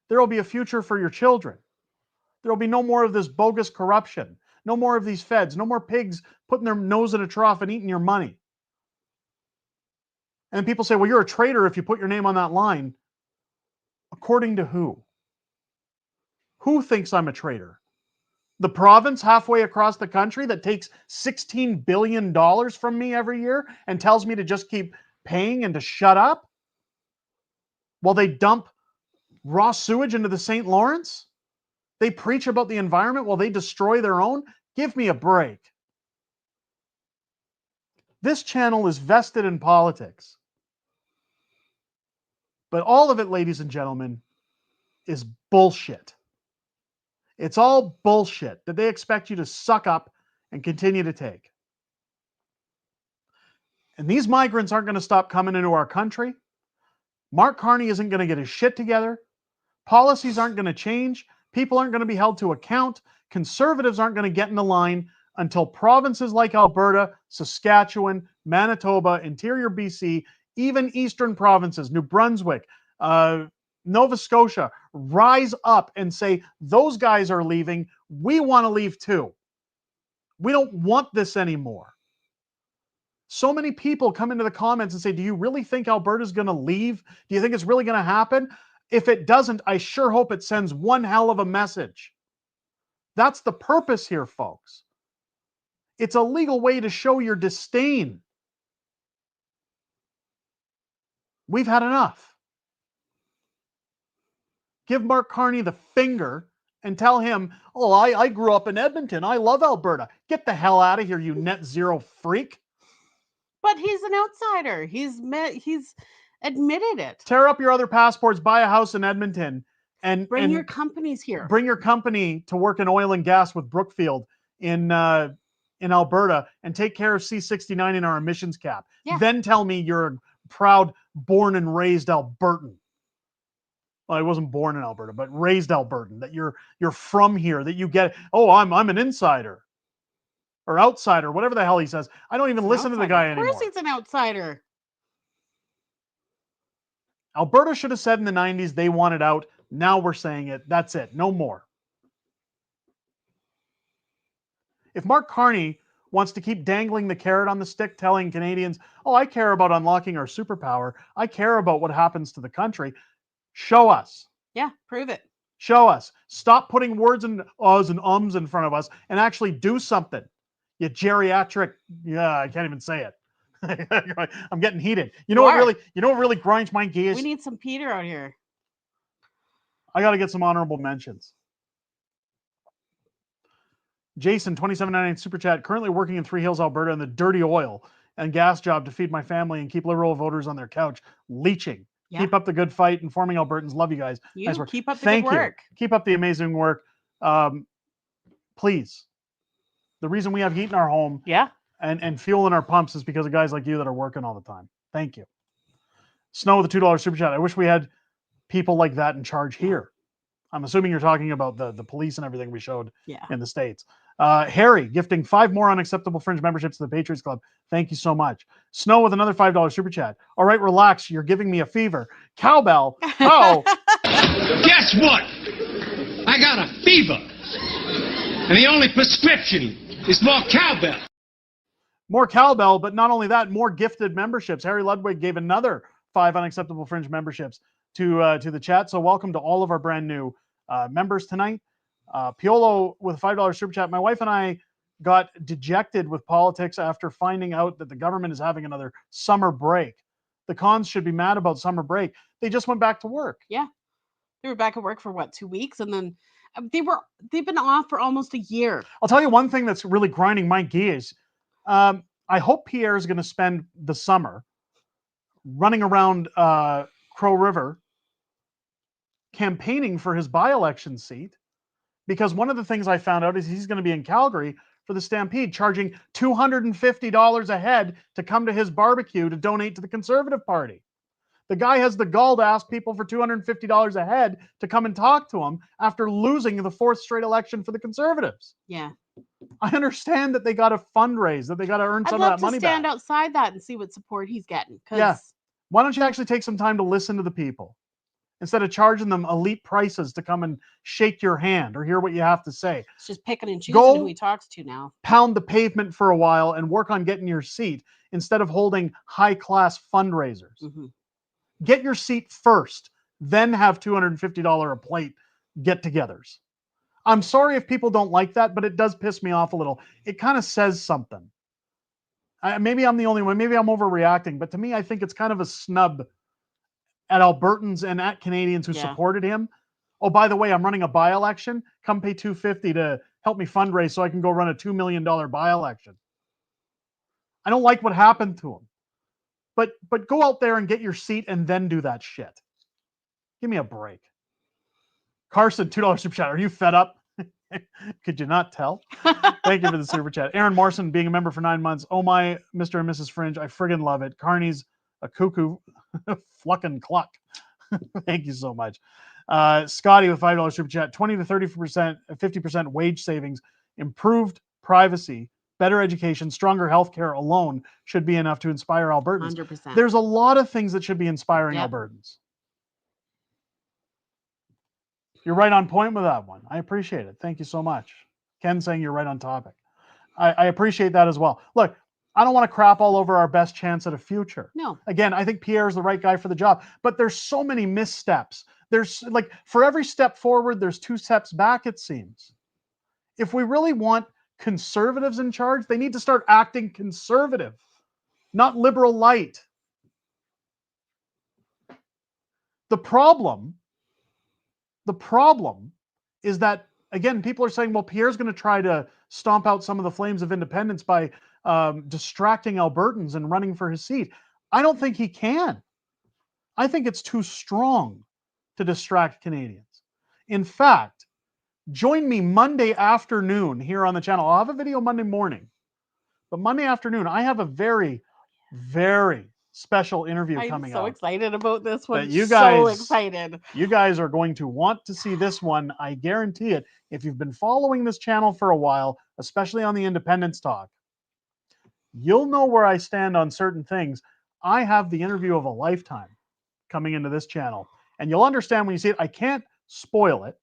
There will be a future for your children. There will be no more of this bogus corruption. No more of these feds. No more pigs putting their nose in a trough and eating your money. And people say, well, you're a traitor if you put your name on that line. According to who? Who thinks I'm a traitor? The province halfway across the country that takes $16 billion from me every year and tells me to just keep paying and to shut up while they dump raw sewage into the St. Lawrence? They preach about the environment while they destroy their own? Give me a break. This channel is vested in politics. But all of it, ladies and gentlemen, is bullshit. It's all bullshit that they expect you to suck up and continue to take. And these migrants aren't going to stop coming into our country. Mark Carney isn't going to get his shit together. Policies aren't going to change. People aren't going to be held to account. Conservatives aren't going to get in the line until provinces like Alberta, Saskatchewan, Manitoba, Interior BC, even eastern provinces, New Brunswick, Nova Scotia, rise up and say, those guys are leaving. We want to leave too. We don't want this anymore. So many people come into the comments and say, do you really think Alberta's going to leave? Do you think it's really going to happen? If it doesn't, I sure hope it sends one hell of a message. That's the purpose here, folks. It's a legal way to show your disdain. We've had enough. Give Mark Carney the finger and tell him, oh, I grew up in Edmonton. I love Alberta. Get the hell out of here, you net zero freak. But he's an outsider. He's admitted it. Tear up your other passports, buy a house in Edmonton, and bring your companies here. Bring your company to work in oil and gas with Brookfield in Alberta and take care of C-69 in our emissions cap. Yeah. Then tell me you're a proud, born and raised Albertan. Well, I wasn't born in Alberta, but raised Albertan, that you're from here, that you get, oh, I'm an insider or outsider, whatever the hell he says. I don't even listen to the guy anymore. Of course he's an outsider. Alberta should have said in the 90s they wanted out. Now we're saying it. That's it. No more. If Mark Carney wants to keep dangling the carrot on the stick, telling Canadians, oh, I care about unlocking our superpower. I care about what happens to the country. Show us. Yeah, prove it. Show us. Stop putting words and uhs and ums in front of us and actually do something. You geriatric, I can't even say it. I'm getting heated. You know what really grinds my gears? We need some Peter out here. I got to get some honorable mentions. Jason, 27.99 super chat. Currently working in Three Hills, Alberta, in the dirty oil and gas job to feed my family and keep Liberal voters on their couch, leeching. Yeah. Keep up the good fight. Informing Albertans. Love you guys. You nice work. Keep up the Thank good work. You. Keep up the amazing work. Please. The reason we have heat in our home and fuel in our pumps is because of guys like you that are working all the time. Thank you. Snow with a $2 super chat. I wish we had people like that in charge here. I'm assuming you're talking about the police and everything we showed in the States. Harry gifting 5 more unacceptable fringe memberships to the Patriots Club. Thank you so much. Snow with another $5 super chat. All right, relax. You're giving me a fever. Cowbell. Oh. Guess what? I got a fever. And the only prescription is more cowbell. More cowbell, but not only that, more gifted memberships. Harry Ludwig gave another 5 unacceptable fringe memberships to the chat. So welcome to all of our brand new members tonight. Piolo with a $5 super chat. My wife and I got dejected with politics after finding out that the government is having another summer break. The cons should be mad about summer break. They just went back to work. Yeah. They were back at work for what, 2 weeks, and then they've been off for almost a year. I'll tell you one thing that's really grinding my gears. I hope Pierre is going to spend the summer running around Crow River campaigning for his by-election seat, because one of the things I found out is he's going to be in Calgary for the Stampede, charging $250 a head to come to his barbecue to donate to the Conservative Party. The guy has the gall to ask people for $250 a head to come and talk to him after losing the 4th straight election for the Conservatives. Yeah. I understand that they got to fundraise, that they got to earn some of that money I'd love to stand back. outside that and see what support he's getting. Yeah. Why don't you actually take some time to listen to the people instead of charging them elite prices to come and shake your hand or hear what you have to say? It's just picking and choosing Go who he talks to now. pound the pavement for a while and work on getting your seat instead of holding high-class fundraisers. Mm-hmm. Get your seat first, then have $250 a plate get-togethers. I'm sorry if people don't like that, but it does piss me off a little. It kind of says something. Maybe I'm the only one. Maybe I'm overreacting, but to me, I think it's kind of a snub at Albertans and at Canadians who supported him. Oh, by the way, I'm running a by-election. Come pay $250 to help me fundraise so I can go run a $2 million by-election. I don't like what happened to him. But go out there and get your seat and then do that shit. Give me a break. Carson, $2 super chat. Are you fed up? Could you not tell? Thank you for the super chat. Aaron Morrison, being a member for 9 months. Oh my, Mr. and Mrs. Fringe, I friggin' love it. Carney's a cuckoo flucking cluck. Thank you so much. Scotty with $5 super chat. 20 to 30%, 50% wage savings, improved privacy, better education, stronger healthcare alone should be enough to inspire Albertans. 100%. There's a lot of things that should be inspiring Albertans. You're right on point with that one. I appreciate it. Thank you so much. Ken saying you're right on topic. I appreciate that as well. Look, I don't want to crap all over our best chance at a future. No. Again, I think Pierre is the right guy for the job, but there's so many missteps. There's like, for every step forward, there's 2 steps back, it seems. If we really want conservatives in charge, they need to start acting conservative, not liberal light. The problem is that, again, people are saying, well, Pierre's going to try to stomp out some of the flames of independence by distracting Albertans and running for his seat. I don't think he can. I think it's too strong to distract Canadians. In fact, join me Monday afternoon here on the channel. I'll have a video Monday morning, but Monday afternoon, I have a very, very special interview coming out. I'm so excited about this one. You guys, so excited. You guys are going to want to see this one. I guarantee it. If you've been following this channel for a while, especially on the Independence Talk, you'll know where I stand on certain things. I have the interview of a lifetime coming into this channel, and you'll understand when you see it. I can't spoil it.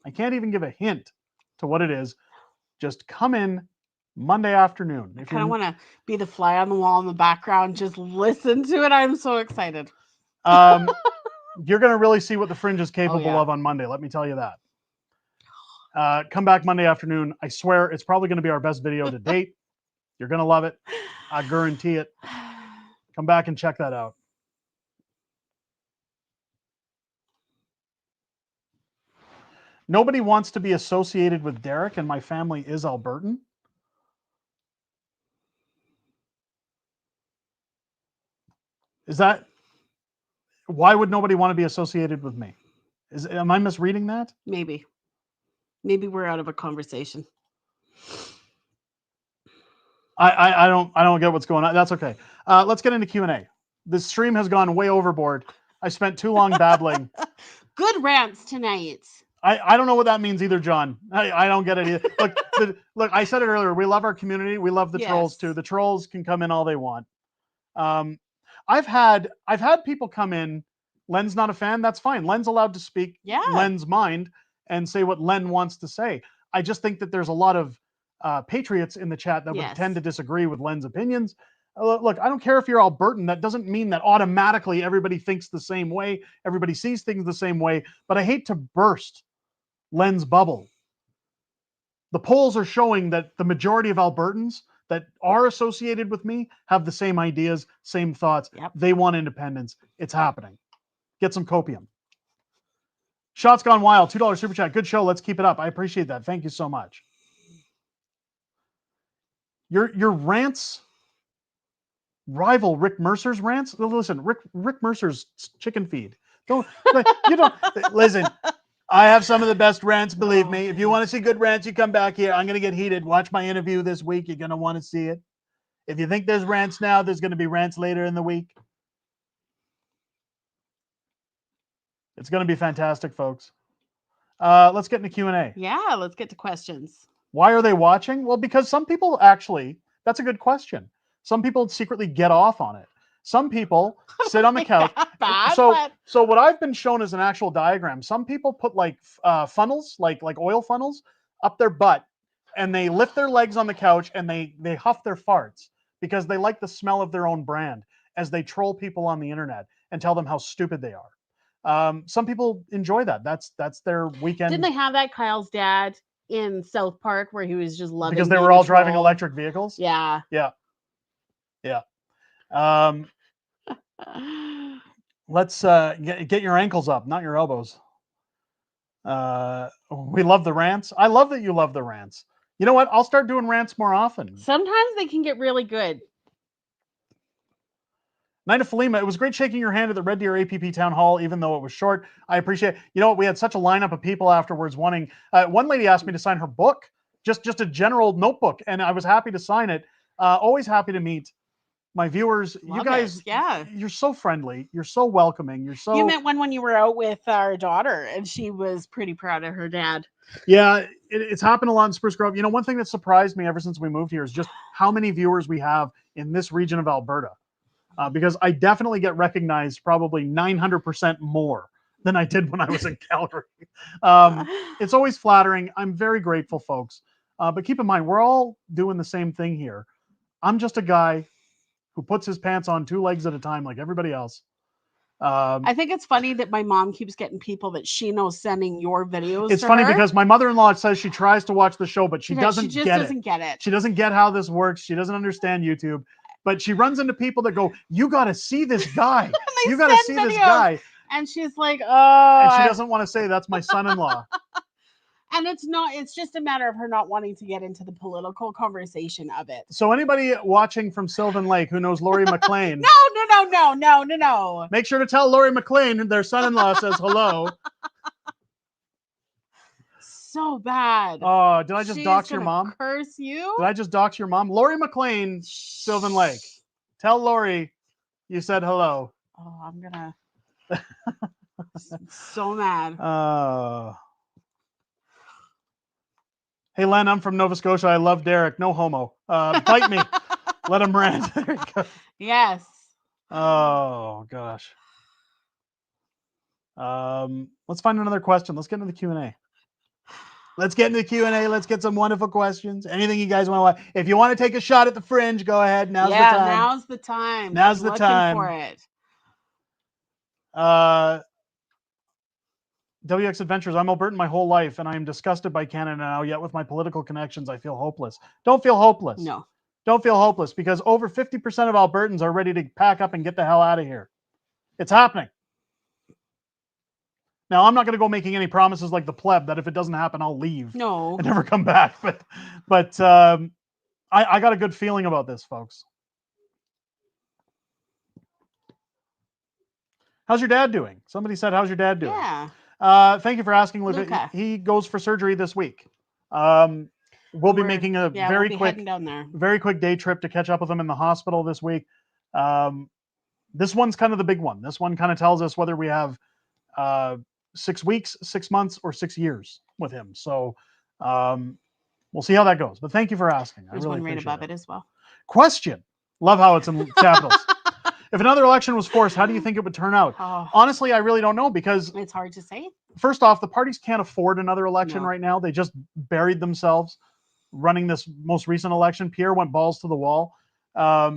I can't even give a hint to what it is. Just come in Monday afternoon. I kind of want to be the fly on the wall in the background. Just listen to it. I'm so excited. You're going to really see what the Fringe is capable of on Monday. Let me tell you that. Come back Monday afternoon. I swear it's probably going to be our best video to date. You're going to love it. I guarantee it. Come back and check that out. Nobody wants to be associated with Derek, and my family is Albertan. Is that, why would nobody want to be associated with me? Am I misreading that? Maybe we're out of a conversation. I don't get what's going on. That's okay. Let's get into Q&A. The stream has gone way overboard. I spent too long babbling. Good rants tonight. I don't know what that means either, John. I don't get it either. Look, I said it earlier. We love our community. We love the trolls too. The trolls can come in all they want. I've had people come in. Len's not a fan. That's fine. Len's allowed to speak Len's mind and say what Len wants to say. I just think that there's a lot of patriots in the chat that would tend to disagree with Len's opinions. Look, I don't care if you're Albertan. That doesn't mean that automatically everybody thinks the same way. Everybody sees things the same way. But I hate to burst Len's bubble. The polls are showing that the majority of Albertans that are associated with me have the same ideas, same thoughts. They want independence. It's happening. Get some copium. Shots Gone Wild, $2 super chat. Good show. Let's keep it up. I appreciate that. Thank you so much. Your rants rival Rick Mercer's rants. Listen, Rick Mercer's chicken feed. Don't listen. I have some of the best rants, believe me. If you want to see good rants, you come back here. I'm going to get heated. Watch my interview this week. You're going to want to see it. If you think there's rants now, there's going to be rants later in the week. It's going to be fantastic, folks. Let's get into Q&A. Yeah, let's get to questions. Why are they watching? Well, because some people actually, that's a good question. Some people secretly get off on it. Some people sit on the couch. So what I've been shown is an actual diagram. Some people put like funnels, like oil funnels, up their butt, and they lift their legs on the couch and they huff their farts because they like the smell of their own brand as they troll people on the internet and tell them how stupid they are. Some people enjoy that. That's their weekend. Didn't they have that Kyle's dad in South Park where he was just loving because they were all driving electric vehicles? Yeah. Yeah. Let's get your ankles up, not your elbows. We love the rants. I love that you love the rants. You know what? I'll start doing rants more often. Sometimes they can get really good. Night of Falima, it was great shaking your hand at the Red Deer APP Town Hall, even though it was short. I appreciate it. You know what? We had such a lineup of people afterwards wanting. One lady asked me to sign her book, just a general notebook, and I was happy to sign it. Always happy to meet my viewers. Love you guys, yeah, you're so friendly. You're so welcoming. You're so. You met one when you were out with our daughter, and she was pretty proud of her dad. Yeah, it's happened a lot in Spruce Grove. You know, one thing that surprised me ever since we moved here is just how many viewers we have in this region of Alberta. Because I definitely get recognized probably 900% more than I did when I was in Calgary. It's always flattering. I'm very grateful, folks. But keep in mind, we're all doing the same thing here. I'm just a guy who puts his pants on 2 legs at a time like everybody else. I think it's funny that my mom keeps getting people that she knows sending your videos. It's to funny her. because my mother-in-law says she tries to watch the show, but she doesn't get it. She doesn't get how this works. She doesn't understand YouTube. But she runs into people that go, "You got to see this guy. You got to see videos. this guy." And she's like, "Oh." And she doesn't want to say that's my son-in-law. And it's just a matter of her not wanting to get into the political conversation of it. So anybody watching from Sylvan Lake who knows Lori McLean, no. Make sure to tell Lori McLean their son-in-law says hello. So bad. Oh, did I just dox your mom? Curse you? Did I just dox your mom? Lori McLean, Sylvan Lake. Tell Lori you said hello. Oh, I'm gonna. So mad. Hey, Len, I'm from Nova Scotia. I love Derek. No homo. Bite me. Let him rant. There you go. Yes. Oh, gosh. Let's find another question. Let's get into the Q&A. Let's get into the Q&A. Let's get some wonderful questions. Anything you guys want to watch. If you want to take a shot at the Fringe, go ahead. Now's the time. Now's the time. Now's the time. For it. WX Adventures, I'm Albertan my whole life, and I am disgusted by Canada now, yet with my political connections, I feel hopeless. Don't feel hopeless. No. Don't feel hopeless, because over 50% of Albertans are ready to pack up and get the hell out of here. It's happening. Now, I'm not going to go making any promises like the pleb that if it doesn't happen, I'll leave. No. And never come back. But I got a good feeling about this, folks. How's your dad doing? Somebody said, how's your dad doing? Yeah. Thank you for asking, Luca. He goes for surgery this week. We'll be making a very quick day trip to catch up with him in the hospital this week. This one's kind of the big one. This one kind of tells us whether we have 6 weeks, 6 months, or 6 years with him. So we'll see how that goes. But thank you for asking. There's I really one right appreciate above it as well. Question. Love how it's in capitals. If another election was forced, how do you think it would turn out? Oh. Honestly, I really don't know, because it's hard to say. First off, the parties can't afford another election right now. They just buried themselves running this most recent election. Pierre went balls to the wall. A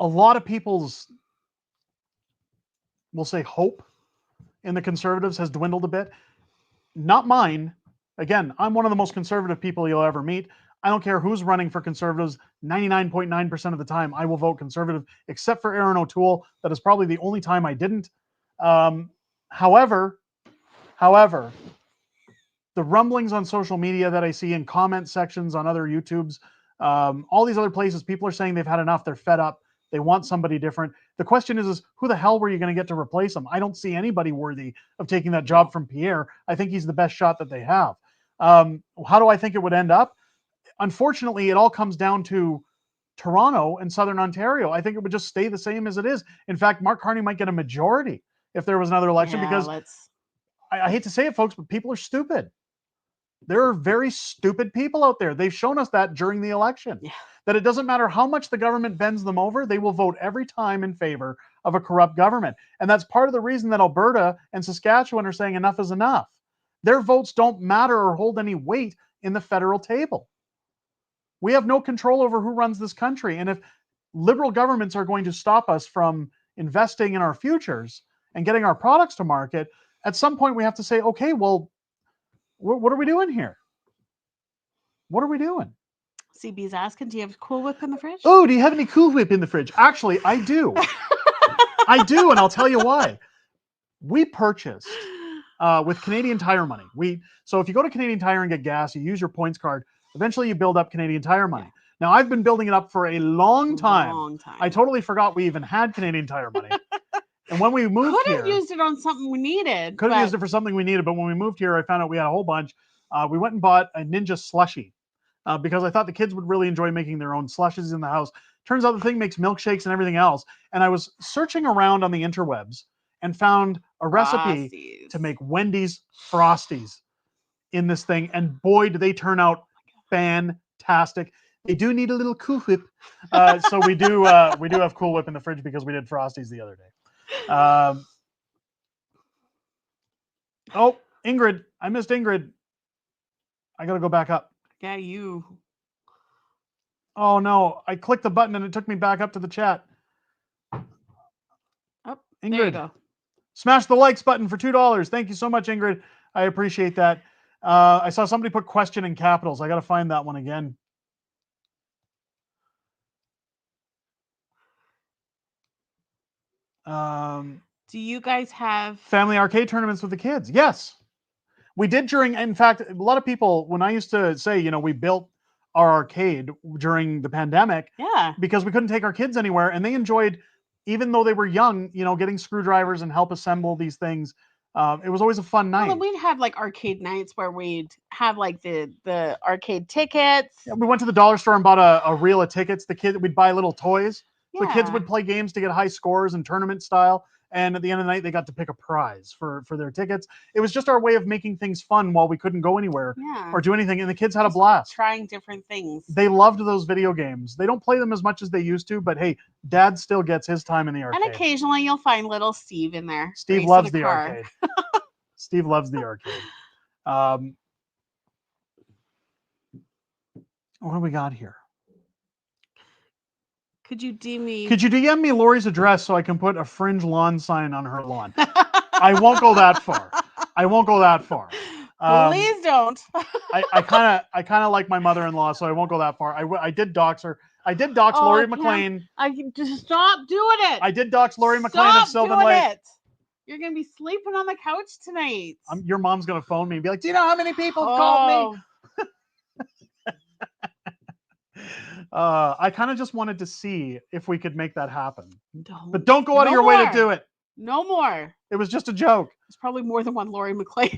lot of people's, we'll say, hope in the Conservatives has dwindled a bit. Not mine. Again, I'm one of the most conservative people you'll ever meet. I don't care who's running for Conservatives. 99.9% of the time, I will vote Conservative, except for Aaron O'Toole. That is probably the only time I didn't. However, the rumblings on social media that I see in comment sections on other YouTubes, all these other places, people are saying they've had enough. They're fed up. They want somebody different. The question is who the hell were you going to get to replace him? I don't see anybody worthy of taking that job from Pierre. I think he's the best shot that they have. How do I think it would end up? Unfortunately, it all comes down to Toronto and Southern Ontario. I think it would just stay the same as it is. In fact, Mark Carney might get a majority if there was another election, because I hate to say it, folks, but people are stupid. There are very stupid people out there. They've shown us that during the election, that it doesn't matter how much the government bends them over, they will vote every time in favor of a corrupt government. And that's part of the reason that Alberta and Saskatchewan are saying enough is enough. Their votes don't matter or hold any weight in the federal table. We have no control over who runs this country. And if liberal governments are going to stop us from investing in our futures and getting our products to market, at some point we have to say, okay, well, what are we doing here? What are we doing? CB's asking, do you have Cool Whip in the fridge? Oh, do you have any Cool Whip in the fridge? Actually, I do. I do, and I'll tell you why. We purchased with Canadian Tire money. So if you go to Canadian Tire and get gas, you use your points card, eventually you build up Canadian Tire money. Now, I've been building it up for a long time. I totally forgot we even had Canadian Tire money. And when we moved Could here, have used it on something we needed. could have used it for something we needed, but when we moved here, I found out we had a whole bunch. We went and bought a Ninja slushie because I thought the kids would really enjoy making their own slushies in the house. Turns out the thing makes milkshakes and everything else. And I was searching around on the interwebs and found a recipe to make Wendy's Frosties in this thing. And boy, do they turn out fantastic. They do need a little Cool Whip. So we do have Cool Whip in the fridge because we did Frosties the other day. Oh, Ingrid. I missed Ingrid. I got to go back up. Yeah, you. Oh, no. I clicked the button and it took me back up to the chat. Oh, Ingrid. there you go. Smash the likes button for $2. Thank you so much, Ingrid. I appreciate that. I saw somebody put question in capitals. I got to find that one again. Do you guys have family arcade tournaments with the kids? Yes. We did in fact, a lot of people, when I used to say, we built our arcade during the pandemic, because we couldn't take our kids anywhere, and they enjoyed, even though they were young, getting screwdrivers and help assemble these things. It was always a fun night. Well, we'd have like arcade nights where we'd have like the arcade tickets. Yeah, we went to the dollar store and bought a reel of tickets. We'd buy little toys. So the kids would play games to get high scores and tournament style. And at the end of the night, they got to pick a prize for their tickets. It was just our way of making things fun while we couldn't go anywhere or do anything. And the kids had a blast. Trying different things. They loved those video games. They don't play them as much as they used to, but hey, Dad still gets his time in the arcade. And occasionally you'll find little Steve in there. Steve loves the arcade. Steve loves the arcade. What do we got here? Could you DM me Lori's address so I can put a Fringe lawn sign on her lawn? I won't go that far. Please don't. I kind of like my mother-in-law, so I won't go that far. I did dox her. I did dox Lori McLean. I can just stop doing it. I did dox Lori McLean of Sylvan Lake. You're gonna be sleeping on the couch tonight. Your mom's gonna phone me and be like, "Do you know how many people have called me?" I kind of just wanted to see if we could make that happen. But don't go out of your way to do it. No more. It was just a joke. There's probably more than one Lori McLean.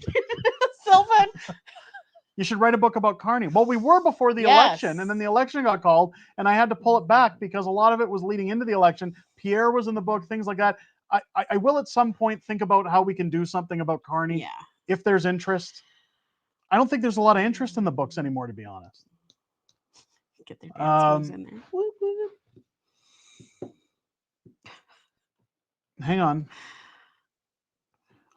Sylvan. You should write a book about Carney. Well, we were before the election, and then the election got called, and I had to pull it back because a lot of it was leading into the election. Pierre was in the book, things like that. I will at some point think about how we can do something about Carney if there's interest. I don't think there's a lot of interest in the books anymore, to be honest. Get their dance moves in there. Whoop, whoop. Hang on.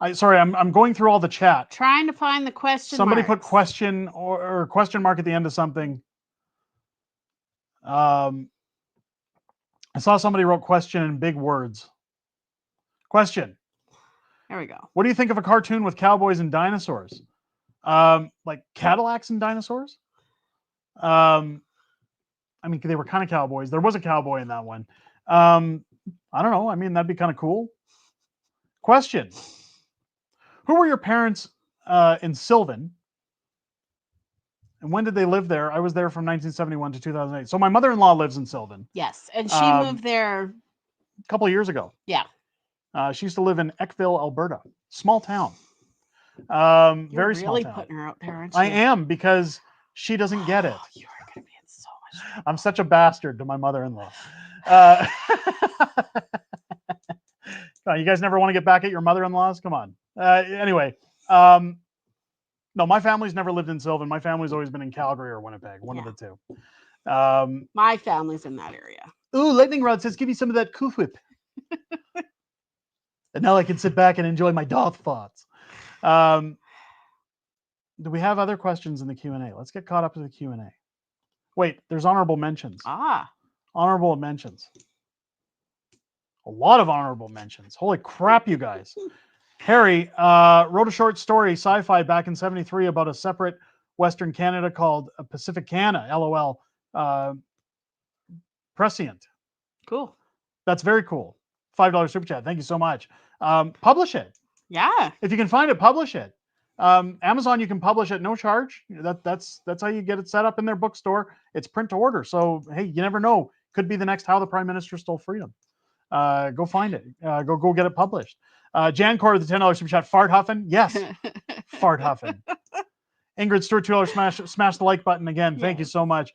I'm going through all the chat. Trying to find the question. Somebody put question or question mark at the end of something. I saw somebody wrote question in big words. Question. There we go. What do you think of a cartoon with cowboys and dinosaurs? Like Cadillacs and dinosaurs? I mean, they were kind of cowboys. There was a cowboy in that one. I don't know. I mean, that'd be kind of cool. Question. Who were your parents in Sylvan? And when did they live there? I was there from 1971 to 2008. So my mother-in-law lives in Sylvan. Yes, and she moved there a couple of years ago. Yeah. She used to live in Eckville, Alberta. Small town. You're Very small really town. putting her out there, aren't I you? am, because she doesn't get it. You are going to be in so much. I'm such a bastard to my mother-in-law. You guys never want to get back at your mother-in-laws? Come on. Anyway, no, my family's never lived in Sylvan. My family's always been in Calgary or Winnipeg, one of the two. My family's in that area. Ooh, Lightning Rod says, give me some of that Coof Whip. And now I can sit back and enjoy my doth thoughts. Do we have other questions in the Q&A? Let's get caught up to the Q&A. Wait, there's honorable mentions. Honorable mentions. A lot of honorable mentions. Holy crap, you guys. Harry wrote a short story, sci-fi, back in '73 about a separate Western Canada called Pacificana, LOL, prescient. Cool. That's very cool. $5 super chat. Thank you so much. Publish it. Yeah. If you can find it, publish it. Amazon, you can publish at no charge. That's how you get it set up in their bookstore. It's print to order. So, hey, you never know. Could be the next How the Prime Minister Stole Freedom. Go find it. Go get it published. Jan Core with the $10 super chat. Fart huffing? Yes. Fart huffing. Ingrid Stewart, $2 smash the like button again. Thank you so much.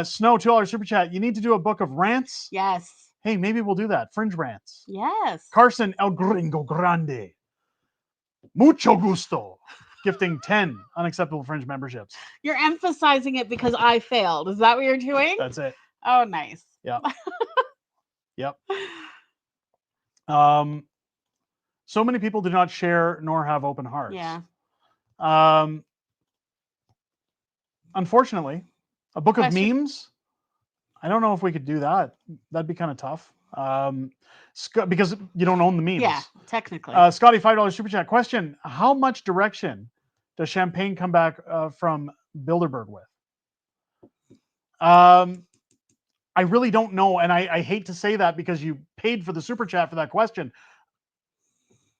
Snow, $2 super chat. You need to do a book of rants? Yes. Hey, maybe we'll do that. Fringe rants. Yes. Carson El Gringo Grande. Mucho gusto. Gifting 10 unacceptable Fringe memberships. You're emphasizing it because I failed. Is that what you're doing? That's it. Oh, nice. Yeah. Yep. So many people do not share nor have open hearts. Yeah. Unfortunately, a book of Question. memes. I don't know if we could do that. That'd be kind of tough. Because you don't own the memes. Yeah, technically. Scotty, $5 super chat. Question: how much direction does Champagne come back from Bilderberg with? I really don't know, and I hate to say that because you paid for the super chat for that question.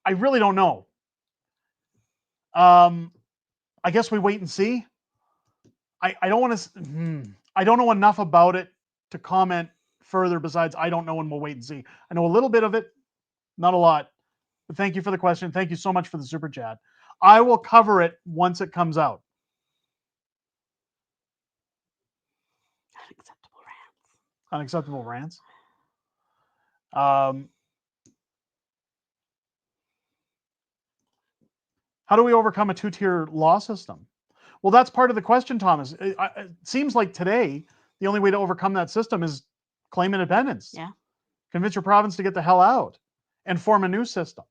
I really don't know. I guess we wait and see. I don't want to. I don't know enough about it to comment further. Besides, I don't know, and we'll wait and see. I know a little bit of it, not a lot. But thank you for the question. Thank you so much for the super chat. I will cover it once it comes out. Unacceptable rants. How do we overcome a two-tier law system? Well, that's part of the question, Thomas. It seems like today, the only way to overcome that system is claim independence. Yeah. Convince your province to get the hell out and form a new system.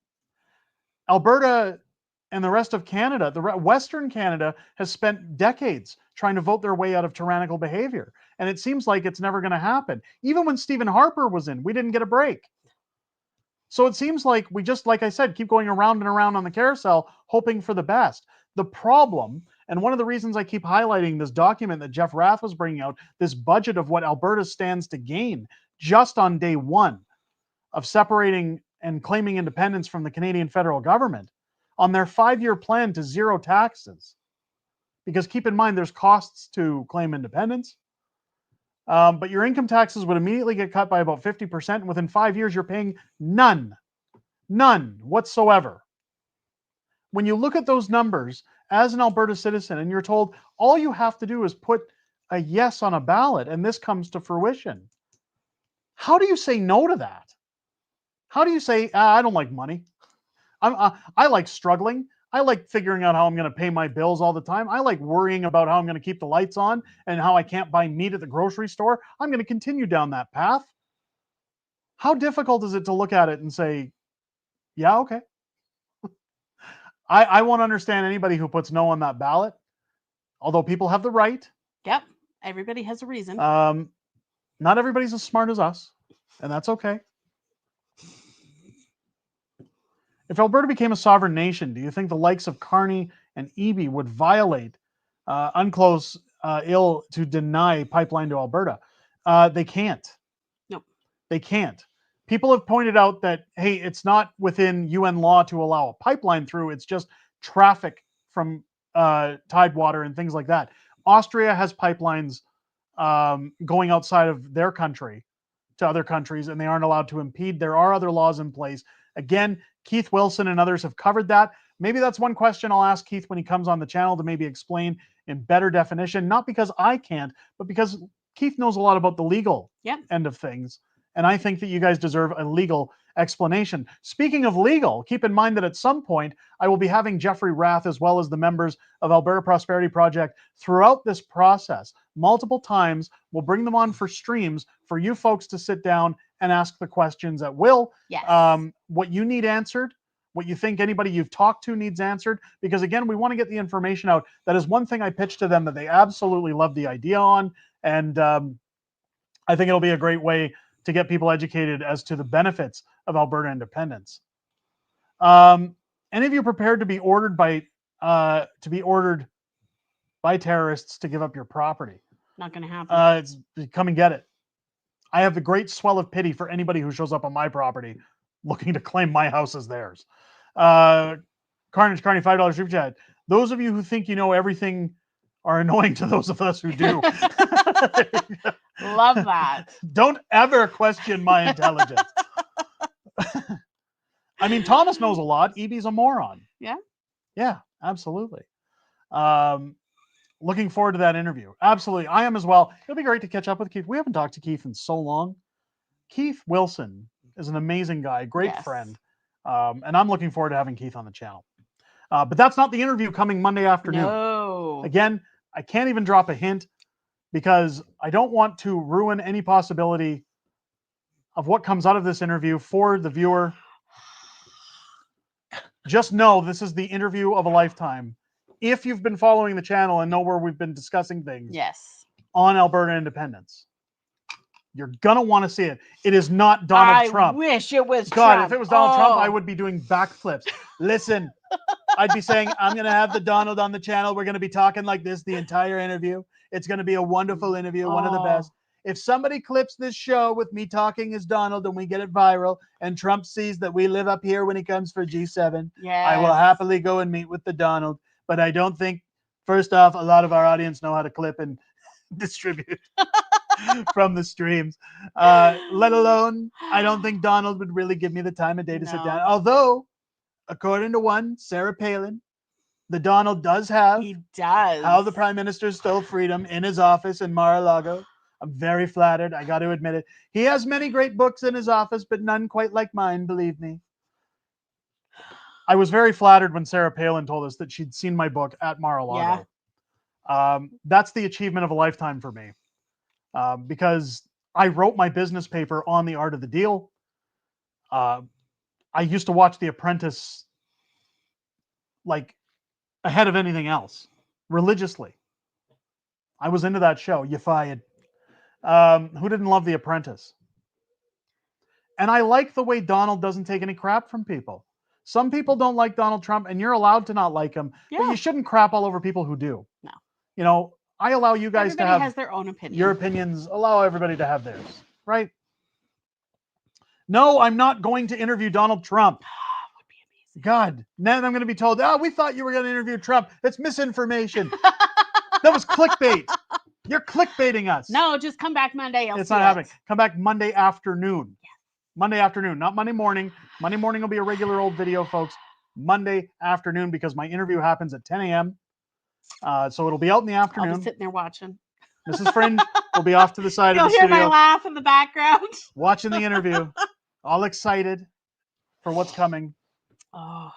Alberta and the rest of Canada, Western Canada, has spent decades trying to vote their way out of tyrannical behavior. And it seems like it's never going to happen. Even when Stephen Harper was in, we didn't get a break. So it seems like we just, like I said, keep going around and around on the carousel, hoping for the best. The problem, and one of the reasons I keep highlighting this document that Jeff Rath was bringing out, this budget of what Alberta stands to gain just on day one of separating and claiming independence from the Canadian federal government, on their 5-year plan to zero taxes. Because keep in mind, there's costs to claim independence. But your income taxes would immediately get cut by about 50%. And within 5 years, you're paying none whatsoever. When you look at those numbers as an Alberta citizen and you're told all you have to do is put a yes on a ballot and this comes to fruition, how do you say no to that? How do you say, I don't like money? I like struggling. I like figuring out how I'm going to pay my bills all the time. I like worrying about how I'm going to keep the lights on and how I can't buy meat at the grocery store. I'm going to continue down that path. How difficult is it to look at it and say, yeah, okay. I won't understand anybody who puts no on that ballot, although people have the right. Yep. Everybody has a reason. Not everybody's as smart as us, and that's okay. If Alberta became a sovereign nation, do you think the likes of Carney and Eby would violate UNCLOS ill to deny pipeline to Alberta? They can't. Nope. They can't. People have pointed out that, hey, it's not within UN law to allow a pipeline through. It's just traffic from tidewater and things like that. Austria has pipelines going outside of their country to other countries, and they aren't allowed to impede. There are other laws in place. Again, Keith Wilson and others have covered that. Maybe that's one question I'll ask Keith when he comes on the channel to maybe explain in better definition, not because I can't, but because Keith knows a lot about the legal end of things. And I think that you guys deserve a legal explanation. Speaking of legal, keep in mind that at some point, I will be having Jeffrey Rath as well as the members of Alberta Prosperity Project throughout this process. Multiple times, we'll bring them on for streams for you folks to sit down and ask the questions at will. Yes. What you need answered, what you think anybody you've talked to needs answered. Because again, we want to get the information out. That is one thing I pitched to them that they absolutely love the idea on. And I think it'll be a great way to get people educated as to the benefits of Alberta independence. Any of you prepared to be ordered by terrorists to give up your property? Not going to happen. Come and get it. I have the great swell of pity for anybody who shows up on my property looking to claim my house as theirs. Carney, $5 super chat. Those of you who think you know everything are annoying to those of us who do. Love that. Don't ever question my intelligence. I mean, Thomas knows a lot. Evie's a moron. Yeah. Yeah, absolutely. Looking forward to that interview. Absolutely. I am as well. It'll be great to catch up with Keith. We haven't talked to Keith in so long. Keith Wilson is an amazing guy, great friend. And I'm looking forward to having Keith on the channel. But that's not the interview coming Monday afternoon. No. Again, I can't even drop a hint because I don't want to ruin any possibility of what comes out of this interview for the viewer. Just know this is the interview of a lifetime. If you've been following the channel and know where we've been discussing things on Alberta independence, you're going to want to see it. It is not Donald Trump. I wish it was God, Trump. if it was Donald Trump, I would be doing backflips. Listen, I'd be saying, I'm going to have the Donald on the channel. We're going to be talking like this the entire interview. It's going to be a wonderful interview, one of the best. If somebody clips this show with me talking as Donald and we get it viral and Trump sees that we live up here when he comes for G7, I will happily go and meet with the Donald. But I don't think, first off, a lot of our audience know how to clip and distribute from the streams. Let alone, I don't think Donald would really give me the time of day to sit down. Although, according to one, Sarah Palin, the Donald does have How the Prime Minister Stole Freedom in his office in Mar-a-Lago. I'm very flattered. I got to admit it. He has many great books in his office, but none quite like mine, believe me. I was very flattered when Sarah Palin told us that she'd seen my book at Mar-a-Lago. That's the achievement of a lifetime for me. Because I wrote my business paper on the art of the deal. I used to watch The Apprentice like ahead of anything else, religiously. I was into that show. You fired. Who didn't love The Apprentice? And I like the way Donald doesn't take any crap from people. Some people don't like Donald Trump, and you're allowed to not like him, but you shouldn't crap all over people who do. No. You know, I allow you guys Everybody to have has their own opinion. your opinions. Allow everybody to have theirs, right? No, I'm not going to interview Donald Trump. Would be amazing. God, then I'm going to be told, oh, we thought you were going to interview Trump. That's misinformation. That was clickbait. You're clickbaiting us. No, just come back Monday. It's not happening. Come back Monday afternoon. Yeah. Monday afternoon, not Monday morning. Monday morning will be a regular old video, folks. Monday afternoon, because my interview happens at 10 a.m. So it'll be out in the afternoon. I'll be sitting there watching. Mrs. Fringe will be off to the side of the You'll studio. hear my laugh in the background. Watching the interview. All excited for what's coming. Oh.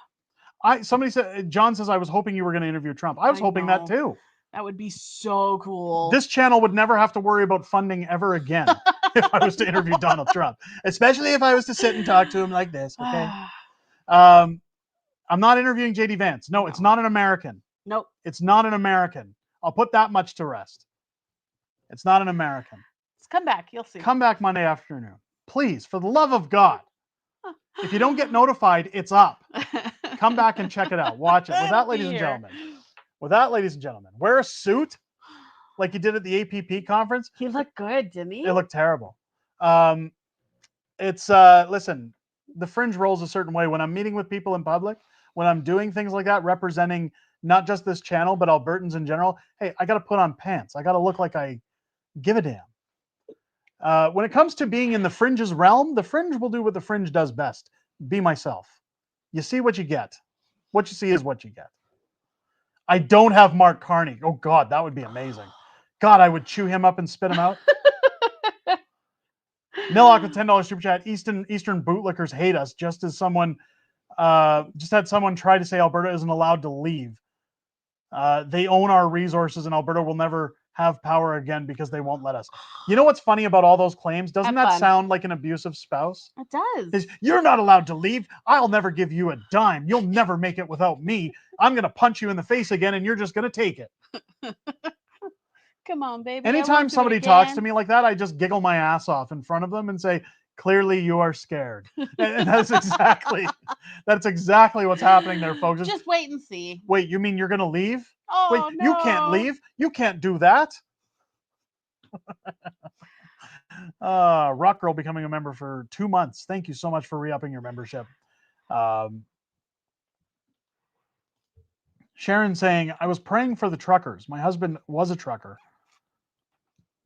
Somebody said, John says, I was hoping you were going to interview Trump. I was hoping that too. That would be so cool. This channel would never have to worry about funding ever again if I was to interview Donald Trump, especially if I was to sit and talk to him like this. Okay. I'm not interviewing JD Vance. No, it's not an American. Nope. It's not an American. I'll put that much to rest. It's not an American. Let's come back. You'll see. Come back Monday afternoon. Please, for the love of God. If you don't get notified, it's up. Come back and check it out. Watch it. With that, ladies and gentlemen. With that, ladies and gentlemen, wear a suit like you did at the APP conference. He looked good, didn't he? It looked terrible. It's listen, the Fringe rolls a certain way. When I'm meeting with people in public, when I'm doing things like that, representing not just this channel, but Albertans in general, hey, I got to put on pants. I got to look like I give a damn. When it comes to being in the Fringe's realm, the Fringe will do what the Fringe does best. Be myself. You see what you get. What you see is what you get. I don't have Mark Carney. Oh, God, that would be amazing. God, I would chew him up and spit him out. Nillock with $10 super chat. Eastern bootlickers hate us. Just as someone just had someone try to say Alberta isn't allowed to leave. They own our resources, and Alberta will never have power again because they won't let us. You know what's funny about all those claims? Doesn't that sound like an abusive spouse? It does. You're not allowed to leave. I'll never give you a dime. You'll never make it without me. I'm going to punch you in the face again, and you're just going to take it. Come on, baby. Anytime somebody talks to me like that, I just giggle my ass off in front of them and say, clearly you are scared. And that's exactly what's happening there, folks. Just wait and see. Wait, you mean you're going to leave? Oh, Wait, no. you can't leave. You can't do that. Rock Girl becoming a member for 2 months. Thank you so much for re-upping your membership. Sharon saying, I was praying for the truckers. My husband was a trucker.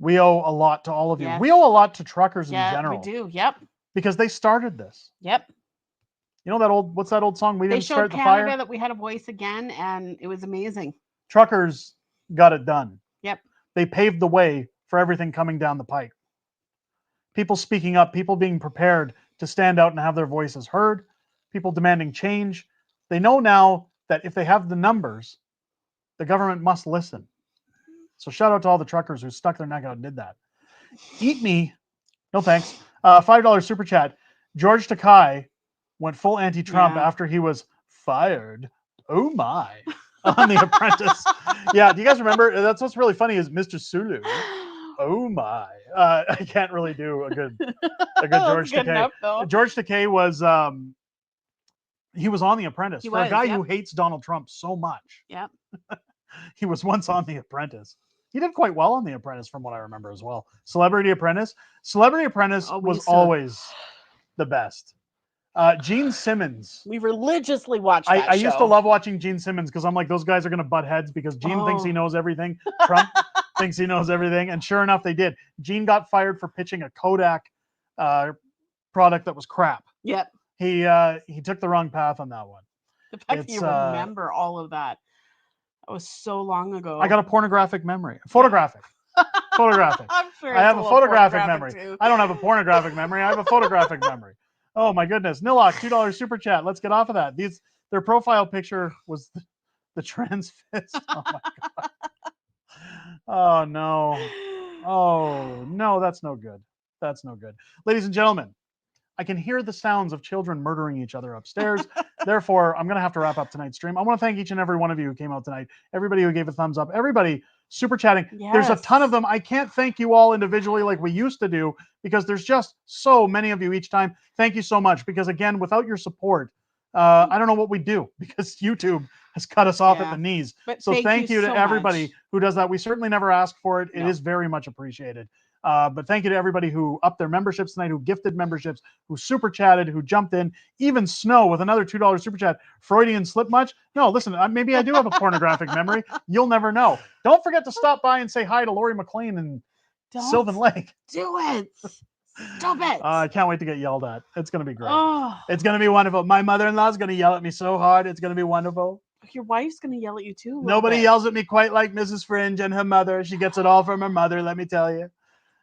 We owe a lot to all of you. Yes. We owe a lot to truckers in general. We do. Yep. Because they started this. Yep. You know what's that old song? We didn't start the fire. They showed Canada that we had a voice again, and it was amazing. Truckers got it done. Yep. They paved the way for everything coming down the pike. People speaking up, people being prepared to stand out and have their voices heard, people demanding change. They know now that if they have the numbers, the government must listen. So shout out to all the truckers who stuck their neck out and did that. Eat me. No thanks. $5 super chat. George Takei went full anti-Trump after he was fired. Oh my. On The Apprentice. Yeah, do you guys remember? That's what's really funny is Mr. Sulu. Oh my. I can't really do a good George Takei. George Takei was he was on The Apprentice. For a guy who hates Donald Trump so much. Yep. He was once on The Apprentice. He did quite well on The Apprentice from what I remember as well. Celebrity Apprentice was always the best. Gene Simmons. We religiously watched that I used to love watching Gene Simmons because I'm like, those guys are going to butt heads because Gene thinks he knows everything. Trump thinks he knows everything. And sure enough, they did. Gene got fired for pitching a Kodak product that was crap. Yep. He took the wrong path on that one. The fact that you remember all of that. That was so long ago. I got a pornographic memory. Photographic. Photographic. I'm sure I have a photographic memory. Too. I don't have a pornographic memory. I have a photographic memory. Oh my goodness. Nillock, $2 super chat. Let's get off of that. Their profile picture was the trans fist. Oh my God. Oh no. Oh no, that's no good. That's no good. Ladies and gentlemen, I can hear the sounds of children murdering each other upstairs. Therefore, I'm going to have to wrap up tonight's stream. I want to thank each and every one of you who came out tonight. Everybody who gave a thumbs up. Everybody super chatting. Yes. There's a ton of them. I can't thank you all individually like we used to do because there's just so many of you each time. Thank you so much because, again, without your support, I don't know what we'd do because YouTube has cut us off at the knees. But so thank you to everybody who does that. We certainly never ask for it. It is very much appreciated. But thank you to everybody who upped their memberships tonight, who gifted memberships, who super chatted, who jumped in. Even Snow with another $2 super chat. Freudian slip much? No, listen, maybe I do have a pornographic memory. You'll never know. Don't forget to stop by and say hi to Lori McLean and Sylvan Lake. Do it. Stop it. I can't wait to get yelled at. It's going to be great. Oh. It's going to be wonderful. My mother-in-law is going to yell at me so hard. It's going to be wonderful. Your wife's going to yell at you too. Nobody yells at me quite like Mrs. Fringe and her mother. She gets it all from her mother, let me tell you.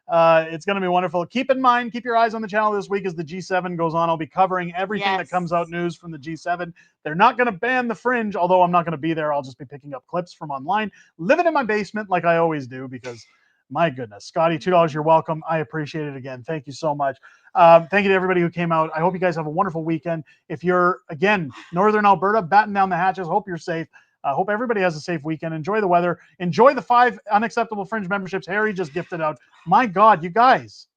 It's going to be wonderful. Keep in mind, keep your eyes on the channel this week as the G7 goes on. I'll be covering everything that comes out news from the G7. They're not going to ban the Fringe, although I'm not going to be there. I'll just be picking up clips from online. Living in my basement like I always do because, my goodness. Scotty, $2, you're welcome. I appreciate it again. Thank you so much. Thank you to everybody who came out. I hope you guys have a wonderful weekend. If you're, again, Northern Alberta, batten down the hatches. Hope you're safe. I hope everybody has a safe weekend. Enjoy the weather. Enjoy the 5 unacceptable Fringe memberships Harry just gifted out. My God, you guys.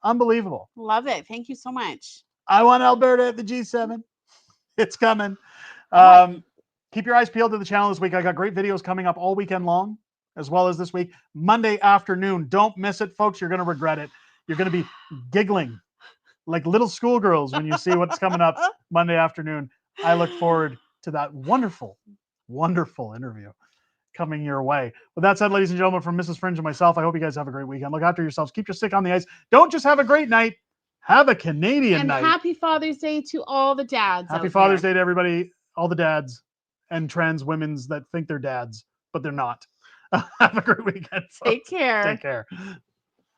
Unbelievable. Love it. Thank you so much. I want Alberta at the G7. It's coming. Keep your eyes peeled to the channel this week. I got great videos coming up all weekend long, as well as this week. Monday afternoon. Don't miss it, folks. You're going to regret it. You're going to be giggling like little schoolgirls when you see what's coming up Monday afternoon. I look forward to that wonderful, wonderful interview coming your way. With that said, ladies and gentlemen, from Mrs. Fringe and myself, I hope you guys have a great weekend. Look after yourselves. Keep your stick on the ice. Don't just have a great night. Have a Canadian night. And happy Father's Day to all the dads. Happy Father's Day to everybody, all the dads and trans women's that think they're dads, but they're not. Have a great weekend. Take care. Take care.